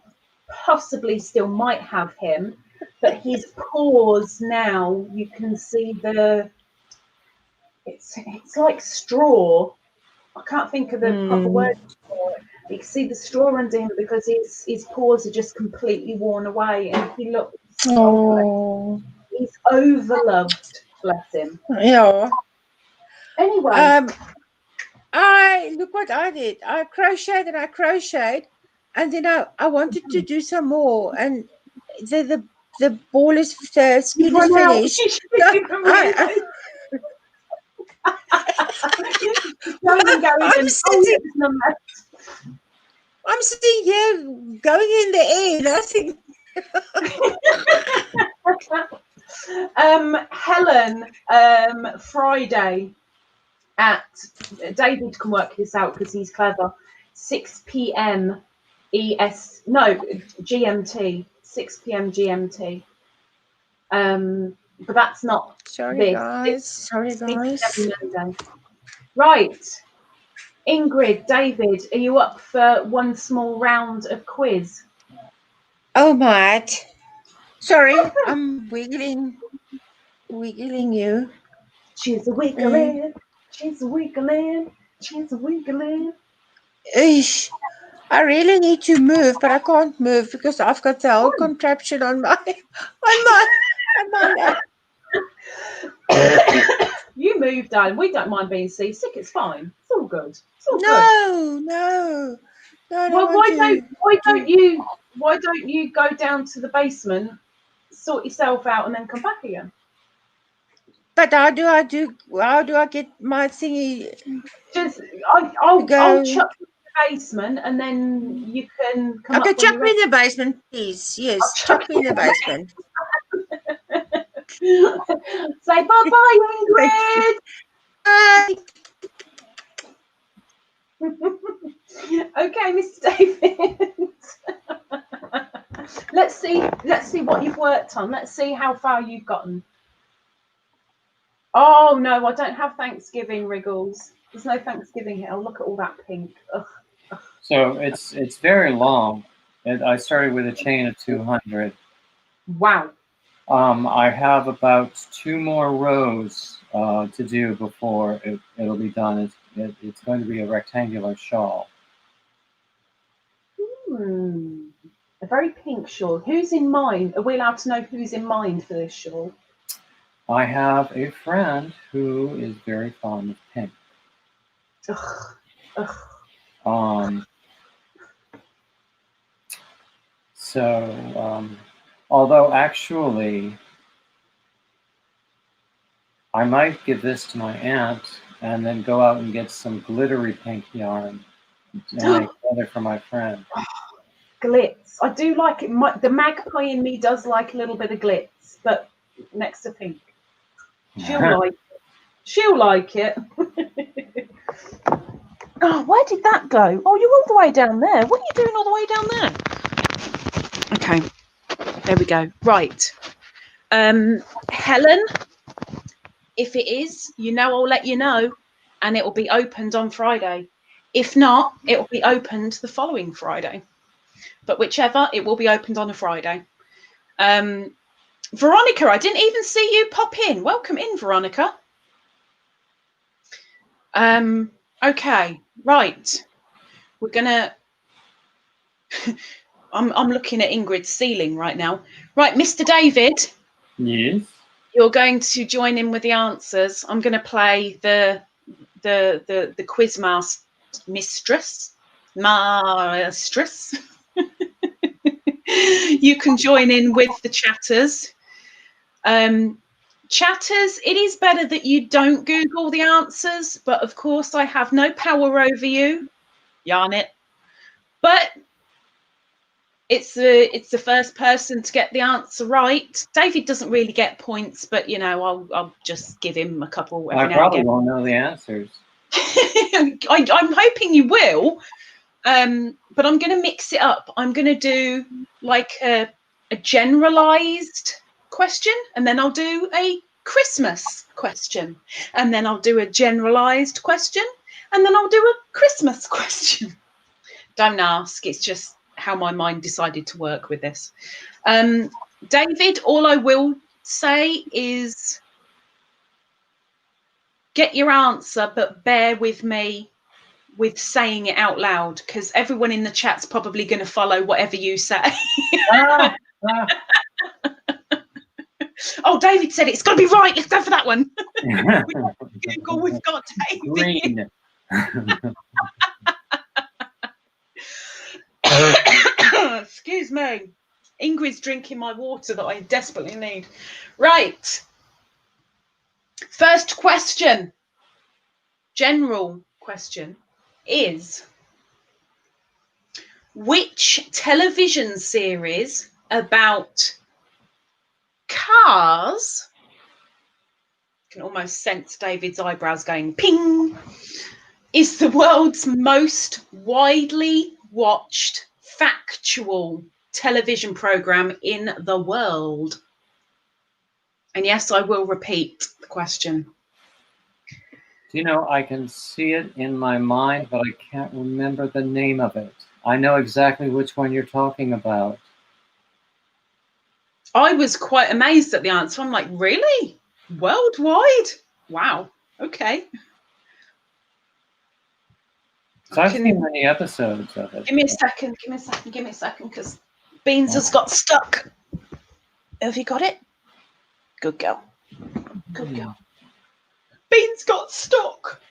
possibly still might have him. But his paws now, you can see it's like straw. I can't think of the proper word for it. You can see the straw under him because his paws are just completely worn away, and he looks he's overloved, bless him. Yeah. Anyway, look what I did. I crocheted, and then I wanted to do some more, and the ball is the skein is finished. I'm sitting here going in the air, nothing. Helen, Friday at David can work this out because he's clever. 6 p.m. GMT. 6 p.m. GMT. But that's not Sorry, guys. Right. Ingrid, David, are you up for one small round of quiz? Oh, Matt. Sorry, I'm wiggling you. She's a wiggling. She's a wiggling. She's a wiggling. Ish. I really need to move, but I can't move because I've got the whole contraption on my lap. You move, darling. We don't mind being seasick. It's fine. It's all good. It's all good. No. Well, why don't you go down to the basement, sort yourself out, and then come back again? But how do I get my thingy? Just I'll Go. chuck you in the basement, and then you can come Okay, up when chuck you're me ready. in the basement, please. Yes, chuck me in the basement. Say bye-bye, Ingrid. Bye. Okay, Mr. David. Let's see what you've worked on. Let's see how far you've gotten. Oh no, I don't have Thanksgiving, Wriggles. There's no Thanksgiving here. Oh, look at all that pink. Ugh. So it's very long. I started with a chain of 200. Wow. I have about 2 more rows to do before it'll be done. It's going to be a rectangular shawl. A very pink shawl. Who's in mind? Are we allowed to know who's in mind for this shawl? I have a friend who is very fond of pink. Ugh. Although actually, I might give this to my aunt and then go out and get some glittery pink yarn and make leather for my friend. Glitz. I do like it. The magpie in me does like a little bit of glitz, but next to pink. She'll like it. She'll like it. Oh, where did that go? Oh, you're all the way down there. What are you doing all the way down there? Okay, there we go. Right. Helen, if it is, I'll let you know, and it will be opened on Friday. If not, it will be opened the following Friday. But whichever, it will be opened on a Friday. Veronica, I didn't even see you pop in. Welcome in, Veronica. Okay, right. We're gonna. I'm looking at Ingrid's ceiling right now. Right, Mr. David. Yes. You're going to join in with the answers. I'm going to play the quiz mistress. You can join in with the chatters. Chatters, it is better that you don't Google the answers, but of course I have no power over you. Yarn it. But it's the first person to get the answer right. David doesn't really get points, but I'll just give him a couple every I now probably and again. won't know the answers. I'm hoping you will. But I'm going to mix it up. I'm going to do like a generalized question, and then I'll do a Christmas question, and then I'll do a generalized question, and then I'll do a Christmas question. Don't ask. It's just how my mind decided to work with this. David, all I will say is get your answer, but bear with me with saying it out loud, because everyone in the chat's probably going to follow whatever you say. Oh, David said it's got to be right. Let's go for that one. Google, we've got David. Green. Excuse me. Ingrid's drinking my water that I desperately need. Right. First question. General question is, which television series about cars, I can almost sense David's eyebrows going ping, is the world's most widely watched factual television program in the world? And yes, I will repeat the question. I can see it in my mind, but I can't remember the name of it. I know exactly which one you're talking about. I was quite amazed at the answer. I'm like, really? Worldwide? Wow. Okay. So I've seen many episodes of it. Give me a second, because Beans has got stuck. Have you got it? Good girl. Good girl. Beans got stuck.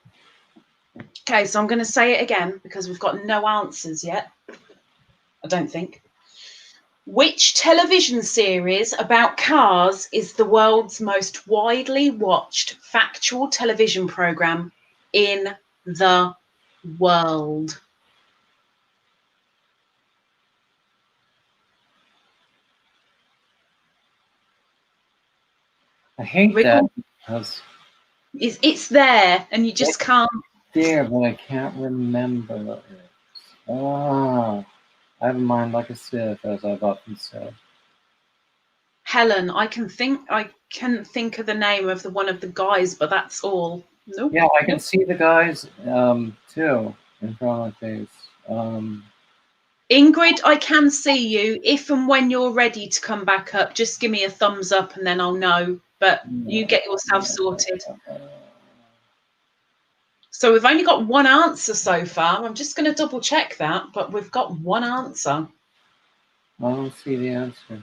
Okay, so I'm going to say it again because we've got no answers yet. I don't think. Which television series about cars is the world's most widely watched factual television program in the world? I hate that because it's there and you just can't. There, but I can't remember it. I have a mind like a sieve, as I've often said. Helen, I can think of the name of one of the guys, but that's all. Nope. Yeah, I can see the guys too in front of my face. Ingrid, I can see you. If and when you're ready to come back up, just give me a thumbs up and then I'll know. But you get yourself sorted. So we've only got one answer so far. I'm just going to double check that, but we've got one answer. I don't see the answer.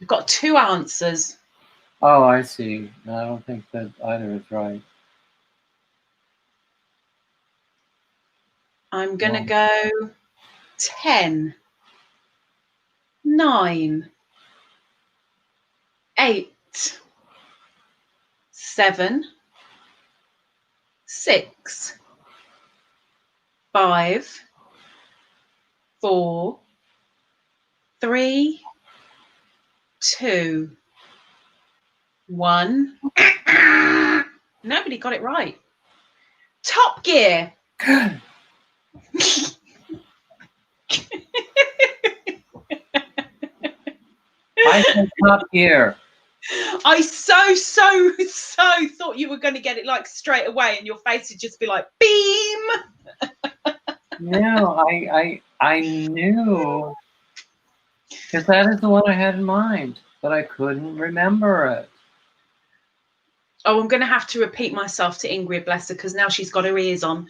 We've got two answers. Oh, I see. I don't think that either is right. I'm going to go 10, 9, 8, 7, 6, 5, 4, 3, 2, 1. Nobody got it right. Top Gear. I said Top Gear. I so thought you were going to get it like straight away, and your face would just be like beam. No, I knew, because that is the one I had in mind, but I couldn't remember it. Oh, I'm going to have to repeat myself to Ingrid, bless her, because now she's got her ears on.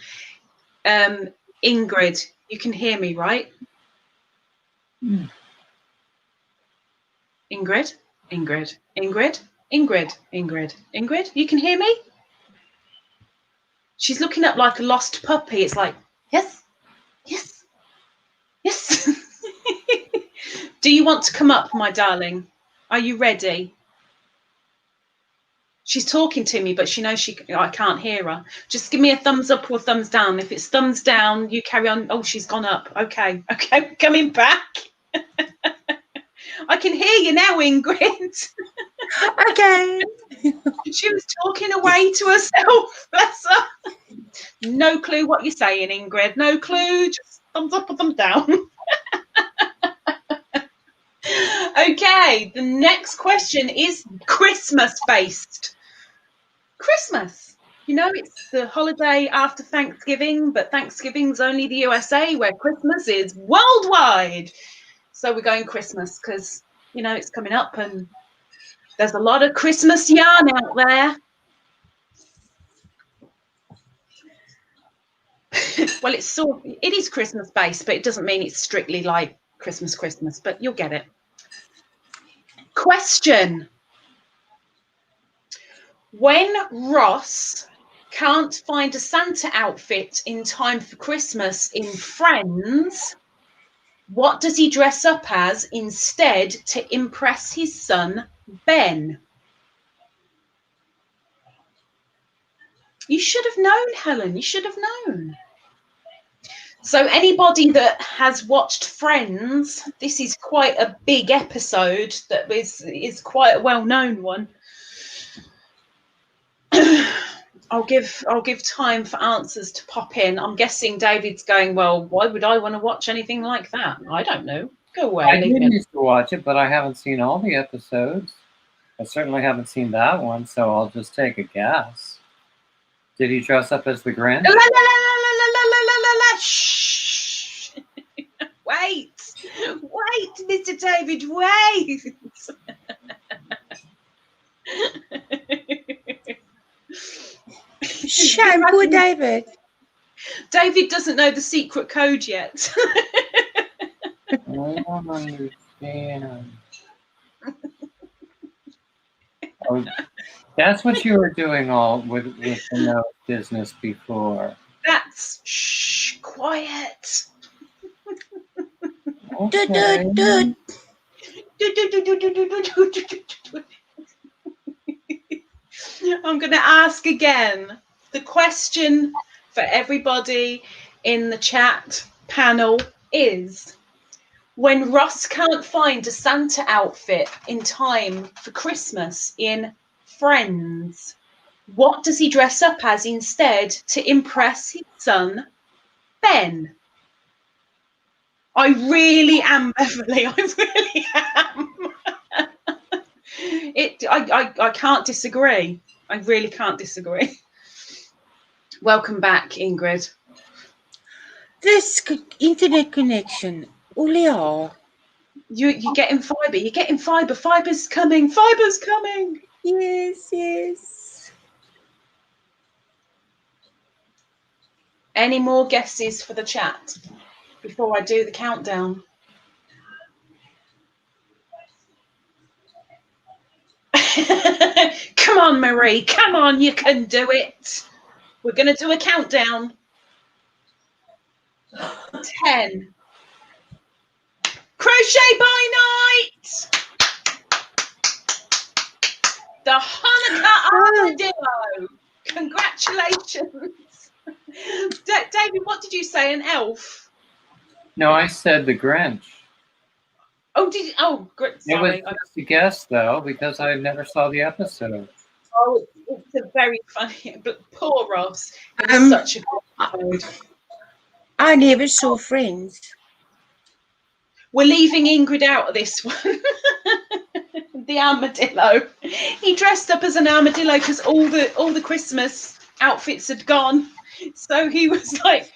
Ingrid, you can hear me, right? Ingrid, Ingrid, Ingrid, Ingrid, Ingrid, Ingrid, you can hear me? She's looking up like a lost puppy. It's like, yes, yes, yes. Do you want to come up, my darling? Are you ready? She's talking to me, but she knows I can't hear her. Just give me a thumbs up or thumbs down. If it's thumbs down, you carry on. Oh, she's gone up. Okay, coming back. I can hear you now, Ingrid. Okay. She was talking away to herself. Bless her. No clue what you're saying, Ingrid. No clue. Just thumbs up or thumbs down. Okay, the next question is Christmas-based. Christmas. You know, it's the holiday after Thanksgiving, but Thanksgiving's only the USA, where Christmas is worldwide. So we're going Christmas because, you know, it's coming up and there's a lot of Christmas yarn out there. Well, it is Christmas based, but it doesn't mean it's strictly like Christmas, but you'll get it. Question. When Ross can't find a Santa outfit in time for Christmas in Friends, what does he dress up as instead to impress his son, Ben? You should have known, Helen. You should have known. So anybody that has watched Friends, this is quite a big episode that is quite a well-known one. I'll give time for answers to pop in. I'm guessing David's going, well, why would I want to watch anything like that? I don't know. Go away. I did used to watch it, but I haven't seen all the episodes. I certainly haven't seen that one, so I'll just take a guess. Did he dress up as the Grinch? Shh. Wait, Mr. David, wait. Shame, poor David. David doesn't know the secret code yet. I don't understand. Oh, that's what you were doing all with the note business before. That's shh, quiet. Okay. I'm going to ask again. The question for everybody in the chat panel is, when Ross can't find a Santa outfit in time for Christmas in Friends, what does he dress up as instead to impress his son, Ben? I really am, Beverly. I really am. I can't disagree. I really can't disagree. Welcome back, Ingrid. This internet connection. Olia. You're getting fibre. You're getting fibre. Fibre's coming. Fibre's coming. Yes, yes. Any more guesses for the chat before I do the countdown? Come on, Marie. Come on, you can do it. We're going to do a countdown. 10. Crochet by night. The Hanukkah armadillo. Congratulations. David, what did you say? An elf? No, I said the Grinch. Oh, did you? Oh, great. Sorry. It was just a guess, though, because I never saw the episode. Oh, it's a very funny, but poor Ross. It was such a good episode. I never saw Friends. We're leaving Ingrid out of this one. The armadillo. He dressed up as an armadillo because all the Christmas outfits had gone. So he was like,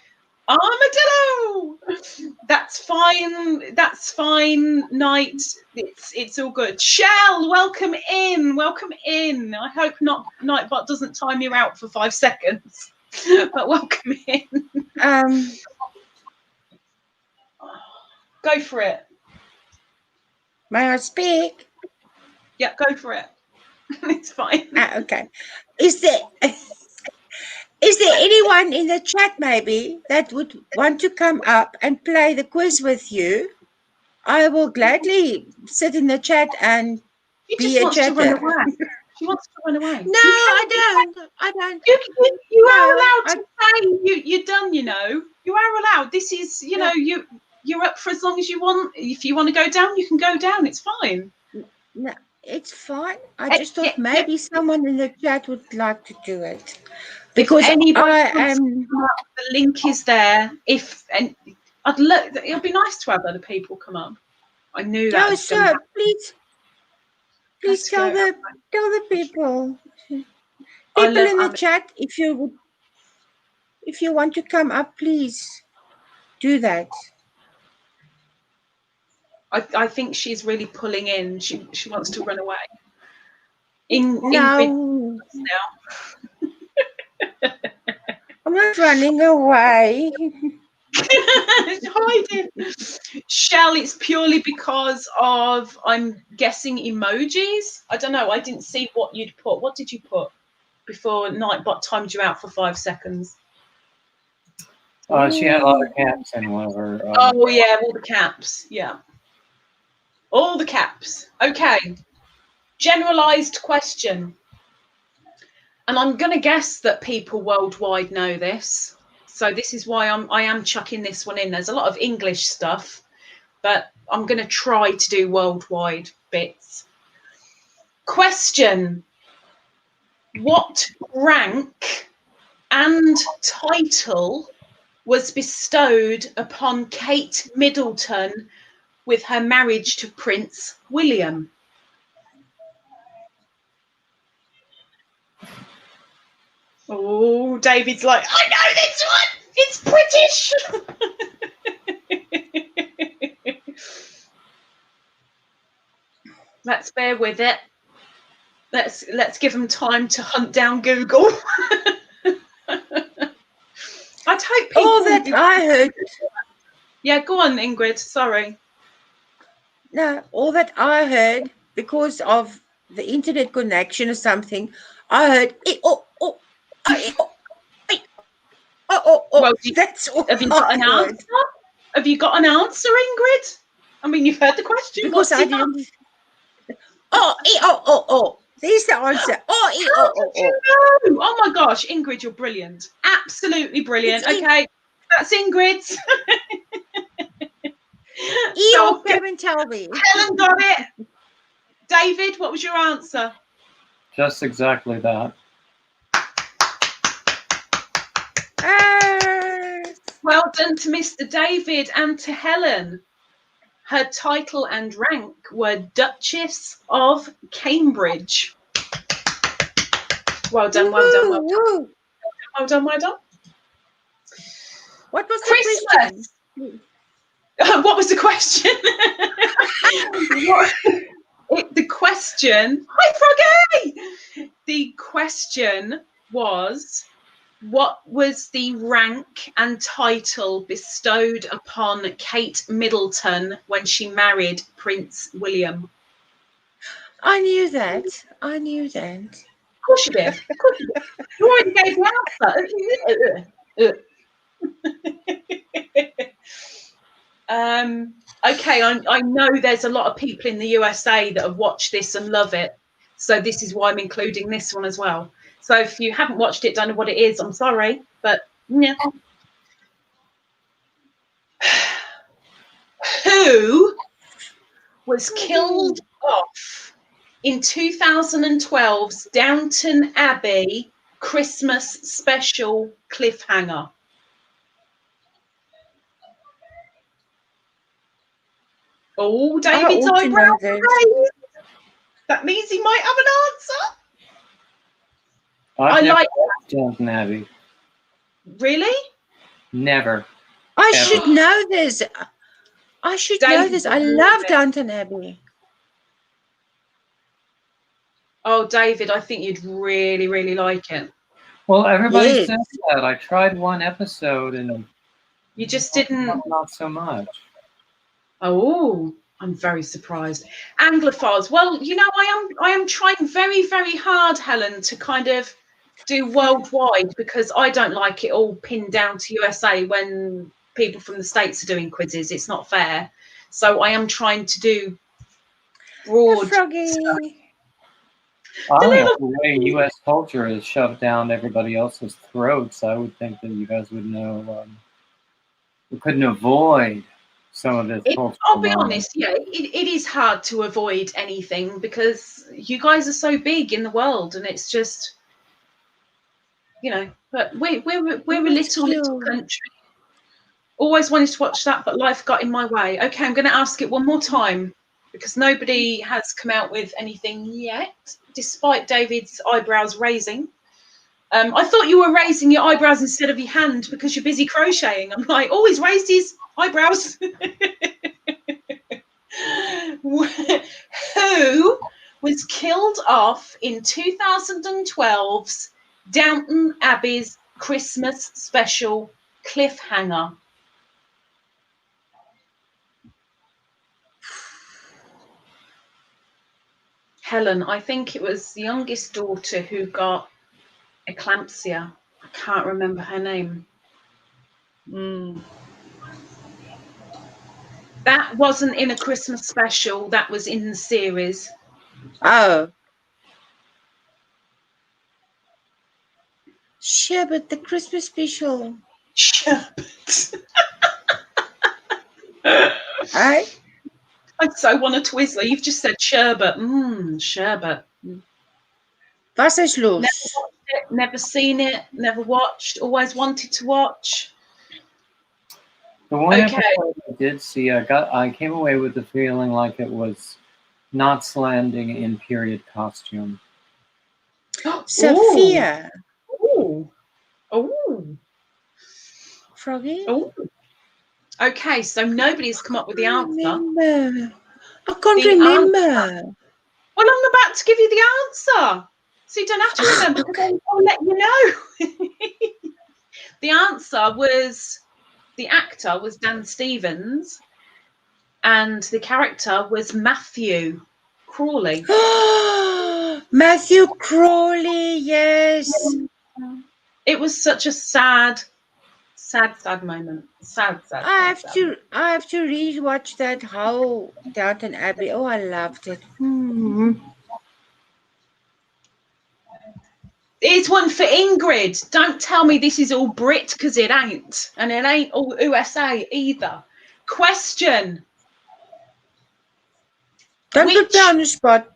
armadillo. That's fine. That's fine. Night. It's all good. Shell, welcome in. Welcome in. I hope Nightbot doesn't time you out for 5 seconds. But welcome in. Go for it. May I speak? Yeah, go for it. It's fine. Okay. Is there anyone in the chat maybe that would want to come up and play the quiz with you? I will gladly sit in the chat and be a chatter. She wants to run away. No, I don't. You are allowed to say you're done, you know. You are allowed. This is, you know, you're up for as long as you want. If you want to go down, you can go down. It's fine. No, it's fine. I just thought maybe someone in the chat would like to do it. Because the link is there. I'd look. It'd be nice to have other people come up. I knew that. No, sir, please tell the people in the chat if you want to come up, please do that. I think she's really pulling in. She wants to run away. No. I'm not running away. Hiding. Shell, it's purely because of, I'm guessing, emojis. I don't know. I didn't see what you'd put. What did you put before Nightbot timed you out for 5 seconds? She had a lot of caps in one of her. Oh, yeah, all the caps. Yeah. All the caps. Okay. Generalized question. And I'm going to guess that people worldwide know this. So this is why I am chucking this one in. There's a lot of English stuff, but I'm going to try to do worldwide bits. Question. What rank and title was bestowed upon Kate Middleton with her marriage to Prince William? Oh, David's like, I know this one. It's British. Let's bear with it. Let's give them time to hunt down Google. I I'd hope people. All that I heard. Yeah, go on, Ingrid. Sorry. No, all that I heard because of the internet connection or something. I heard. Well, That's all have you I got an heard. answer? Have you got an answer, Ingrid? I mean, you've heard the question. Because I didn't. There's the answer. How did you know? Oh my gosh, Ingrid, you're brilliant. Absolutely brilliant. Okay, that's Ingrid's. So Come and tell me. Helen got it. David, what was your answer? Just exactly that. Well done to Mr. David and to Helen. Her title and rank were Duchess of Cambridge. Well done, well done, well done. Well done, well done. What was Christmas. the question? What was the question? The question. Hi, Froggy. The question was, what was the rank and title bestowed upon Kate Middleton when she married Prince William? I knew that. Of course you did. Of course you did. You already gave the answer. Okay, I know there's a lot of people in the USA that have watched this and love it. So this is why I'm including this one as well. So if you haven't watched it, don't know what it is, I'm sorry. But yeah. Who was killed off in 2012's Downton Abbey Christmas special cliffhanger? Oh, David's eyebrows raised. That means he might have an answer. I like Downton Abbey. Really? Never. I should know this. I love Downton Abbey. Oh, David, I think you'd really, really like it. Well, everybody says that. I tried one episode and you just didn't. Not so much. Oh, I'm very surprised. Anglophiles. Well, you know, I am trying very, very hard, Helen, to kind of do worldwide because I don't like it all pinned down to USA when people from the States are doing quizzes. It's not fair. So I am trying to do broad stuff. I don't know the way U.S. culture is shoved down everybody else's throats. I would think that you guys would know. We couldn't avoid some of this. I'll be honest, yeah, it is hard to avoid anything because you guys are so big in the world, and it's just, you know. But we're a little country. Always wanted to watch that, but life got in my way. Okay, I'm going to ask it one more time because nobody has come out with anything yet, despite David's eyebrows raising. I thought you were raising your eyebrows instead of your hand because you're busy crocheting. I'm like, oh, he's raised his eyebrows. Who was killed off in 2012's Downton Abbey's Christmas special cliffhanger? Helen, I think it was the youngest daughter who got eclampsia. I can't remember her name. That wasn't in a Christmas special. That was in the series. Oh. Sherbet, the Christmas special. Sherbet. Right? I so want a Twizzler. You've just said sherbet. Sherbet. Wasserschloss. Never watched it, never seen it, never watched, always wanted to watch. The one episode I did see, I came away with the feeling like it was Knots Landing in period costume. Sophia. Oh. Froggy. Oh. Okay, so nobody's come up with the answer. I can't remember. Well, I'm about to give you the answer. So you don't have to remember because I'll let you know. The answer was, the actor was Dan Stevens, and the character was Matthew Crawley. Matthew Crawley, yes. It was such a sad moment. Sad. I have to rewatch that whole Downton Abbey. Oh, I loved it. Here's one for Ingrid. Don't tell me this is all Brit, because it ain't. And it ain't all USA either. Question. Don't put me on the spot.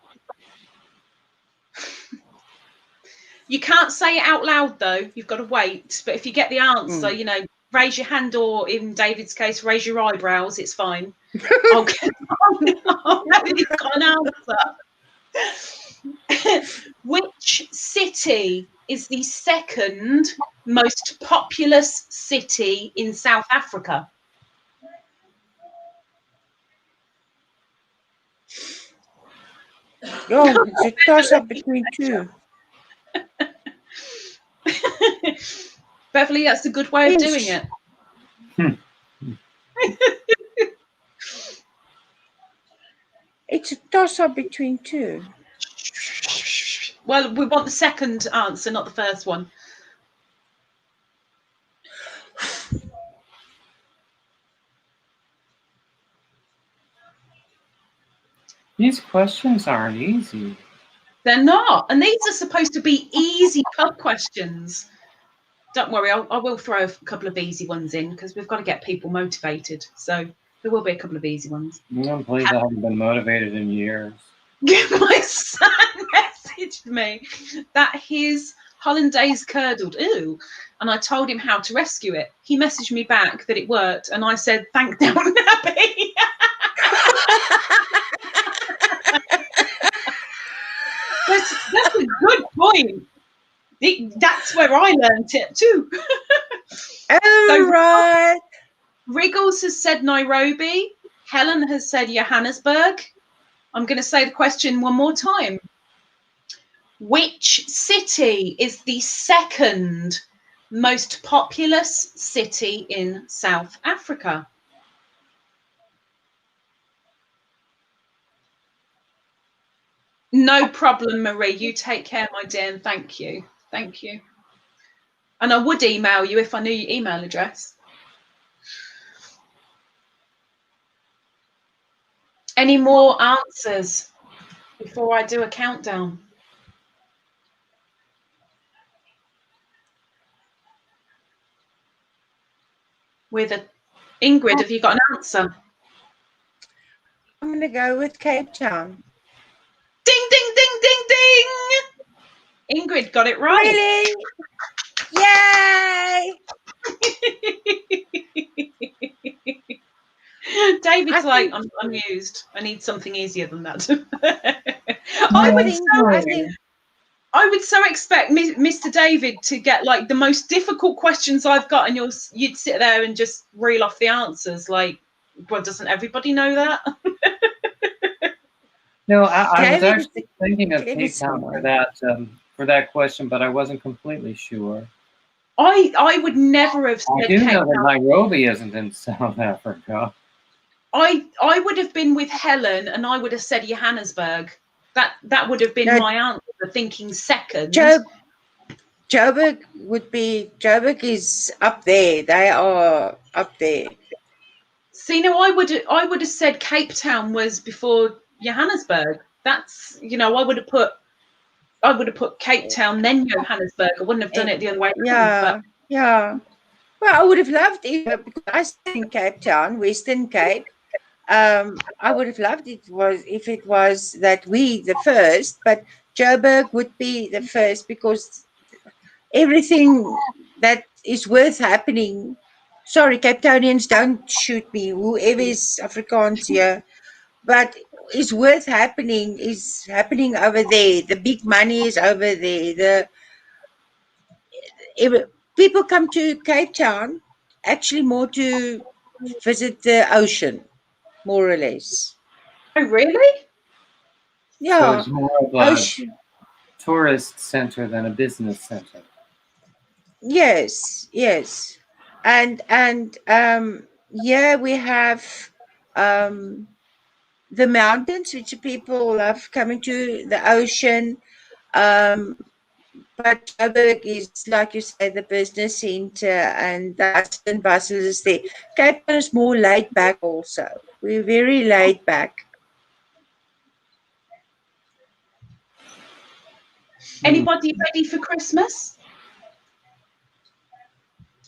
You can't say it out loud, though. You've got to wait. But if you get the answer, you know, raise your hand, or in David's case, raise your eyebrows. It's fine. I'll know you've got an answer. Which city is the second most populous city in South Africa? Oh, it's a toss-up between two. Beverly, that's a good way of doing it. It's a toss-up between two. Well, we want the second answer, not the first one. These questions aren't easy. They're not. And these are supposed to be easy pub questions. Don't worry, I will throw a couple of easy ones in, because we've got to get people motivated. So there will be a couple of easy ones. I'm pleased I haven't been motivated in years. My son messaged me that his hollandaise curdled, and I told him how to rescue it. He messaged me back that it worked, and I said, thank Downton Abbey. That's a good point. That's where I learned it too. Right. Wriggles has said Nairobi. Helen has said Johannesburg. I'm going to say the question one more time. Which city is the second most populous city in South Africa? No problem, Marie. You take care, my dear, and thank you. Thank you. And I would email you if I knew your email address. Any more answers before I do a countdown? Ingrid, have you got an answer? I'm going to go with Cape Town. Ding, ding, ding, ding, ding. Ingrid got it right. Really? Yay! David's like, I'm amused. I need something easier than that. I would so expect Mr. David to get like the most difficult questions I've got, and you'd sit there and just reel off the answers. Like, well, doesn't everybody know that? No, I was actually thinking of Cape Town for that question, but I wasn't completely sure. I would never have said Cape Town. I do know that Nairobi isn't in South Africa. I would have been with Helen, and I would have said Johannesburg. That would have been my answer, thinking second. Joburg is up there. They are up there. See, no, I would have said Cape Town was before Johannesburg. That's, I would have put Cape Town, then Johannesburg. I wouldn't have done it the other way around. Yeah. Well, I would have loved it, because I stayed in Cape Town, Western Cape. I would have loved it if it was that we the first, but Joburg would be the first, because everything that is worth happening. Sorry, Cape Townians, don't shoot me. Whoever is Afrikaans here, but is worth happening is happening over there. The big money is over there. People come to Cape Town actually more to visit the ocean, more or less. Oh, really? Yeah. So it's more of a tourist center than a business center. Yes, yes. And yeah, we have the mountains, which people love coming to, the ocean. But Joburg is, like you say, the business centre, and the hustle and bustle is there. Cape Town is more laid back also. We're very laid back. Anybody ready for Christmas?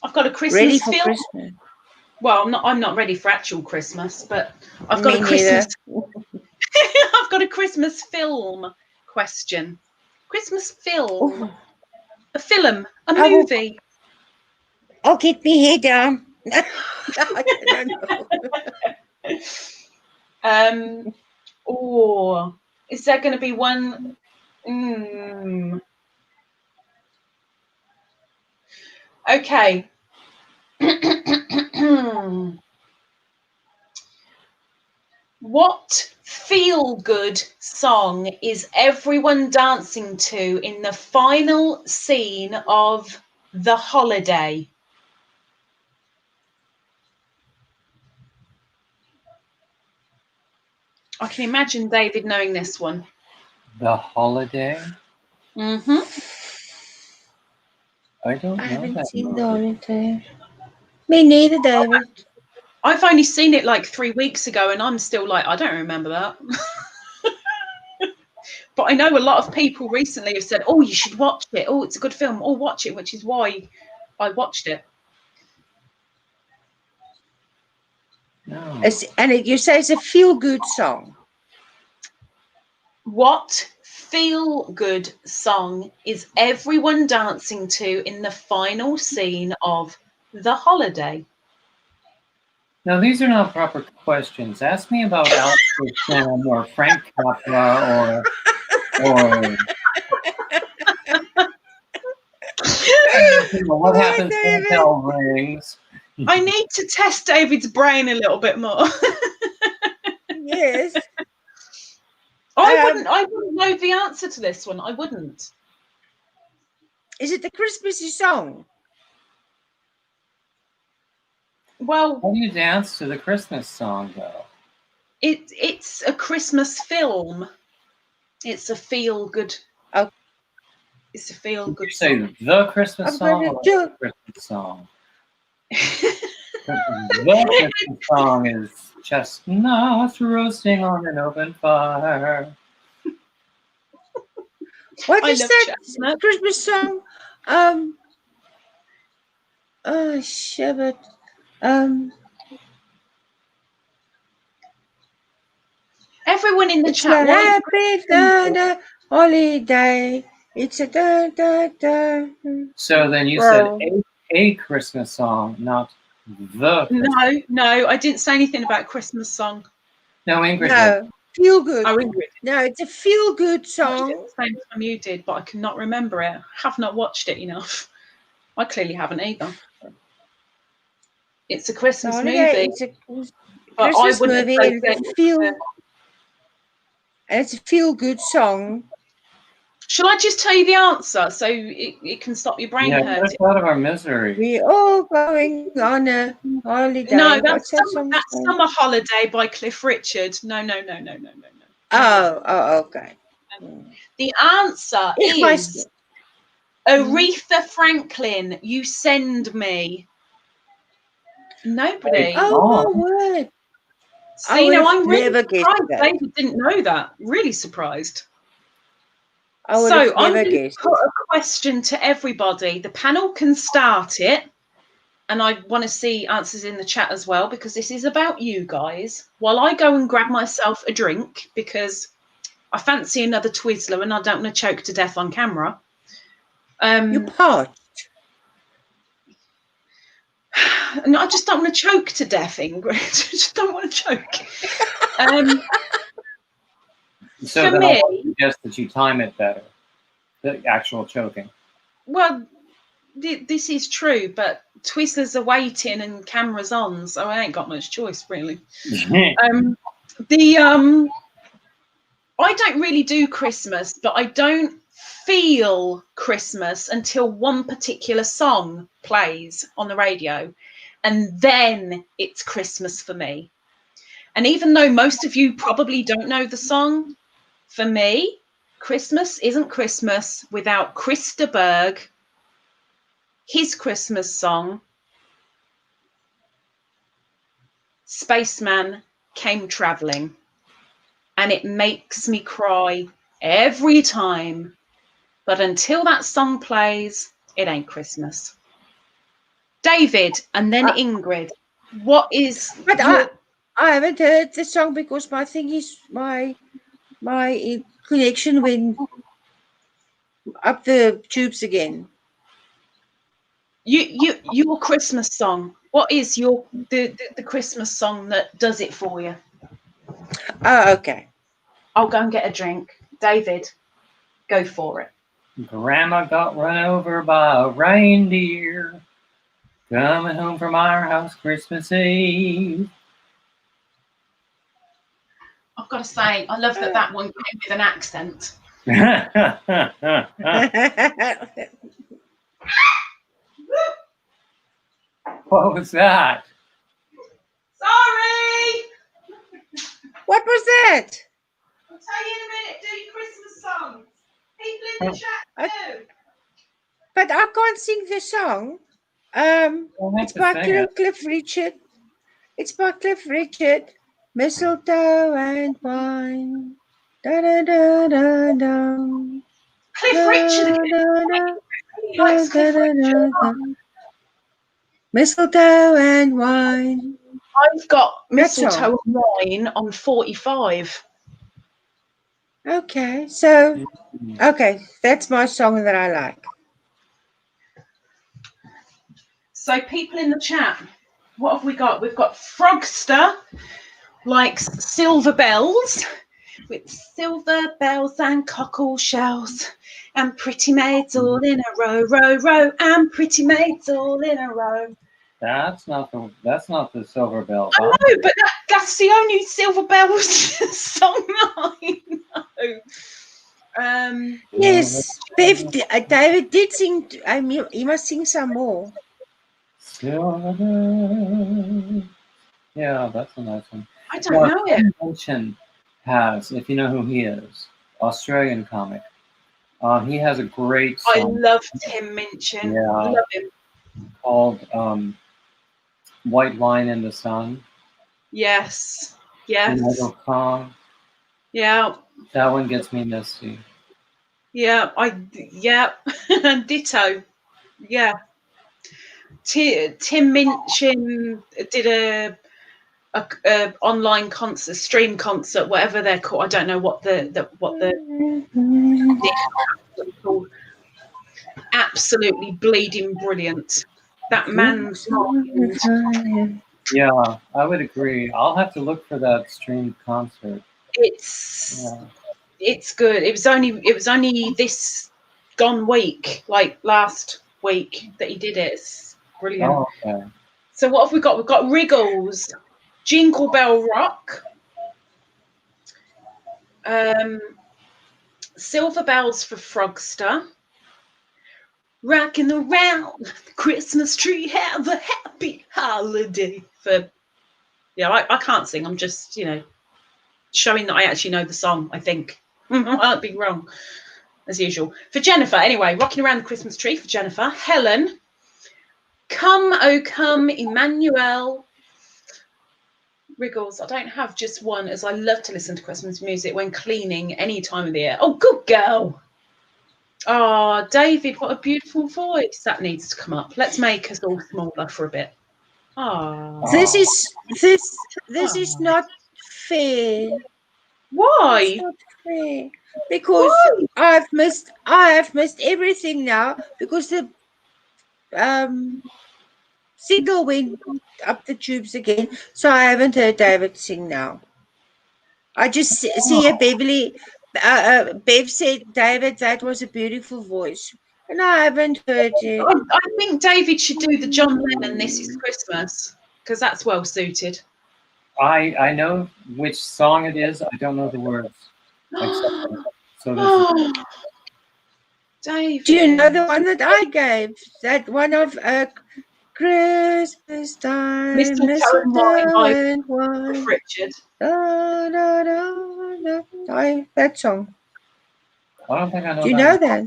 I've got a Christmas Ready for film. Christmas. Well, I'm not ready for actual Christmas, but I've got Me a Christmas. neither. I've got a Christmas film question. Christmas film, Oh, a film, a I will, movie. I'll get me hair down. I don't know. Or is there going to be one? Okay. What feel-good song is everyone dancing to in the final scene of The Holiday? I can imagine David knowing this one. The Holiday? Mm-hmm. I don't know. I haven't that seen movie. The Holiday. Me neither, David. I've only seen it like 3 weeks ago, and I'm still like, I don't remember that. But I know a lot of people recently have said, oh, you should watch it. Oh, it's a good film. Oh, watch it, which is why I watched it. No. You say it's a feel-good song. What feel-good song is everyone dancing to in the final scene of The Holiday? No, these are not proper questions. Ask me about Alex Sam or Frank Capra or what happens when the bell rings. I need to test David's brain a little bit more. Yes. I wouldn't know the answer to this one. I wouldn't. Is it the Christmassy song? Well, How do you dance to the Christmas song, though? it's a Christmas film. It's a feel-good. Oh. It's a feel-good You say song. the Christmas song or the Christmas song? The Christmas song is chestnuts roasting on an open fire. What is that chestnut. Christmas song? Oh, Shabbat. Everyone in the It's chat. a happy holiday. It's a da da da. So then you said a Christmas song, not the Christmas. No, I didn't say anything about Christmas song. No, Ingrid. No, feel good. Oh, Ingrid. No, it's a feel good song. At the same time you did, but I cannot remember it. I have not watched it enough. I clearly haven't either. It's a Christmas movie. It's a Christmas movie, and it's a feel good song. Shall I just tell you the answer so it can stop your brain hurting? Out of our misery. We're all going on a holiday. No, that's Summer Holiday by Cliff Richard. No. Oh, okay. The answer is Aretha Franklin, You Send Me. Nobody. Oh, my word. See, now I'm really surprised David didn't know that. Really surprised. So I'm going to put a question to everybody. The panel can start it. And I want to see answers in the chat as well, because this is about you guys. While I go and grab myself a drink, because I fancy another Twizzler and I don't want to choke to death on camera. You're parched. No, I just don't want to choke to death, Ingrid. I just don't want to choke. So for me, I suggest that you time it better, the actual choking. Well, this is true, but Twizzlers are waiting and cameras on, so I ain't got much choice, really. I don't really do Christmas, but I don't feel Christmas until one particular song plays on the radio, and then it's Christmas for me. And even though most of you probably don't know the song, for me, Christmas isn't Christmas without Krista Berg, his Christmas song, Spaceman Came Traveling. And it makes me cry every time. But until that song plays, it ain't Christmas. David and then Ingrid, what is But your... I haven't heard the song because my thing is my connection went up the tubes again. Your Christmas song? What is your the Christmas song that does it for you? Oh, okay. I'll go and get a drink. David, go for it. Grandma got run over by a reindeer coming home from our house Christmas Eve. I've got to say, I love that one came with an accent. What was that? Sorry! What was that? I'll tell you in a minute. Do your Christmas songs. People in the chat too. But I can't sing the song. It's by Cliff Richard. It's by Cliff Richard. Mistletoe and wine. Da da da da da. Cliff Richard. He likes Cliff Richard. Mistletoe and wine. I've got Mistletoe and Wine on 45. Okay, so that's my song that I like. So people in the chat, what have we got? We've got Frogster likes Silver Bells, with silver bells and cockle shells and pretty maids all in a row, row, row, and pretty maids all in a row. That's not the Silver Bells. I know, but that's the only Silver Bells song I know. Yes, David did sing. I mean, he must sing some more. Silver Bells. Yeah, that's a nice one. I don't know it. Mention has, if you know who he is, Australian comic. He has a great song. I love Tim Minchin. Yeah, I love him. Called White Wine in the Sun. Yes. Yes. Song. Yeah. That one gets me misty. Yeah. Ditto. Yeah. Tim Minchin did a online concert, stream concert, whatever they're called. I don't know what the called. Absolutely bleeding brilliant. That man's mind. Yeah, I would agree. I'll have to look for that streamed concert. It's good. It was only this gone week, like last week, that he did it. It's brilliant. Oh, okay. So what have we got? We've got Wriggles, Jingle Bell Rock, Silver Bells for Frogster, Rocking Around the Christmas Tree, have a happy holiday for... Yeah, I can't sing. I'm just, showing that I actually know the song, I think. I might be wrong, as usual. For Jennifer, anyway, Rocking Around the Christmas Tree for Jennifer. Helen, Come, Oh Come, Emmanuel. Wriggles, I don't have just one, as I love to listen to Christmas music when cleaning any time of the year. Oh, good girl. Oh, David, what a beautiful voice. That needs to come up. Let's make us all smaller for a bit. Oh. This is not fair. Why? It's not fair. Because I have missed everything now because the signal went up the tubes again. So I haven't heard David sing now. I just see a Beverly. Bev said, David, that was a beautiful voice. And I haven't heard it. I think David should do the John Lennon This Is Christmas, because that's well suited. I know which song it is. I don't know the words. So David. Do you know the one that I gave? That one of Christmas time, Mistletoe and Wine by and wine. Cliff Richard. Da, da, da, da. That song. I don't think I know. Do you know that?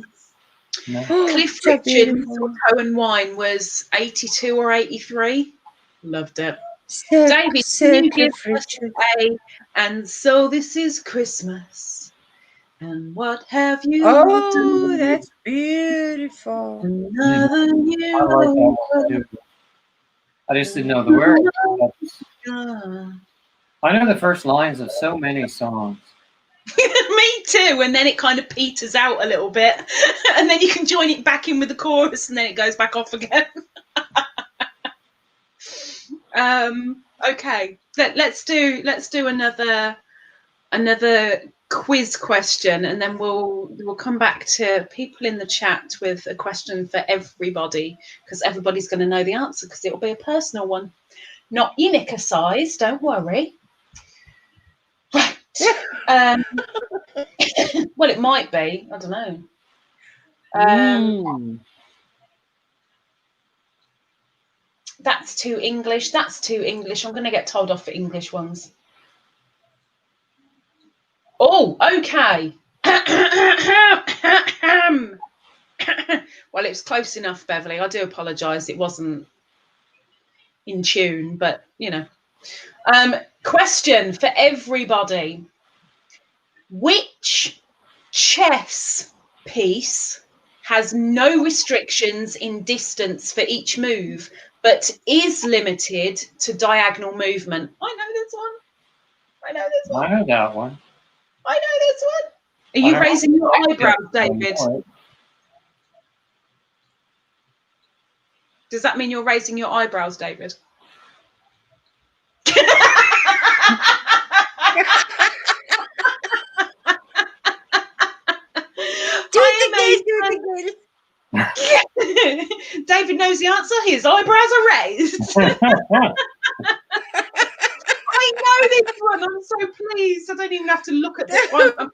No. Cliff So Richard, beautiful. Mistletoe and Wine was 82 or 83. Loved it. Sir, David, Sir can you give Cliff us Richard. and so this is Christmas. And what have you Oh, done? that's beautiful. Another year I like that one too. I just didn't know the words. I know the first lines of so many songs. Me too. And then it kind of peters out a little bit, and then you can join it back in with the chorus, and then it goes back off again. Okay, let's do another quiz question, and then we'll come back to people in the chat with a question for everybody, because everybody's going to know the answer, because it'll be a personal one, not your knicker size. Don't worry. Right. Well, it might be. I don't know. That's too English. That's too English. I'm going to get told off for English ones. Oh, okay. Well, it was close enough, Beverly. I do apologise. It wasn't in tune, but, you know. Question for everybody. Which chess piece has no restrictions in distance for each move, but is limited to diagonal movement? I know this one. I know this one. I know that one. I know this one. Are you raising your eyebrows, David? Does that mean you're raising your eyebrows, David? David knows the answer. His eyebrows are raised. I know this one. I'm so pleased. I don't even have to look at this one.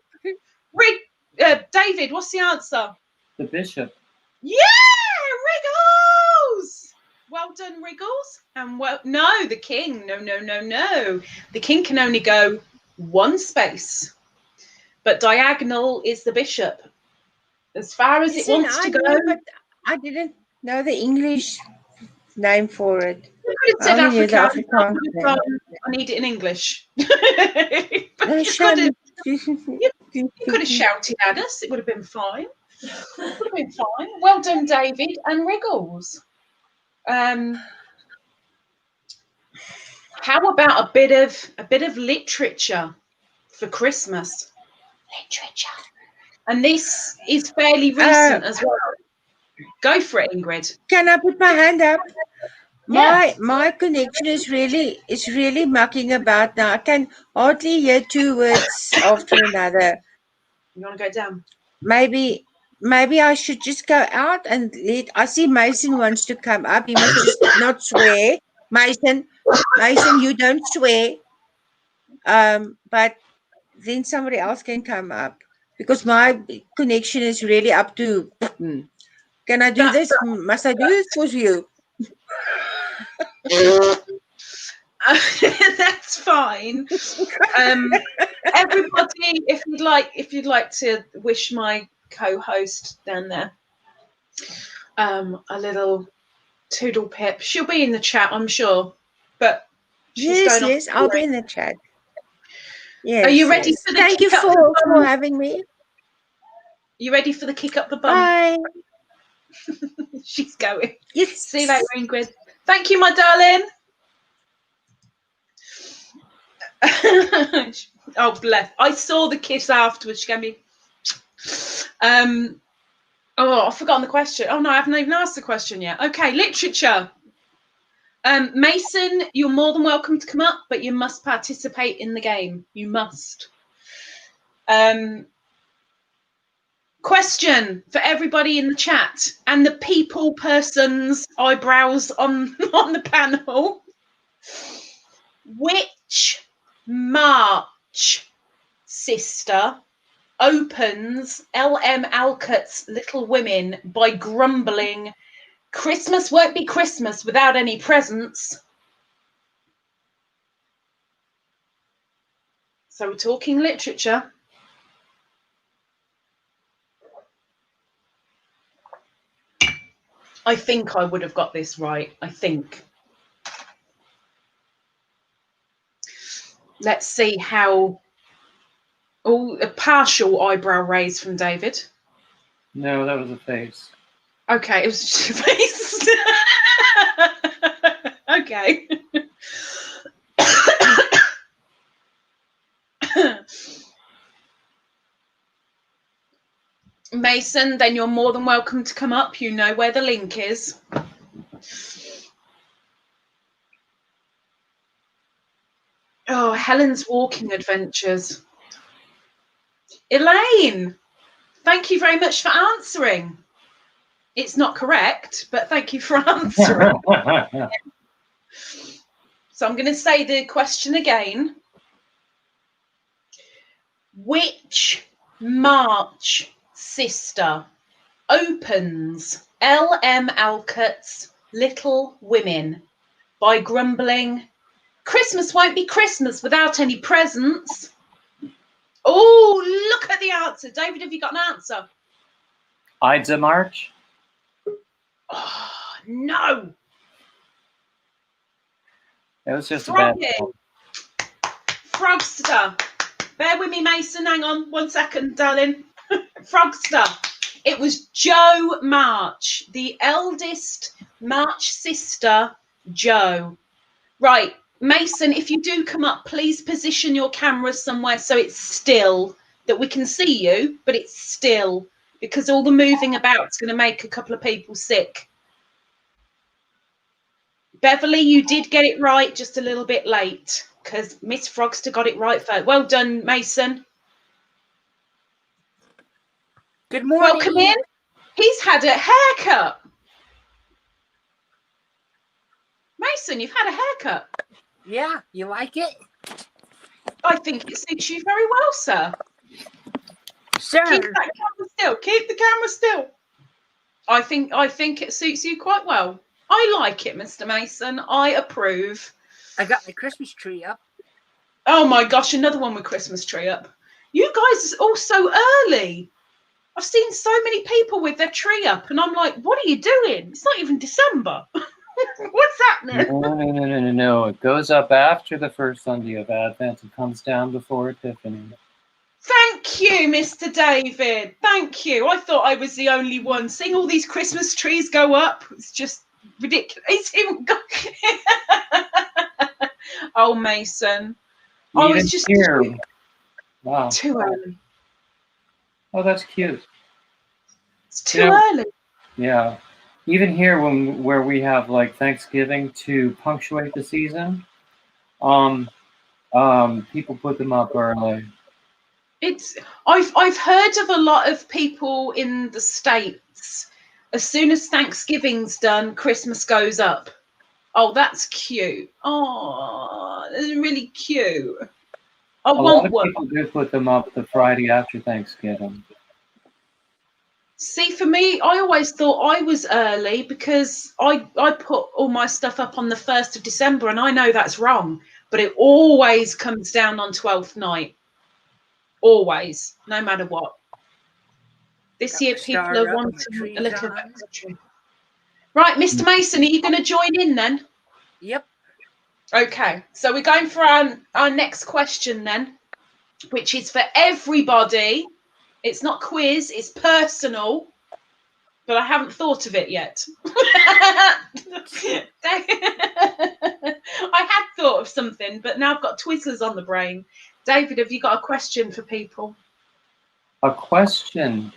David, what's the answer? The bishop. Yeah, Wriggles. Well done, Wriggles. And no, the king. No. The king can only go one space, but diagonal is the bishop. As far as it wants to go. But I didn't know the English name for it. You could have said Afrikaans. I need it in English. You could have shouted at us. It would have been fine. Well done, David and Wriggles. How about a bit of literature for Christmas? Literature. And this is fairly recent as well. Go for it, Ingrid. Can I put my hand up? Yeah. My connection is really mucking about now. I can hardly hear two words after another. You want to go down? Maybe I should just go out and I see Mason wants to come up. He must just not swear. Mason, you don't swear. But then somebody else can come up, because my connection is really up to. Can I do this? Must I do this for you? That's fine. Everybody, if you'd like to wish my co-host down there a little toodle pip. She'll be in the chat, I'm sure. But yes, I'll be in the chat. Yes. Are you ready for the Thank you for having me. You ready for the kick up the bum? Bye. She's going. Yes. See you later, Ingrid. Thank you, my darling. Oh, bless. I saw the kiss afterwards. She gave me. Oh, I've forgotten the question. Oh no, I haven't even asked the question yet. Okay, literature. Mason, you're more than welcome to come up, but you must participate in the game. You must. Question for everybody in the chat and the person's eyebrows on the panel. Which March sister opens L.M. Alcott's Little Women by grumbling, "Christmas won't be Christmas without any presents." So we're talking literature. I think I would have got this right. I think. Let's see how. Oh, a partial eyebrow raise from David. No, that was a face. Okay, it was just a face. Okay. Mason, then you're more than welcome to come up. You know where the link is. Oh, Helen's walking adventures. Elaine, thank you very much for answering. It's not correct, but thank you for answering. So I'm going to say the question again. Which March sister opens L.M. Alcott's Little Women by grumbling, "Christmas won't be Christmas without any presents"? Oh, look at the answer. David, have you got an answer? Ides of March? Oh, no. It was just a bad one. Frogster. Bear with me, Mason. Hang on 1 second, darling. Frogster. It was Jo March, the eldest March sister, Jo. Right, Mason, if you do come up, please position your camera somewhere so it's still, that we can see you, but it's still, because all the moving about is going to make a couple of people sick. Beverly, you did get it right, just a little bit late, because Miss Frogster got it right first. Well done, Mason. Good morning. Welcome in. He's had a haircut. Mason, you've had a haircut. Yeah, you like it? I think it suits you very well, sir. Sir. Keep that camera still. Keep the camera still. I think it suits you quite well. I like it, Mr. Mason. I approve. I got my Christmas tree up. Oh my gosh, another one with Christmas tree up. You guys are all so early. I've seen so many people with their tree up, and I'm like, what are you doing? It's not even December. What's happening? No. It goes up after the first Sunday of Advent and comes down before Epiphany. Thank you, Mr. David. Thank you. I thought I was the only one. Seeing all these Christmas trees go up, it's just ridiculous. It's even got... Oh, Mason. I was just here. Wow. Too early. Oh, that's cute. It's too early. Yeah. Even here, where we have like Thanksgiving to punctuate the season, people put them up early. I've heard of a lot of people in the States. As soon as Thanksgiving's done, Christmas goes up. Oh, that's cute. Oh, that's really cute. I want one. People do put them up the Friday after Thanksgiving. See, for me, I always thought I was early because I put all my stuff up on the 1st of December, and I know that's wrong, but it always comes down on 12th night. Always, no matter what. This year, people are wanting a little bit extra. Right, Mr. Mason, are you going to join in then? Yep. Okay, so we're going for our next question then, which is for everybody. It's not quiz, it's personal, but I haven't thought of it yet. I had thought of something, but now I've got Twizzlers on the brain. David, have you got a question for people? A question?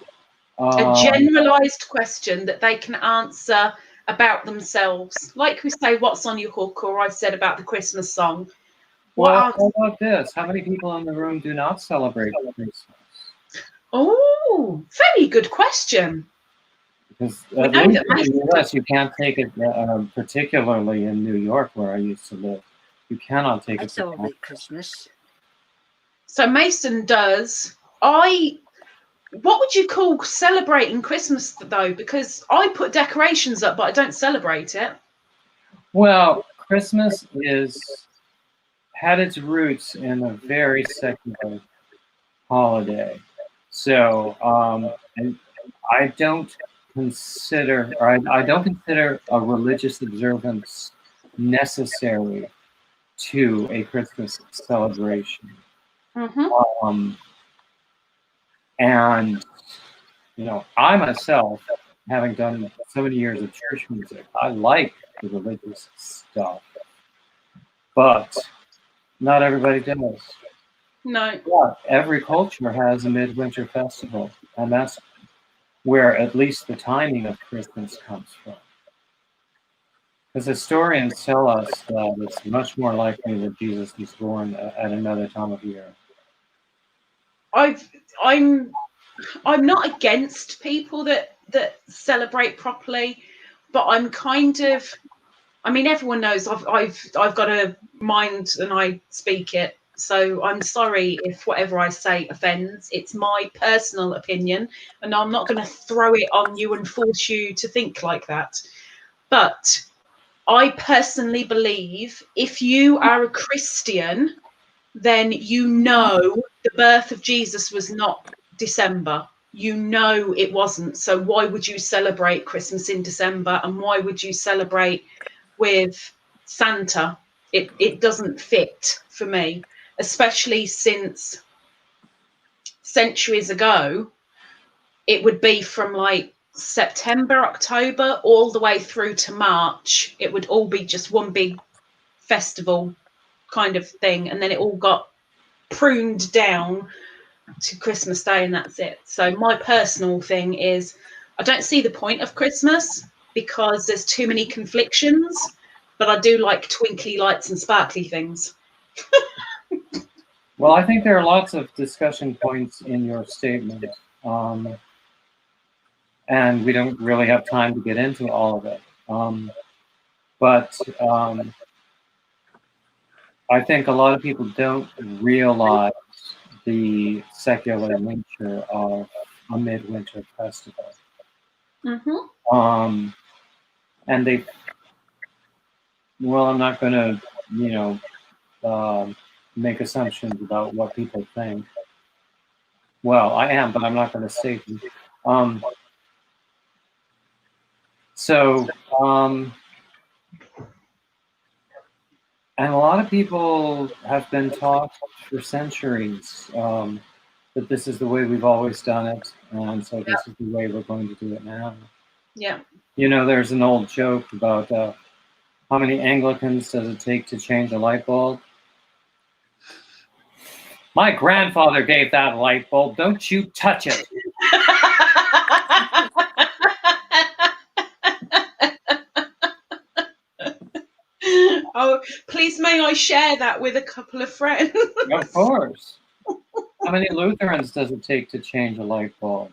A generalised question that they can answer about themselves. Like we say, what's on your hook, or I said about the Christmas song. How about this? How many people in the room do not celebrate Christmas? Oh, very good question. Because in the US, you can't take it, particularly in New York, where I used to live. You cannot take it. I celebrate Christmas. So Mason does. I What would you call celebrating Christmas though? Because I put decorations up, but I don't celebrate it. Well, Christmas had its roots in a very secular holiday. So, and I don't consider a religious observance necessary to a Christmas celebration. Mm-hmm. And I myself, having done so many years of church music, I like the religious stuff, but not everybody does. No. But every culture has a midwinter festival, and that's where at least the timing of Christmas comes from. Because historians tell us that it's much more likely that Jesus was born at another time of year. I'm not against people that celebrate properly, but I'm kind of. I mean, everyone knows I've got a mind and I speak it. So I'm sorry if whatever I say offends. It's my personal opinion, and I'm not going to throw it on you and force you to think like that. But I personally believe if you are a Christian, then you know the birth of Jesus was not December. You know it wasn't. So why would you celebrate Christmas in December? And why would you celebrate with Santa? It doesn't fit for me, especially since centuries ago, it would be from like September, October, all the way through to March. It would all be just one big festival kind of thing. And then it all got pruned down to Christmas Day, and that's it. So my personal thing is I don't see the point of Christmas because there's too many conflictions, but I do like twinkly lights and sparkly things. Well, I think there are lots of discussion points in your statement, and we don't really have time to get into all of it. But I think a lot of people don't realize the secular nature of a midwinter festival. Mm-hmm. And I'm not going to, make assumptions about what people think. Well, I am, but I'm not going to say them. And a lot of people have been taught for centuries that this is the way we've always done it, and so this is the way we're going to do it now. Yeah. There's an old joke about how many Anglicans does it take to change a light bulb? My grandfather gave that light bulb. Don't you touch it. Oh, please may I share that with a couple of friends? Of course. How many Lutherans does it take to change a light bulb?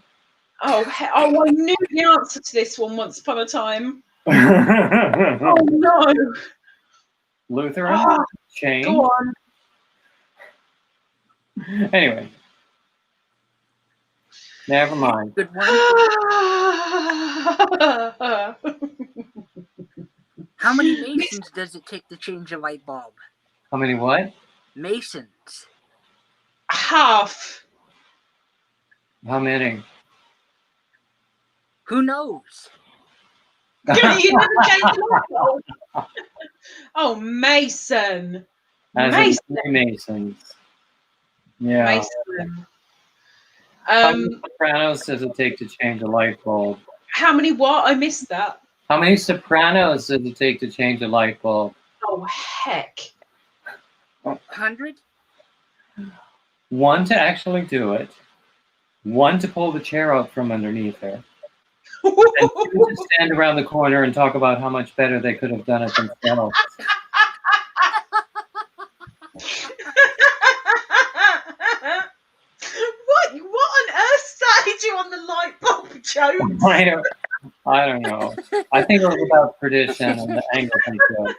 Oh, I knew the answer to this one once upon a time. Oh no. Lutherans change? Go on. Anyway. Never mind. Good one. How many Masons does it take to change a light bulb? How many what? Masons. Half. How many? Who knows? You never changed the light bulb. Oh, Mason. As in Masons. Yeah. Mason. How many sopranos does it take to change a light bulb? How many what? I missed that. How many sopranos does it take to change a light bulb? Oh, heck. 100? One to actually do it. One to pull the chair out from underneath her. And two to stand around the corner and talk about how much better they could have done it themselves. What on earth started you on the light bulb joke? I don't know. I think it was about tradition and the Anglican joke.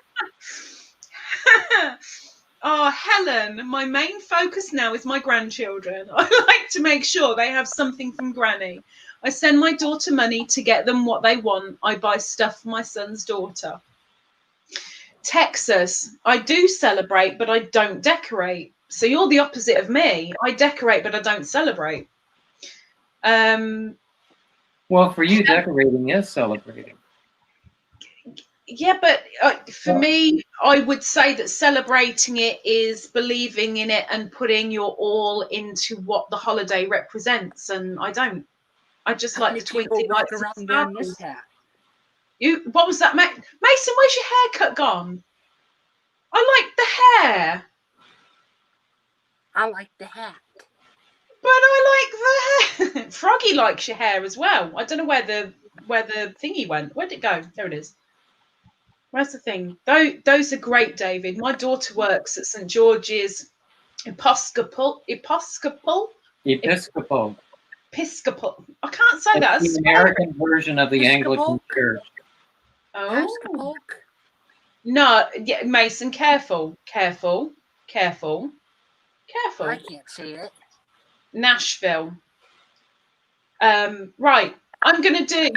Oh, Helen, my main focus now is my grandchildren. I like to make sure they have something from Granny. I send my daughter money to get them what they want. I buy stuff for my son's daughter. Texas, I do celebrate, but I don't decorate. So you're the opposite of me. I decorate, but I don't celebrate. Well, for you, decorating is celebrating. Yeah, but for me, I would say that celebrating it is believing in it and putting your all into what the holiday represents. And I don't. I just How like many the twinkly people walk lights and around wearing sparkles. this hat? What was that, Mason? Where's your haircut gone? I like the hair, I like the hat. but I like the hair. Froggy likes your hair as well. I don't know where the thingy went. Where'd it go? There it is. Where's the thing? Those are great, David. My daughter works at St. George's Episcopal. I can't say that. It's the American version of the Anglican Episcopal? Church. Oh Episcopal? no, yeah, Mason, careful. I can't say it. Nashville. Right. I'm gonna do.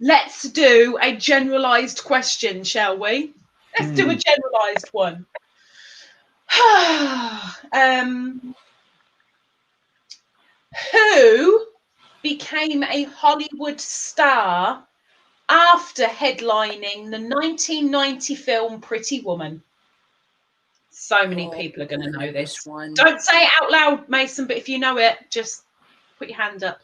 Let's do a generalized question, shall we? Let's do a generalized one. Who became a Hollywood star after headlining the 1990 film Pretty Woman? So many people are going to know this one. Don't say it out loud, Mason, but if you know it, just put your hand up.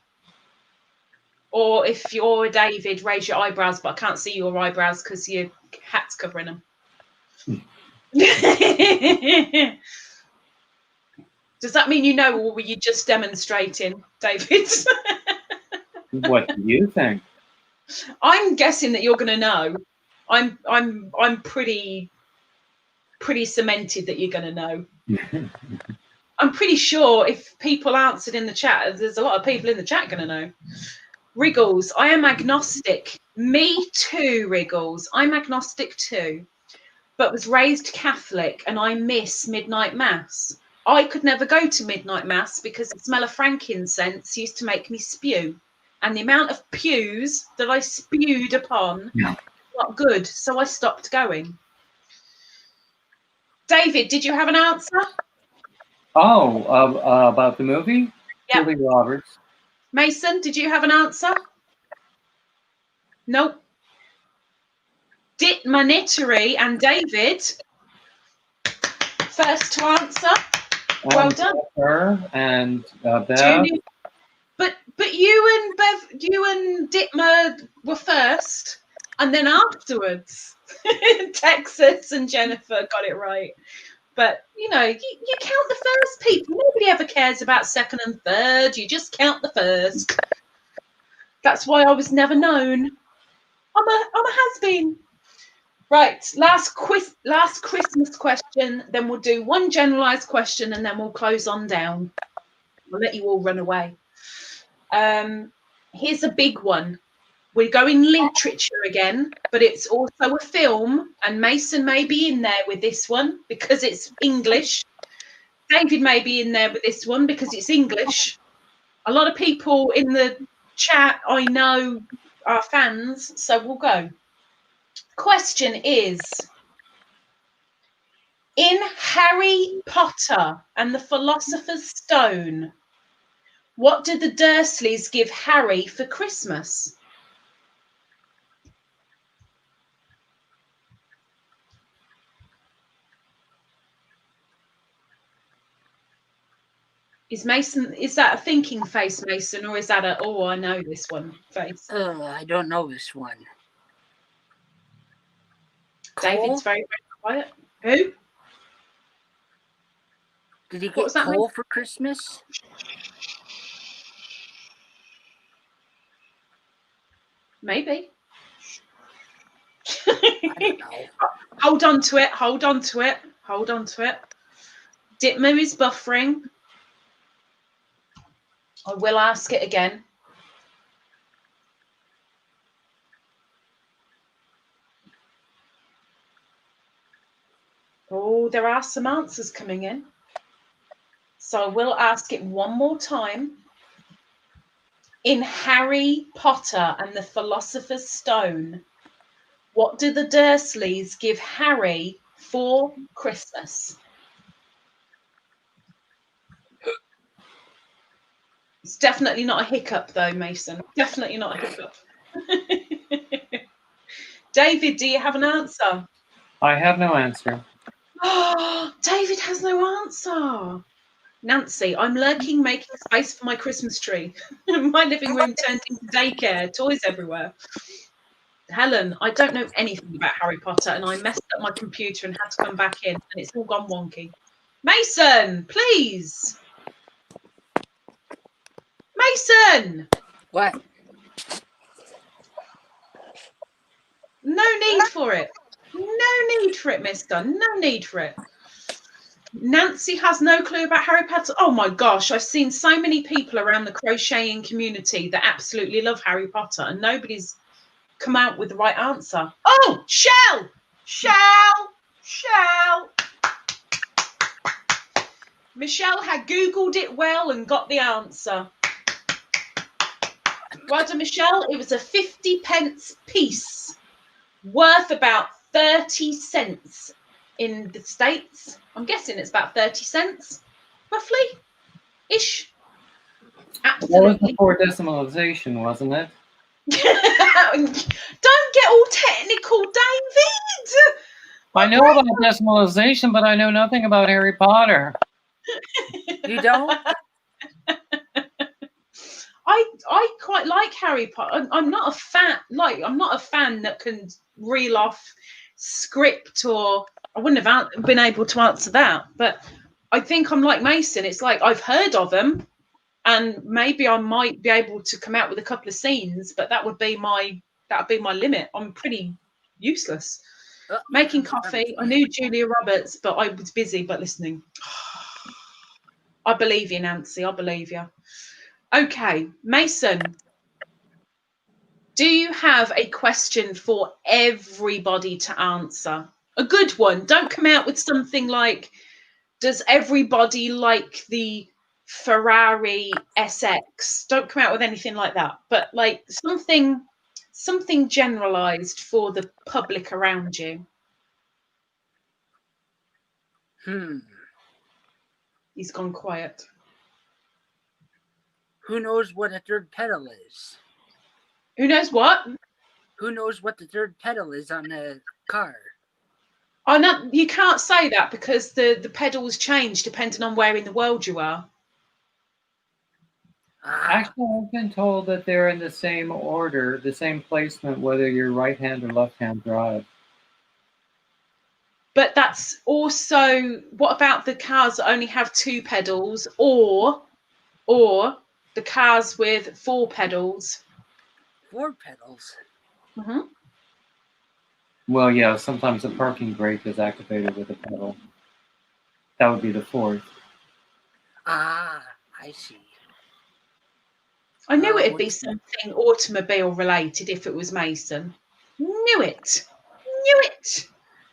Or if you're David, raise your eyebrows, but I can't see your eyebrows because your hat's covering them. Does that mean you know, or were you just demonstrating, David? What do you think? I'm guessing that you're going to know. I'm pretty cemented that you're going to know. I'm pretty sure if people answered in the chat, there's a lot of people in the chat going to know. Wriggles, I am agnostic. Me too, Wriggles. I'm agnostic too, but was raised Catholic and I miss midnight mass. I could never go to midnight mass because the smell of frankincense used to make me spew. And the amount of pews that I spewed upon was not good, so I stopped going. David, did you have an answer? Oh, about the movie? Yep. Julie Roberts. Mason, did you have an answer? Nope. Manittery and David, first to answer. Well done. Her and Bev. Junior. But you and Dittmer were first, and then afterwards, Texas and Jennifer got it right. But you know, you count the first people. Nobody ever cares about second and third. You just count the first. That's why I was never known. I'm a has-been. Right, last Christmas question. Then we'll do one generalized question, and then we'll close on down. We'll let you all run away. Here's a big one. We're going literature again, but it's also a film, and Mason may be in there with this one because it's English. David may be in there with this one because it's English. A lot of people in the chat I know are fans, so we'll go. Question is, in Harry Potter and the Philosopher's Stone, what did the Dursleys give Harry for Christmas? Is that a thinking face, Mason, or is that a, oh, I know this one face? I don't know this one. David's very, very quiet. Who? Did he get coal for Christmas? Maybe. I don't know. Hold on to it. Dittmer is buffering. I will ask it again. Oh, there are some answers coming in. So I will ask it one more time. In Harry Potter and the Philosopher's Stone, what do the Dursleys give Harry for Christmas? It's definitely not a hiccup, though, Mason. Definitely not a hiccup. David, do you have an answer? I have no answer. Oh, David has no answer. Nancy, I'm lurking, making space for my Christmas tree. My living room turned into daycare, toys everywhere. Helen, I don't know anything about Harry Potter, and I messed up my computer and had to come back in, and it's all gone wonky. Mason, please. Mason! What? No need for it. No need for it, mister. No need for it. Nancy has no clue about Harry Potter. Oh my gosh, I've seen so many people around the crocheting community that absolutely love Harry Potter, and nobody's come out with the right answer. Oh, Shell! Michelle had Googled it well and got the answer. Well done, Michelle. It was a 50p piece worth about 30 cents in the States. I'm guessing it's about 30 cents, roughly, ish. That was Absolutely. before decimalization, wasn't it? Don't get all technical, David. I know about decimalization, but I know nothing about Harry Potter. You don't? I quite like Harry Potter. I'm not a fan. I'm not a fan that can reel off script, or I wouldn't have been able to answer that. But I think I'm like Mason. It's like I've heard of them, and maybe I might be able to come out with a couple of scenes, but that would be my limit. I'm pretty useless. Making coffee. I knew Julia Roberts, but I was busy but listening. I believe you, Nancy. I believe you. Okay, Mason, do you have a question for everybody to answer? A good one. Don't come out with something like, does everybody like the Ferrari SX? Don't come out with anything like that. But like something generalized for the public around you. He's gone quiet. Who knows what a third pedal is? Who knows what? Who knows what the third pedal is on a car? Oh no, you can't say that because the pedals change depending on where in the world you are. Actually, I've been told that they're in the same order, the same placement, whether you're right-hand or left-hand drive. But that's also, what about the cars that only have 2 pedals, or the cars with 4 pedals? 4 pedals? Mm-hmm. Well, yeah, sometimes the parking brake is activated with a pedal. That would be the 4th. I see. I knew it'd be something automobile related if it was Mason. Knew it.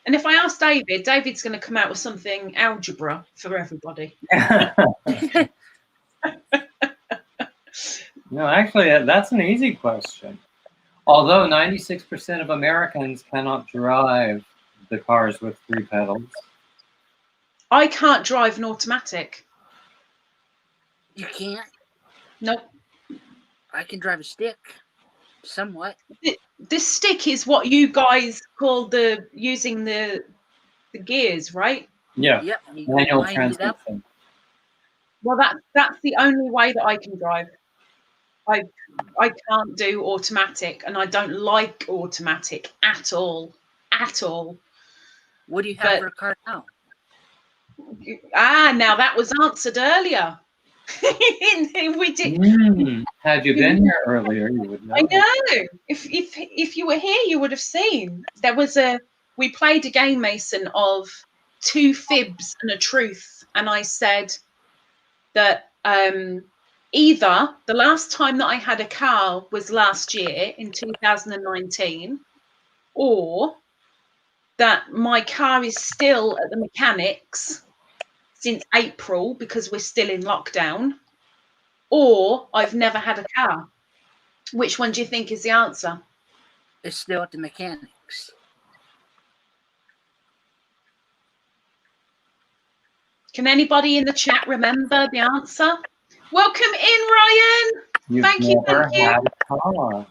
And if I ask David, David's going to come out with something algebra for everybody. No, actually, that's an easy question. Although 96% of Americans cannot drive the cars with 3 pedals. I can't drive an automatic. You can't? Nope. I can drive a stick, somewhat. This stick is what you guys call using the gears, right? Yeah. Yep. Manual transmission. Well, that's the only way that I can drive. I can't do automatic, and I don't like automatic at all. What do you have for a car now? Now that was answered earlier. We did. Had you been here earlier, you would know. I know. If you were here, you would have seen. We played a game, Mason, of 2 fibs and a truth, and I said that either the last time that I had a car was last year in 2019, or that my car is still at the mechanics since April because we're still in lockdown, or I've never had a car. Which one do you think is the answer? It's still at the mechanics. Can anybody in the chat remember the answer? Welcome in, Ryan. You've never had a car.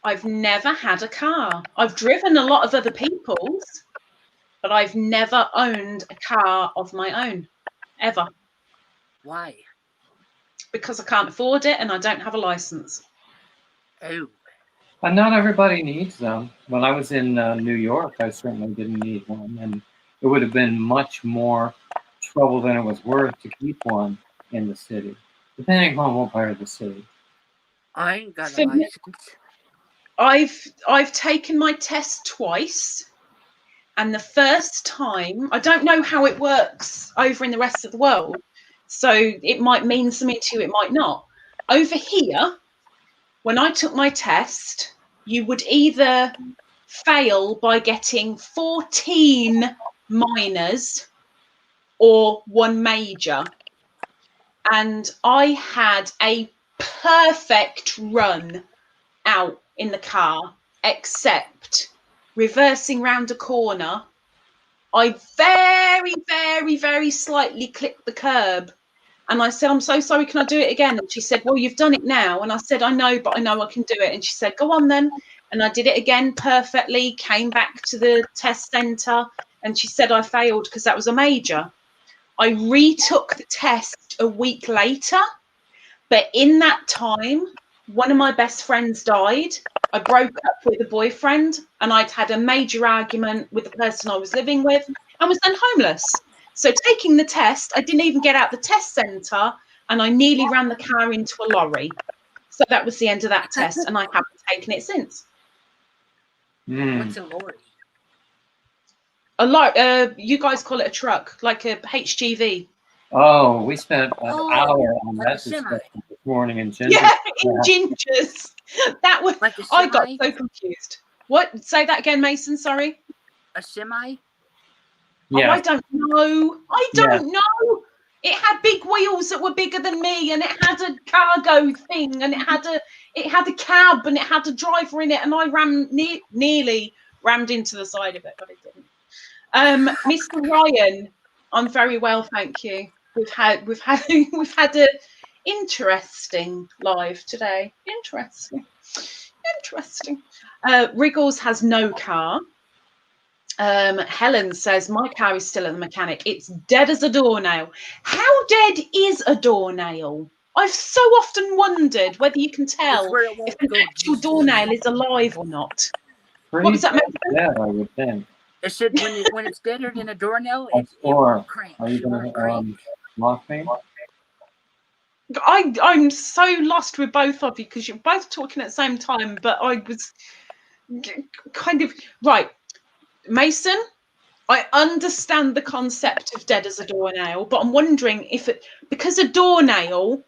I've never had a car. I've driven a lot of other people's, but I've never owned a car of my own, ever. Why? Because I can't afford it and I don't have a license. Oh. And not everybody needs them. When I was in New York, I certainly didn't need one, and it would have been much more trouble than it was worth to keep one in the city, depending on what part of the city. I ain't got a license. I've taken my test twice, and the first time, I don't know how it works over in the rest of the world, so it might mean something to you, it might not. Over here, when I took my test, you would either fail by getting 14 minors or 1 major. And I had a perfect run out in the car, except reversing round a corner, I very, very, very slightly clipped the curb. And I said, I'm so sorry, can I do it again? And she said, well, you've done it now. And I said, I know, but I know I can do it. And she said, go on then. And I did it again perfectly, came back to the test centre, and she said I failed because that was a major. I retook the test a week later, but in that time, one of my best friends died. I broke up with a boyfriend, and I'd had a major argument with the person I was living with and was then homeless. So taking the test, I didn't even get out the test centre, and I nearly ran the car into a lorry. So that was the end of that test, and I haven't taken it since. What's a lorry? A lot. You guys call it a truck, like a HGV. Oh, we spent an hour on that discussion this morning in Ginger. Yeah, in Gingers. That was. Like a I got semi? so confused. What? Say that again, Mason. Sorry. A semi? Yeah. Oh, I don't know. I don't know. It had big wheels that were bigger than me, and it had a cargo thing, and it had a cab, and it had a driver in it, and I nearly rammed into the side of it, but it didn't. Mr. Ryan, I'm very well, thank you. We've had a interesting live today. Interesting. Wriggles has no car. Helen says, my car is still at the mechanic. It's dead as a doornail. How dead is a doornail? I've so often wondered whether you can tell if an actual doornail is alive or not. Pretty What does that mean? Yeah, I would think. It said when it's deader than a doornail, it Or cranks. are you going to lock me? I'm so lost with both of you because you're both talking at the same time, but I was kind of right. Mason, I understand the concept of dead as a doornail, but I'm wondering if because a doornail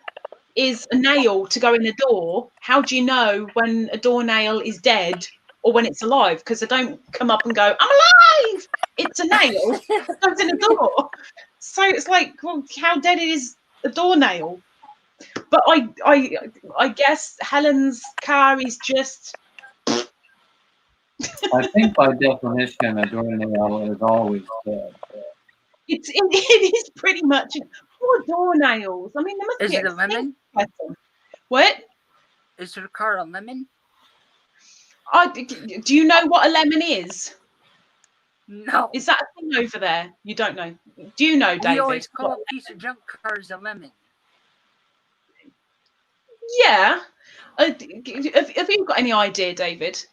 is a nail to go in a door, how do you know when a doornail is dead or when it's alive? Because I don't come up and go, I'm alive! It's a nail that goes in a door. So it's like, well, how dead is a doornail? But I guess Helen's car is just... I think by definition, a doornail is always dead. It is pretty much poor doornails. I mean, there must be it a lemon? What? Is your car a lemon? Do you know what a lemon is? No. Is that a thing over there? You don't know. Do you know, David? We always call a piece of junk cars a lemon. Yeah. Have you got any idea, David?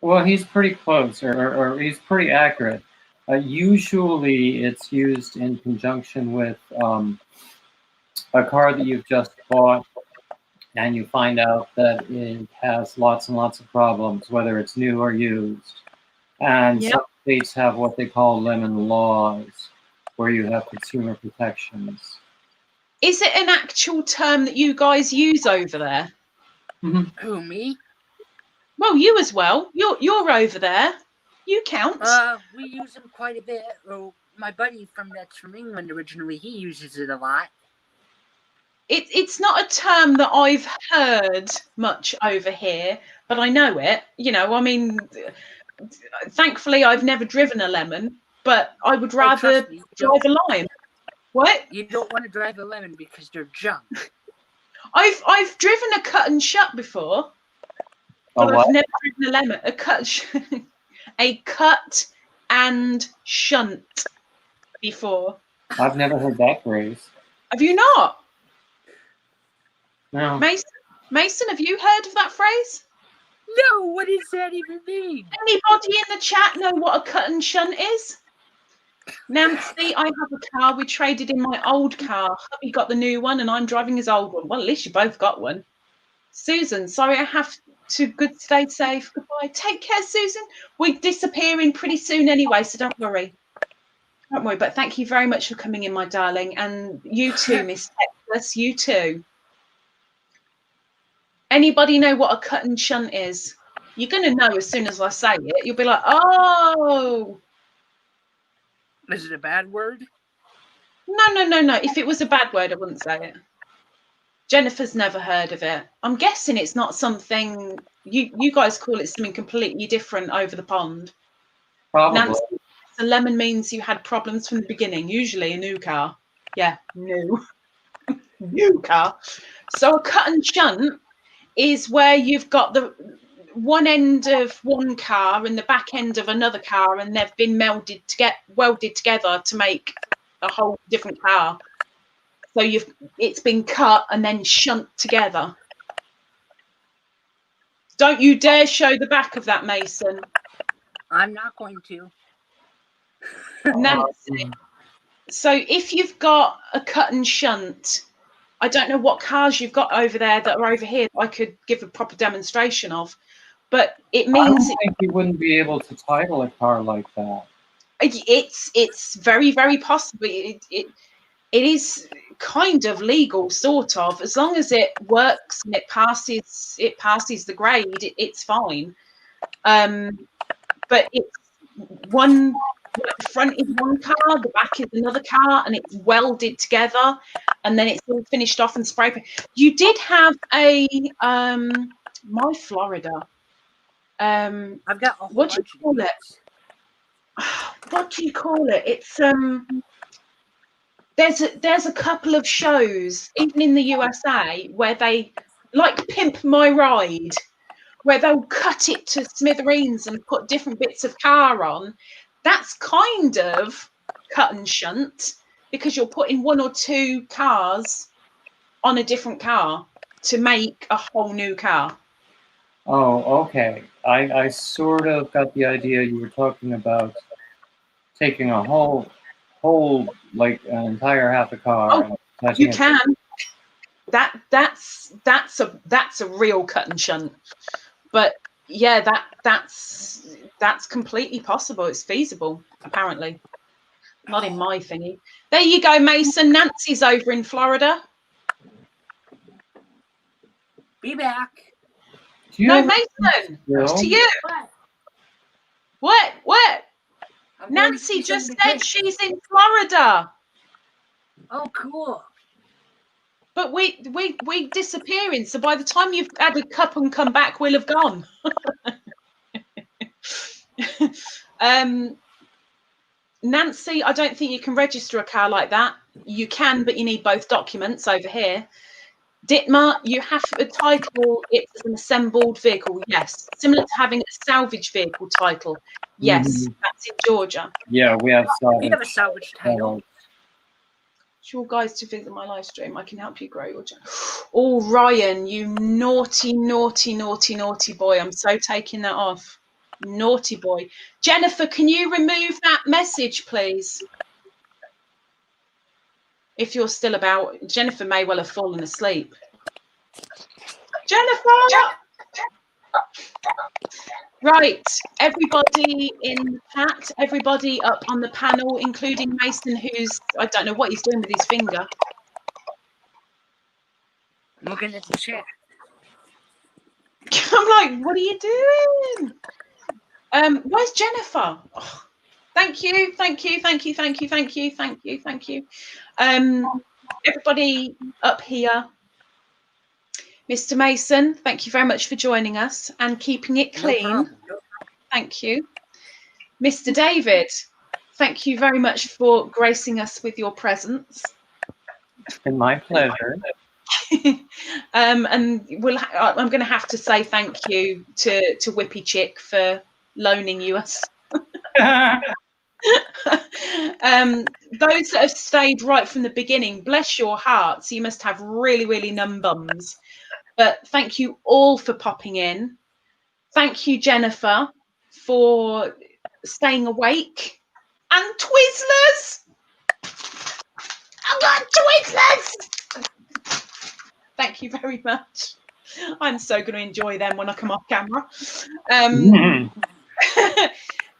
Well, he's pretty close, or he's pretty accurate. Usually, it's used in conjunction with a car that you've just bought, and you find out that it has lots and lots of problems, whether it's new or used. And some states have what they call lemon laws, where you have consumer protections. Is it an actual term that you guys use over there? Mm-hmm. Who, me? Well, you as well. You're over there. You count. We use them quite a bit. Well, my buddy that's from England originally, he uses it a lot. It's not a term that I've heard much over here, but I know it. You know, I mean, thankfully I've never driven a lemon, but I would rather trust me, drive a lime. What? You don't want to drive a lemon because they're junk. I've driven a cut and shut before, but I've never driven a lemon. A cut and shunt before. I've never heard that phrase. Have you not? No. Mason, have you heard of that phrase? No, what does that even mean? Anybody in the chat know what a cut and shunt is? Nancy, I have a car. We traded in my old car. Hubby got the new one and I'm driving his old one. Well, at least you both got one. Susan, sorry I have to stay safe. Goodbye. Take care, Susan. We're disappearing pretty soon anyway, so don't worry. Don't worry, but thank you very much for coming in, my darling. And you too, Miss Texas, you too. Anybody know what a cut and shunt is? You're going to know as soon as I say it. You'll be like, oh. Is it a bad word? No. If it was a bad word, I wouldn't say it. Jennifer's never heard of it. I'm guessing it's not something, you guys call it something completely different over the pond. Probably. Nancy, a lemon means you had problems from the beginning, usually a new car. Yeah, new. New car. So a cut and shunt is where you've got the one end of one car and the back end of another car, and they've been welded together to make a whole different car. So it's been cut and then shunt together. Don't you dare show the back of that, Mason. I'm not going to. Nancy. So if you've got a cut and shunt, I don't know what cars you've got over there that are over here that I could give a proper demonstration of, but it means I think you wouldn't be able to title a car like that. It's very, very possible. It is kind of legal, sort of, as long as it works and it passes the grade. It's fine. But it's one. The front is one car, the back is another car, and it's welded together, and then it's all finished off and spray paint. You did have a my Florida. I've got a whole what do you bunch call of it? What do you call it? It's there's a couple of shows even in the USA where they like Pimp My Ride, where they'll cut it to smithereens and put different bits of car on. That's kind of cut and shunt because you're putting one or two cars on a different car to make a whole new car. Oh, okay. I sort of got the idea you were talking about taking a whole like an entire half a car. Oh, you can. That's a real cut and shunt. But yeah, that's completely possible. It's feasible, apparently. Not in my thingy. There you go, Mason. Nancy's over in Florida. Be back. No, Mason. To you. What? Nancy just said she's in Florida. Oh, cool. But we disappearing, so by the time you've had a cup and come back, we'll have gone. Nancy, I don't think you can register a car like that. You can, but you need both documents over here. Dietmar, you have to title it as an assembled vehicle. Yes, similar to having a salvage vehicle title. Yes, that's in Georgia. Yeah, we have salvage. We have a salvage title. Sure, guys, to visit my live stream, I can help you grow your channel. Oh, Ryan, you naughty boy! I'm so taking that off. Naughty boy. Jennifer, can you remove that message, please? If you're still about, Jennifer may well have fallen asleep. Jennifer! Right, everybody in the chat, everybody up on the panel, including Mason, who's, I don't know what he's doing with his finger. Looking at the chat. I'm like, what are you doing? Where's Jennifer? Oh, thank you, thank you, thank you, thank you, thank you, thank you, thank you. Everybody up here. Mr. Mason, thank you very much for joining us and keeping it clean. No problem. Thank you. Mr. David, thank you very much for gracing us with your presence. It's been my pleasure. And I'm going to have to say thank you to Whippy Chick for loaning you us. Those that have stayed right from the beginning, bless your hearts. You must have really, really numb bums. But thank you all for popping in. Thank you, Jennifer, for staying awake. And Twizzlers! I've got Twizzlers! Thank you very much. I'm so going to enjoy them when I come off camera.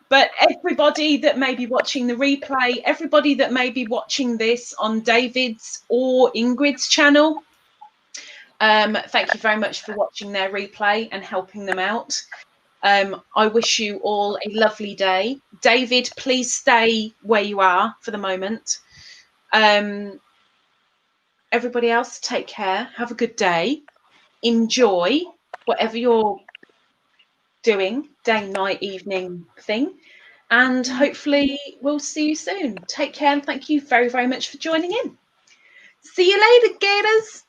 But everybody that may be watching the replay, everybody that may be watching this on David's or Ingrid's channel, thank you very much for watching their replay and helping them out. I wish you all a lovely day. David, please stay where you are for the moment. Everybody else, take care. Have a good day. Enjoy whatever you're doing, day, night, evening thing. And hopefully we'll see you soon. Take care and thank you very, very much for joining in. See you later, Gators.